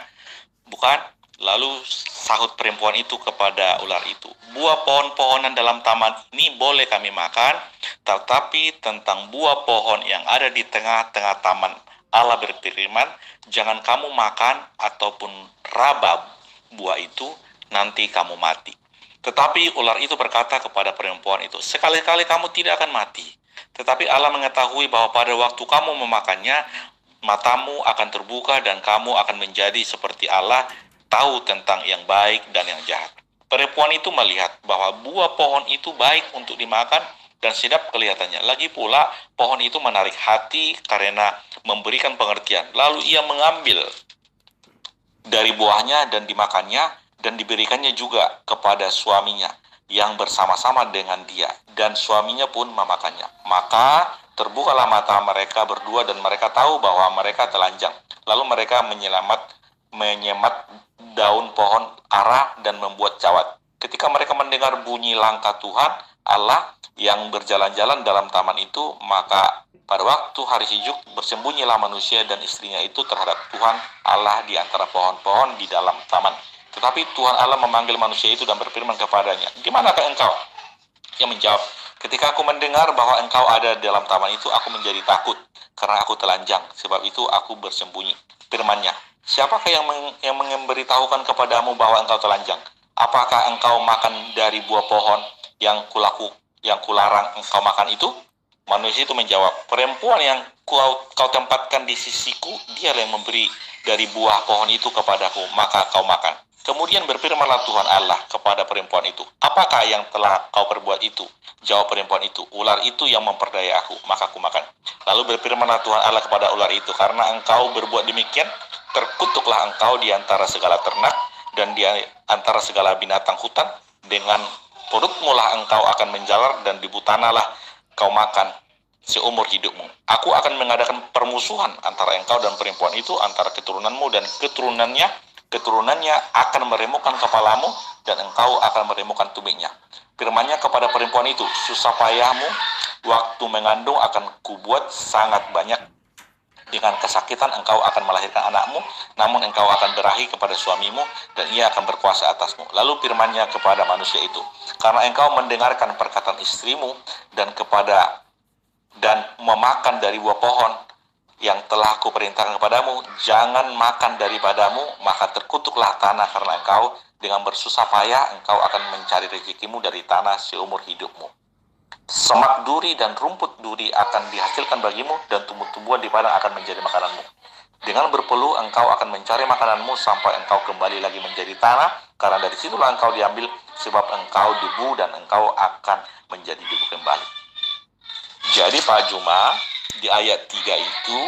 bukan? Lalu sahut perempuan itu kepada ular itu, buah pohon-pohonan dalam taman ini boleh kami makan, tetapi tentang buah pohon yang ada di tengah-tengah taman, Allah berfirman, jangan kamu makan ataupun raba buah itu, nanti kamu mati. Tetapi ular itu berkata kepada perempuan itu, sekali-kali kamu tidak akan mati. Tetapi Allah mengetahui bahwa pada waktu kamu memakannya, matamu akan terbuka dan kamu akan menjadi seperti Allah, tahu tentang yang baik dan yang jahat. Perempuan itu melihat bahwa buah pohon itu baik untuk dimakan dan sedap kelihatannya. Lagi pula pohon itu menarik hati karena memberikan pengertian. Lalu ia mengambil dari buahnya dan dimakannya, dan diberikannya juga kepada suaminya yang bersama-sama dengan dia, dan suaminya pun memakannya. Maka terbukalah mata mereka berdua dan mereka tahu bahwa mereka telanjang. Lalu mereka menyemat daun pohon ara dan membuat cawat. Ketika mereka mendengar bunyi langkah Tuhan Allah yang berjalan-jalan dalam taman itu, maka pada waktu hari sejuk bersembunyilah manusia dan istrinya itu terhadap Tuhan Allah di antara pohon-pohon di dalam taman. Tetapi Tuhan Allah memanggil manusia itu dan berfirman kepadanya, "Di manakah engkau?" Ia menjawab, "Ketika aku mendengar bahwa engkau ada dalam taman itu, aku menjadi takut, karena aku telanjang, sebab itu aku bersembunyi." Firman-Nya, "Siapakah yang memberitahukan kepadamu bahwa engkau telanjang? Apakah engkau makan dari buah pohon yang kularang engkau makan itu?" Manusia itu menjawab, "Perempuan yang kau tempatkan di sisiku, dialah yang memberi dari buah pohon itu kepadaku, maka kau makan." Kemudian berfirmanlah Tuhan Allah kepada perempuan itu, "Apakah yang telah kau perbuat itu?" Jawab perempuan itu, "Ular itu yang memperdaya aku, maka aku makan." Lalu berfirmanlah Tuhan Allah kepada ular itu, "Karena engkau berbuat demikian, terkutuklah engkau di antara segala ternak dan di antara segala binatang hutan. Dengan perutmu lah engkau akan menjalar dan di tanahlah kau makan seumur hidupmu. Aku akan mengadakan permusuhan antara engkau dan perempuan itu, antara keturunanmu dan keturunannya akan meremukkan kepalamu dan engkau akan meremukkan tumitnya." Firman-Nya kepada perempuan itu, "Susah payahmu waktu mengandung akan kubuat sangat banyak. Dengan kesakitan engkau akan melahirkan anakmu, namun engkau akan berahi kepada suamimu dan ia akan berkuasa atasmu." Lalu firman-Nya kepada manusia itu, "Karena engkau mendengarkan perkataan istrimu dan memakan dari buah pohon yang telah kuperintahkan kepadamu, jangan makan daripadamu, maka terkutuklah tanah karena engkau, dengan bersusah payah engkau akan mencari rezekimu dari tanah seumur hidupmu. Semak duri dan rumput duri akan dihasilkan bagimu, dan tumbuh-tumbuhan di padang akan menjadi makananmu. Dengan berpeluh engkau akan mencari makananmu sampai engkau kembali lagi menjadi tanah, karena dari situlah engkau diambil, sebab engkau debu dan engkau akan menjadi debu kembali." Jadi Pak Juma, di ayat 3 itu,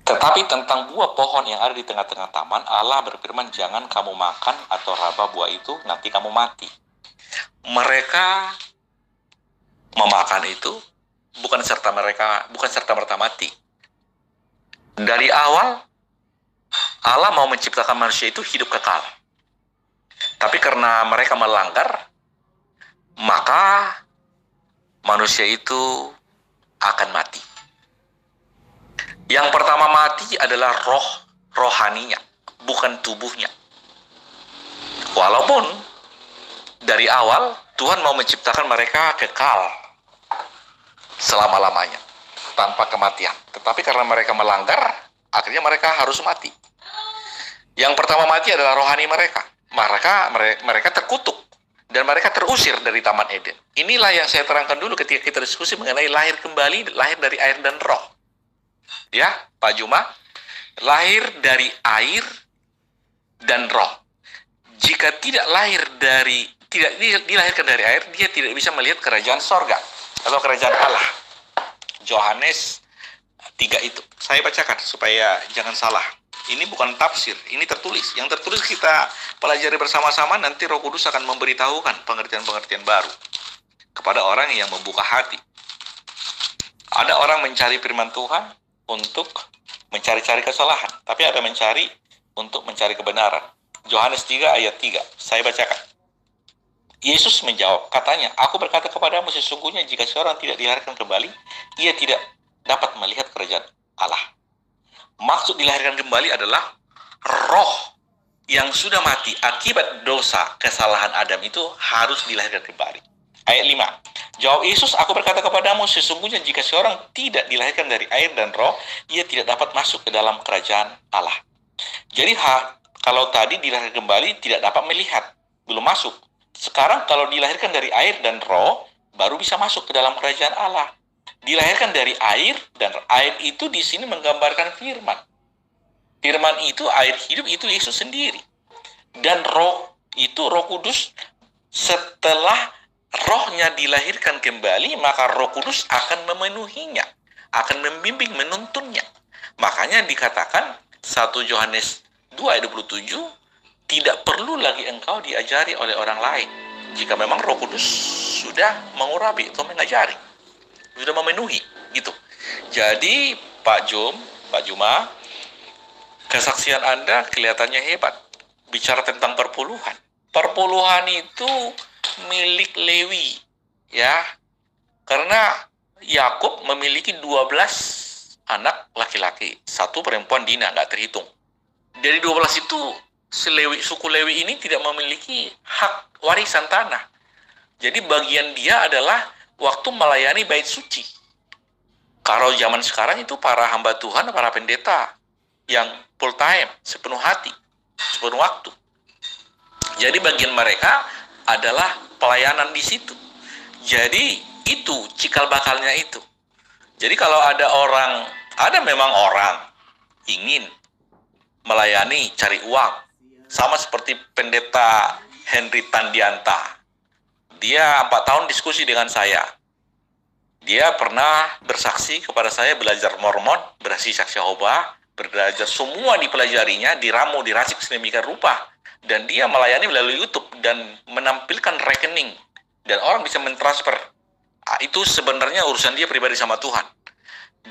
tetapi tentang buah pohon yang ada di tengah-tengah taman, Allah berfirman, "Jangan kamu makan atau raba buah itu, nanti kamu mati." Mereka memakan itu bukan serta merta mati. Dari awal Allah mau menciptakan manusia itu hidup kekal. Tapi karena mereka melanggar, maka manusia itu akan mati. Yang pertama mati adalah rohaninya, bukan tubuhnya. Walaupun dari awal Tuhan mau menciptakan mereka kekal selama-lamanya, tanpa kematian. Tetapi karena mereka melanggar, akhirnya mereka harus mati. Yang pertama mati adalah rohani mereka. Mereka terkutuk dan mereka terusir dari Taman Eden. Inilah yang saya terangkan dulu ketika kita diskusi mengenai lahir kembali, lahir dari air dan roh. Ya, Pak Juma, lahir dari air dan roh. Jika tidak dilahirkan dari air, dia tidak bisa melihat kerajaan sorga atau kerajaan Allah. Yohanes 3 itu. Saya bacakan supaya jangan salah. Ini bukan tafsir, ini tertulis. Yang tertulis kita pelajari bersama-sama, nanti Roh Kudus akan memberitahukan pengertian-pengertian baru kepada orang yang membuka hati. Ada orang mencari firman Tuhan untuk mencari-cari kesalahan, tapi ada mencari untuk mencari kebenaran. Yohanes 3 ayat 3, saya bacakan. Yesus menjawab, katanya, "Aku berkata kepadamu, sesungguhnya jika seorang tidak dilahirkan kembali, ia tidak dapat melihat kerajaan Allah." Maksud dilahirkan kembali adalah roh yang sudah mati akibat dosa kesalahan Adam itu harus dilahirkan kembali. Ayat 5, jawab Yesus, "Aku berkata kepadamu, sesungguhnya jika seorang tidak dilahirkan dari air dan roh, ia tidak dapat masuk ke dalam kerajaan Allah." Jadi kalau tadi dilahirkan kembali tidak dapat melihat, belum masuk. Sekarang kalau dilahirkan dari air dan roh, baru bisa masuk ke dalam kerajaan Allah. Dilahirkan dari air, dan air itu di sini menggambarkan firman. Firman itu, air hidup itu Yesus sendiri. Dan roh itu Roh Kudus. Setelah rohnya dilahirkan kembali, maka Roh Kudus akan memenuhinya, akan membimbing, menuntunnya. Makanya dikatakan 1 Yohanes 2 ayat 27, tidak perlu lagi engkau diajari oleh orang lain. Jika memang Roh Kudus sudah mengurapi atau mengajari, sudah memenuhi, gitu. Jadi Pak Juma, kesaksian Anda kelihatannya hebat. Bicara tentang perpuluhan. Perpuluhan itu milik Lewi, ya. Karena Yakub memiliki 12 anak laki-laki, 1 perempuan Dina, nggak terhitung. Dari 12 itu, suku Lewi ini tidak memiliki hak warisan tanah. Jadi bagian dia adalah waktu melayani bait suci. Kalau zaman sekarang itu para hamba Tuhan, para pendeta yang full time, sepenuh hati, sepenuh waktu. Jadi bagian mereka adalah pelayanan di situ. Jadi itu cikal bakalnya itu. Jadi kalau ada memang orang ingin melayani, cari uang, sama seperti pendeta Henry Tandianta. Dia 4 tahun diskusi dengan saya. Dia pernah bersaksi kepada saya, belajar Mormon, bersaksi saksi Yehova, belajar semua dipelajarinya, diramu, diracik sedemikian rupa. Dan dia melayani melalui YouTube dan menampilkan rekening. Dan orang bisa mentransfer. Itu sebenarnya urusan dia pribadi sama Tuhan.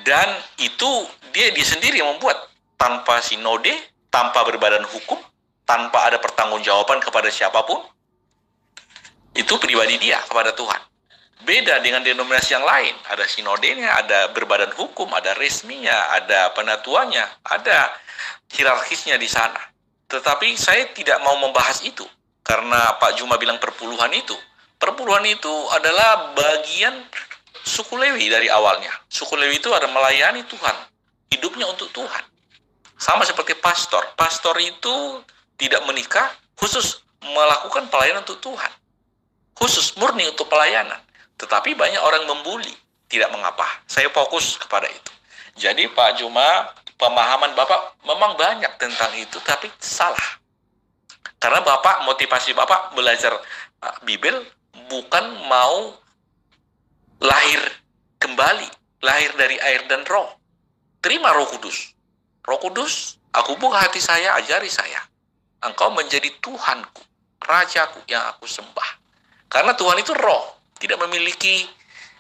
Dan itu dia sendiri yang membuat. Tanpa sinode, tanpa berbadan hukum, tanpa ada pertanggungjawaban kepada siapapun. Itu pribadi dia kepada Tuhan. Beda dengan denominasi yang lain. Ada sinodenya, ada berbadan hukum, ada resminya, ada penatuannya, ada hierarkisnya di sana. Tetapi saya tidak mau membahas itu. Karena Pak Juma bilang perpuluhan itu. Perpuluhan itu adalah bagian suku Lewi dari awalnya. Suku Lewi itu ada melayani Tuhan. Hidupnya untuk Tuhan. Sama seperti pastor. Pastor itu tidak menikah, khusus melakukan pelayanan untuk Tuhan. Khusus murni untuk pelayanan. Tetapi banyak orang membuli. Tidak mengapa. Saya fokus kepada itu. Jadi Pak Juma, pemahaman Bapak memang banyak tentang itu, tapi salah. Karena motivasi Bapak belajar Bibel bukan mau lahir kembali, lahir dari air dan roh. Terima Roh Kudus. Roh Kudus, aku buka hati saya, ajari saya. Engkau menjadi Tuhanku, Rajaku yang aku sembah. Karena Tuhan itu roh, tidak memiliki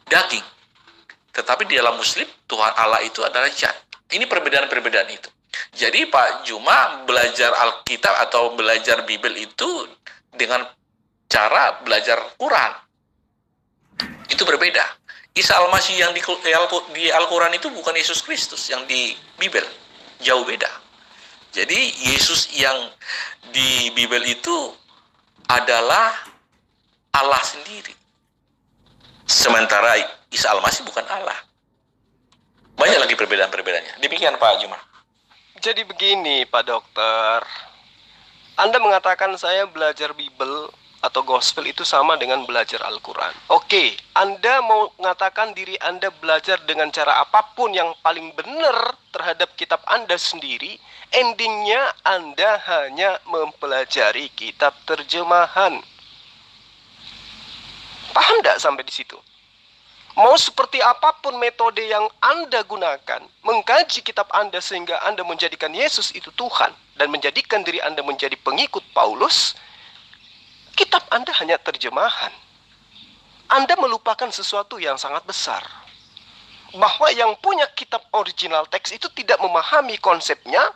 daging. Tetapi di dalam Muslim, Tuhan Allah itu adalah zat. Ini perbedaan-perbedaan itu. Jadi Pak Juma belajar Alkitab atau belajar Bibel itu dengan cara belajar Quran. Itu berbeda. Isa Al-Masih yang di Al-Quran itu bukan Yesus Kristus yang di Bibel. Jauh beda. Jadi Yesus yang di Bibel itu adalah Allah sendiri. Sementara Isa Al-Masih bukan Allah. Banyak lagi perbedaan-perbedaannya. Demikian Pak Juma. Jadi begini Pak Dokter. Anda mengatakan saya belajar Bibel atau Gospel itu sama dengan belajar Al-Quran. Oke, Anda mau mengatakan diri Anda belajar dengan cara apapun yang paling benar terhadap kitab Anda sendiri. Endingnya Anda hanya mempelajari kitab terjemahan. Paham tidak sampai di situ? Mau seperti apapun metode yang Anda gunakan, mengkaji kitab Anda sehingga Anda menjadikan Yesus itu Tuhan dan menjadikan diri Anda menjadi pengikut Paulus, kitab Anda hanya terjemahan. Anda melupakan sesuatu yang sangat besar. Bahwa yang punya kitab original teks itu tidak memahami konsepnya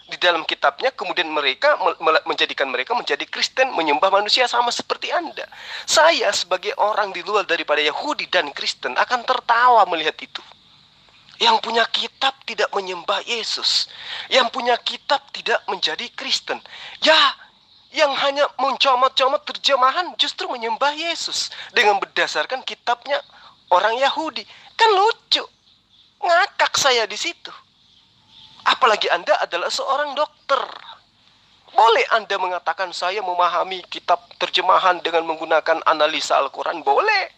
di dalam kitabnya, kemudian mereka menjadikan mereka menjadi Kristen, menyembah manusia sama seperti Anda. Saya sebagai orang di luar daripada Yahudi dan Kristen akan tertawa melihat itu. Yang punya kitab tidak menyembah Yesus. Yang punya kitab tidak menjadi Kristen. Ya, yang hanya mencomot-comot terjemahan justru menyembah Yesus dengan berdasarkan kitabnya orang Yahudi. Kan lucu. Ngakak saya di situ. Apalagi Anda adalah seorang dokter. Boleh Anda mengatakan saya memahami kitab terjemahan dengan menggunakan analisa Al-Quran? Boleh.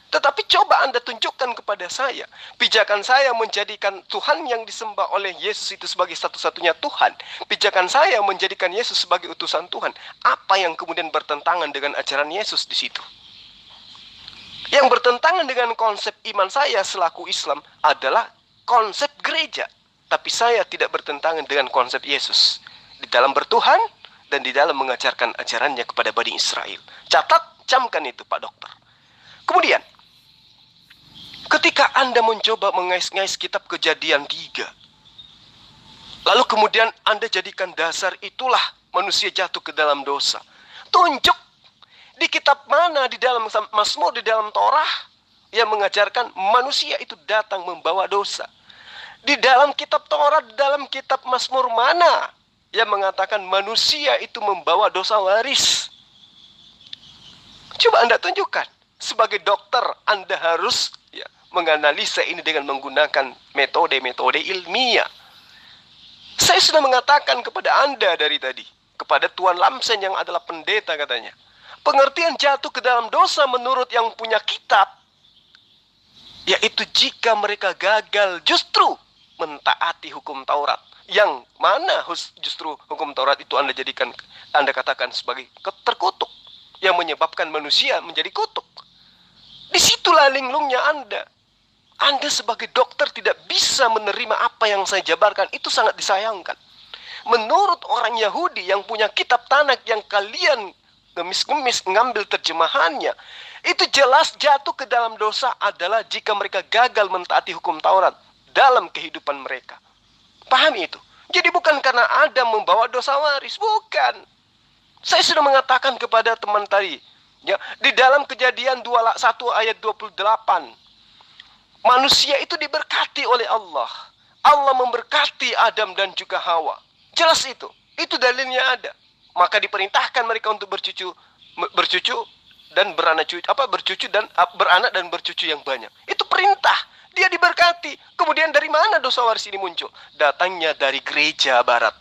Tetapi coba Anda tunjukkan kepada saya. Pijakan saya menjadikan Tuhan yang disembah oleh Yesus itu sebagai satu-satunya Tuhan. Pijakan saya menjadikan Yesus sebagai utusan Tuhan. Apa yang kemudian bertentangan dengan ajaran Yesus di situ? Yang bertentangan dengan konsep iman saya selaku Islam adalah konsep gereja. Tapi saya tidak bertentangan dengan konsep Yesus. di dalam bertuhan dan di dalam mengajarkan ajarannya kepada Bani Israel. Catat, camkan itu Pak Dokter. Kemudian, ketika Anda mencoba mengais-ngais kitab Kejadian 3, lalu kemudian Anda jadikan dasar itulah manusia jatuh ke dalam dosa. Tunjuk di kitab mana di dalam Mazmur, di dalam Torah yang mengajarkan manusia itu datang membawa dosa. Di dalam kitab Torah, di dalam kitab Mazmur mana yang mengatakan manusia itu membawa dosa waris? Coba Anda tunjukkan. Sebagai dokter, Anda harus menganalisa ini dengan menggunakan metode-metode ilmiah. Saya sudah mengatakan kepada Anda dari tadi, kepada Tuan Lamsen yang adalah pendeta katanya, pengertian jatuh ke dalam dosa menurut yang punya kitab, yaitu jika mereka gagal justru mentaati hukum Taurat. Yang mana justru hukum Taurat itu Anda katakan sebagai terkutuk, yang menyebabkan manusia menjadi kutuk. Disitulah linglungnya Anda. Anda sebagai dokter tidak bisa menerima apa yang saya jabarkan. Itu sangat disayangkan. Menurut orang Yahudi yang punya kitab Tanak yang kalian ngemis-ngemis ngambil terjemahannya, itu jelas jatuh ke dalam dosa adalah jika mereka gagal mentaati hukum Taurat dalam kehidupan mereka. Pahami itu. Jadi bukan karena Adam membawa dosa waris, bukan. Saya sudah mengatakan kepada teman tadi, ya, di dalam Kejadian 1 ayat 28, manusia itu diberkati oleh Allah. Allah memberkati Adam dan juga Hawa. Jelas itu. Itu dalilnya ada. Maka diperintahkan mereka untuk bercucu dan beranak dan bercucu yang banyak. Itu perintah. Dia diberkati. Kemudian dari mana dosa waris ini muncul? Datangnya dari gereja barat.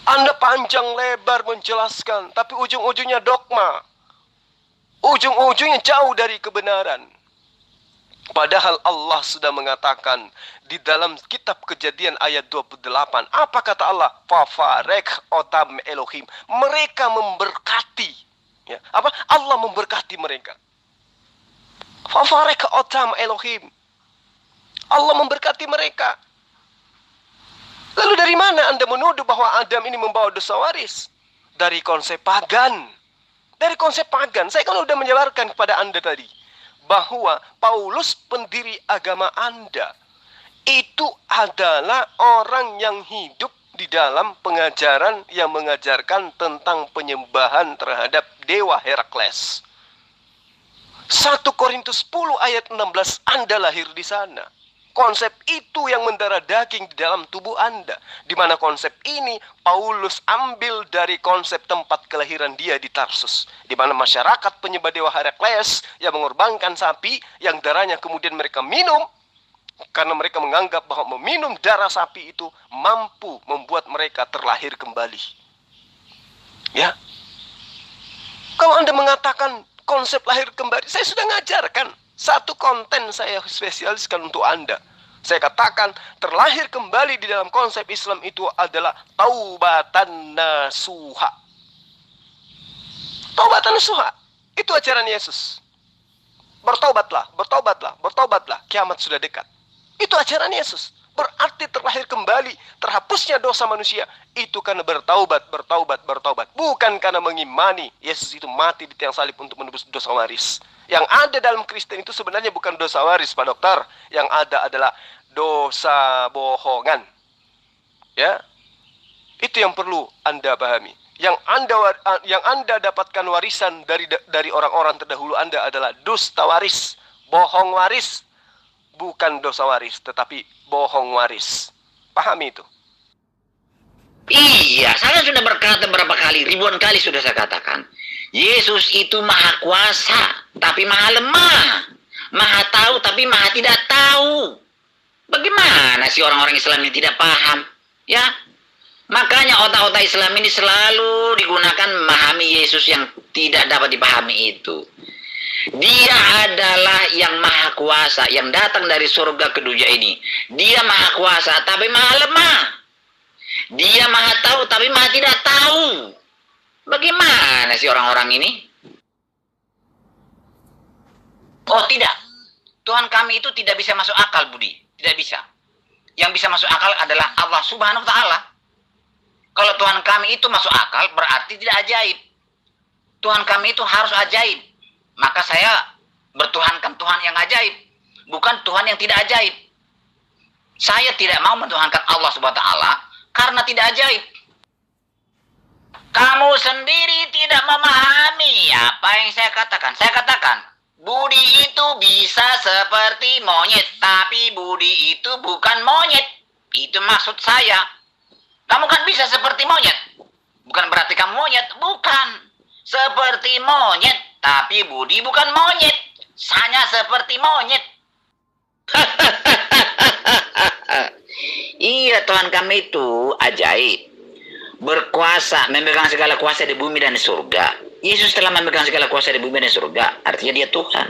Anda panjang lebar menjelaskan, tapi ujung-ujungnya dogma. Ujung-ujungnya jauh dari kebenaran. Padahal Allah sudah mengatakan di dalam kitab Kejadian ayat 28, apa kata Allah? Fafarek otam Elohim. Mereka memberkati. Ya, apa? Allah memberkati mereka. Fafarek otam Elohim. Allah memberkati mereka. Lalu dari mana Anda menuduh bahwa Adam ini membawa dosa waris? Dari konsep pagan. Dari konsep pagan. Saya kan sudah menjelaskan kepada Anda tadi bahwa Paulus pendiri agama Anda itu adalah orang yang hidup di dalam pengajaran yang mengajarkan tentang penyembahan terhadap dewa Herakles. 1 Korintus 10 ayat 16, Anda lahir di sana. Konsep itu yang mendarah daging di dalam tubuh Anda. Di mana konsep ini Paulus ambil dari konsep tempat kelahiran dia di Tarsus. Di mana masyarakat penyembah dewa Herakles yang mengorbankan sapi yang darahnya kemudian mereka minum. Karena mereka menganggap bahwa meminum darah sapi itu mampu membuat mereka terlahir kembali. Ya. Kalau Anda mengatakan konsep lahir kembali, saya sudah ngajarkan. Satu konten saya spesialiskan untuk Anda. Saya katakan terlahir kembali di dalam konsep Islam itu adalah taubatan nasuha. Taubatan nasuha. Itu ajaran Yesus. Bertobatlah, bertobatlah, bertobatlah. Kiamat sudah dekat. Itu ajaran Yesus. Berarti terlahir kembali, terhapusnya dosa manusia. Itu karena bertaubat, bertaubat, bertaubat. Bukan karena mengimani Yesus itu mati di tiang salib untuk menebus dosa waris. Yang ada dalam Kristen itu sebenarnya bukan dosa waris, Pak Dokter. Yang ada adalah dosa bohongan. Ya, itu yang perlu Anda pahami. Yang Anda dapatkan warisan dari orang-orang terdahulu Anda adalah dusta waris, bohong waris. Bukan dosa waris, tetapi bohong waris. Pahami itu. Iya, saya sudah berkata berapa kali, ribuan kali sudah saya katakan. Yesus itu maha kuasa, tapi maha lemah. Maha tahu, tapi maha tidak tahu. Bagaimana sih orang-orang Islam yang tidak paham? Ya, makanya otak-otak Islam ini selalu digunakan memahami Yesus yang tidak dapat dipahami itu. Dia adalah yang maha kuasa, yang datang dari surga ke dunia ini. Dia maha kuasa, tapi maha lemah. Dia maha tahu, tapi maha tidak tahu. Bagaimana sih orang-orang ini? Oh tidak, Tuhan kami itu tidak bisa masuk akal, Budi. Tidak bisa. Yang bisa masuk akal adalah Allah Subhanahu wa Ta'ala. Kalau Tuhan kami itu masuk akal, berarti tidak ajaib. Tuhan kami itu harus ajaib. Maka saya bertuhankan Tuhan yang ajaib, bukan Tuhan yang tidak ajaib. Saya tidak mau mentuhankan Allah Subhanahu wa taala karena tidak ajaib. Kamu sendiri tidak memahami apa yang saya katakan. Saya katakan, budi itu bisa seperti monyet, tapi budi itu bukan monyet. Itu maksud saya. Kamu kan bisa seperti monyet. Bukan berarti kamu monyet, bukan. Seperti monyet, tapi budi bukan monyet. Hanya seperti monyet. Iya, Tuhan kami itu ajaib. Berkuasa, memegang segala kuasa di bumi dan di surga. Yesus telah memegang segala kuasa di bumi dan di surga. Artinya dia Tuhan.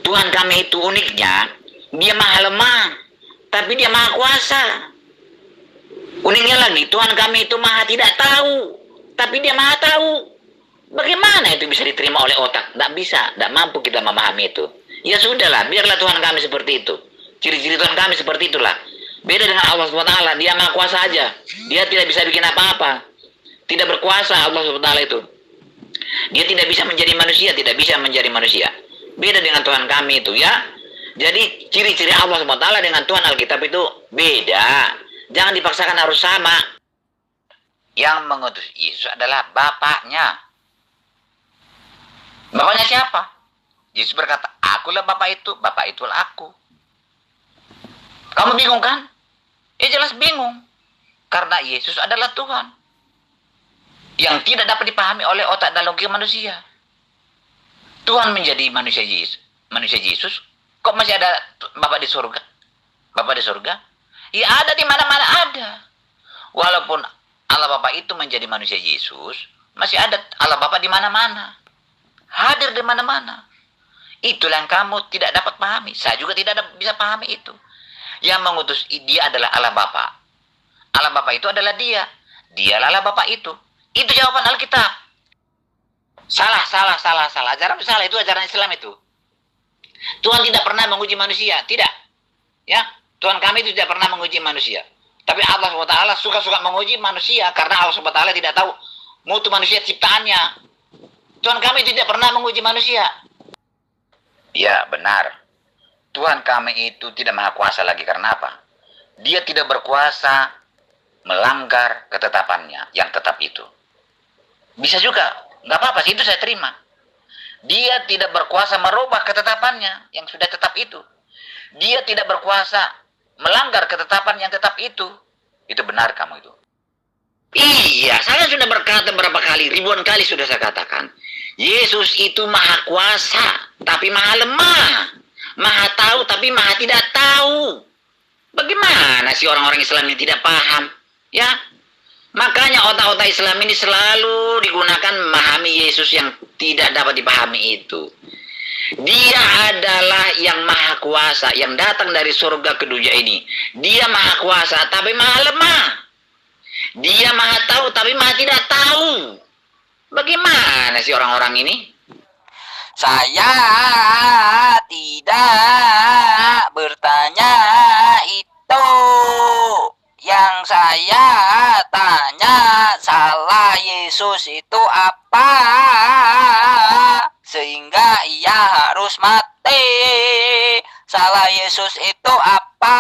Tuhan kami itu uniknya, dia maha lemah, tapi dia maha kuasa. Uniknya lagi, Tuhan kami itu maha tidak tahu, tapi dia maha tahu. Bagaimana itu bisa diterima oleh otak? Tidak bisa, tidak mampu kita memahami itu. Ya sudahlah, biarlah Tuhan kami seperti itu. Ciri-ciri Tuhan kami seperti itulah. Beda dengan Allah SWT, dia maha kuasa aja. Dia tidak bisa bikin apa-apa. Tidak berkuasa Allah SWT itu. Dia tidak bisa menjadi manusia, tidak bisa menjadi manusia. Beda dengan Tuhan kami itu ya. Jadi ciri-ciri Allah SWT dengan Tuhan Alkitab itu beda. Jangan dipaksakan harus sama. Yang mengutus Yesus adalah Bapaknya. Bapaknya siapa? Yesus berkata, akulah Bapak itulah aku. Kamu bingung kan? Ya jelas bingung. Karena Yesus adalah Tuhan. Yang tidak dapat dipahami oleh otak dan logika manusia. Tuhan menjadi manusia Yesus. Kok masih ada Bapak di surga? Bapak di surga? Ya ada di mana-mana ada. Walaupun Allah Bapa itu menjadi manusia Yesus, masih ada Allah Bapa di mana-mana. Hadir di mana-mana. Itulah yang kamu tidak dapat pahami. Saya juga tidak bisa pahami itu. Yang mengutus dia adalah Allah Bapa. Allah Bapa itu adalah dia. Dialah Allah Bapa itu. Itu jawaban Alkitab. Salah. Ajaran itu salah. Itu ajaran Islam itu. Tuhan tidak pernah menguji manusia. Tidak. Ya. Tuhan kami itu tidak pernah menguji manusia. Tapi Allah SWT suka-suka menguji manusia. Karena Allah SWT tidak tahu mutu manusia ciptaannya. Tuhan kami tidak pernah menguji manusia. Ya, benar. Tuhan kami itu tidak maha kuasa lagi. Karena apa? Dia tidak berkuasa melanggar ketetapannya yang tetap itu. Bisa juga. Nggak apa-apa sih, itu saya terima. Dia tidak berkuasa merubah ketetapannya yang sudah tetap itu. Dia tidak berkuasa melanggar ketetapan yang tetap itu. Itu benar kamu itu. Iya, saya sudah berkata berapa kali, ribuan kali sudah saya katakan. Yesus itu maha kuasa, tapi maha lemah. Maha tahu, tapi maha tidak tahu. Bagaimana sih orang-orang Islam yang tidak paham? Ya, makanya otak-otak Islam ini selalu digunakan memahami Yesus yang tidak dapat dipahami itu. Dia adalah yang maha kuasa, yang datang dari surga ke dunia ini. Dia maha kuasa, tapi maha lemah. Dia maha tahu, tapi maha tidak tahu. Bagaimana sih orang-orang ini? Saya tidak bertanya itu. Yang saya tanya, salah Yesus itu apa? Sehingga ia harus mati. Salah Yesus itu apa?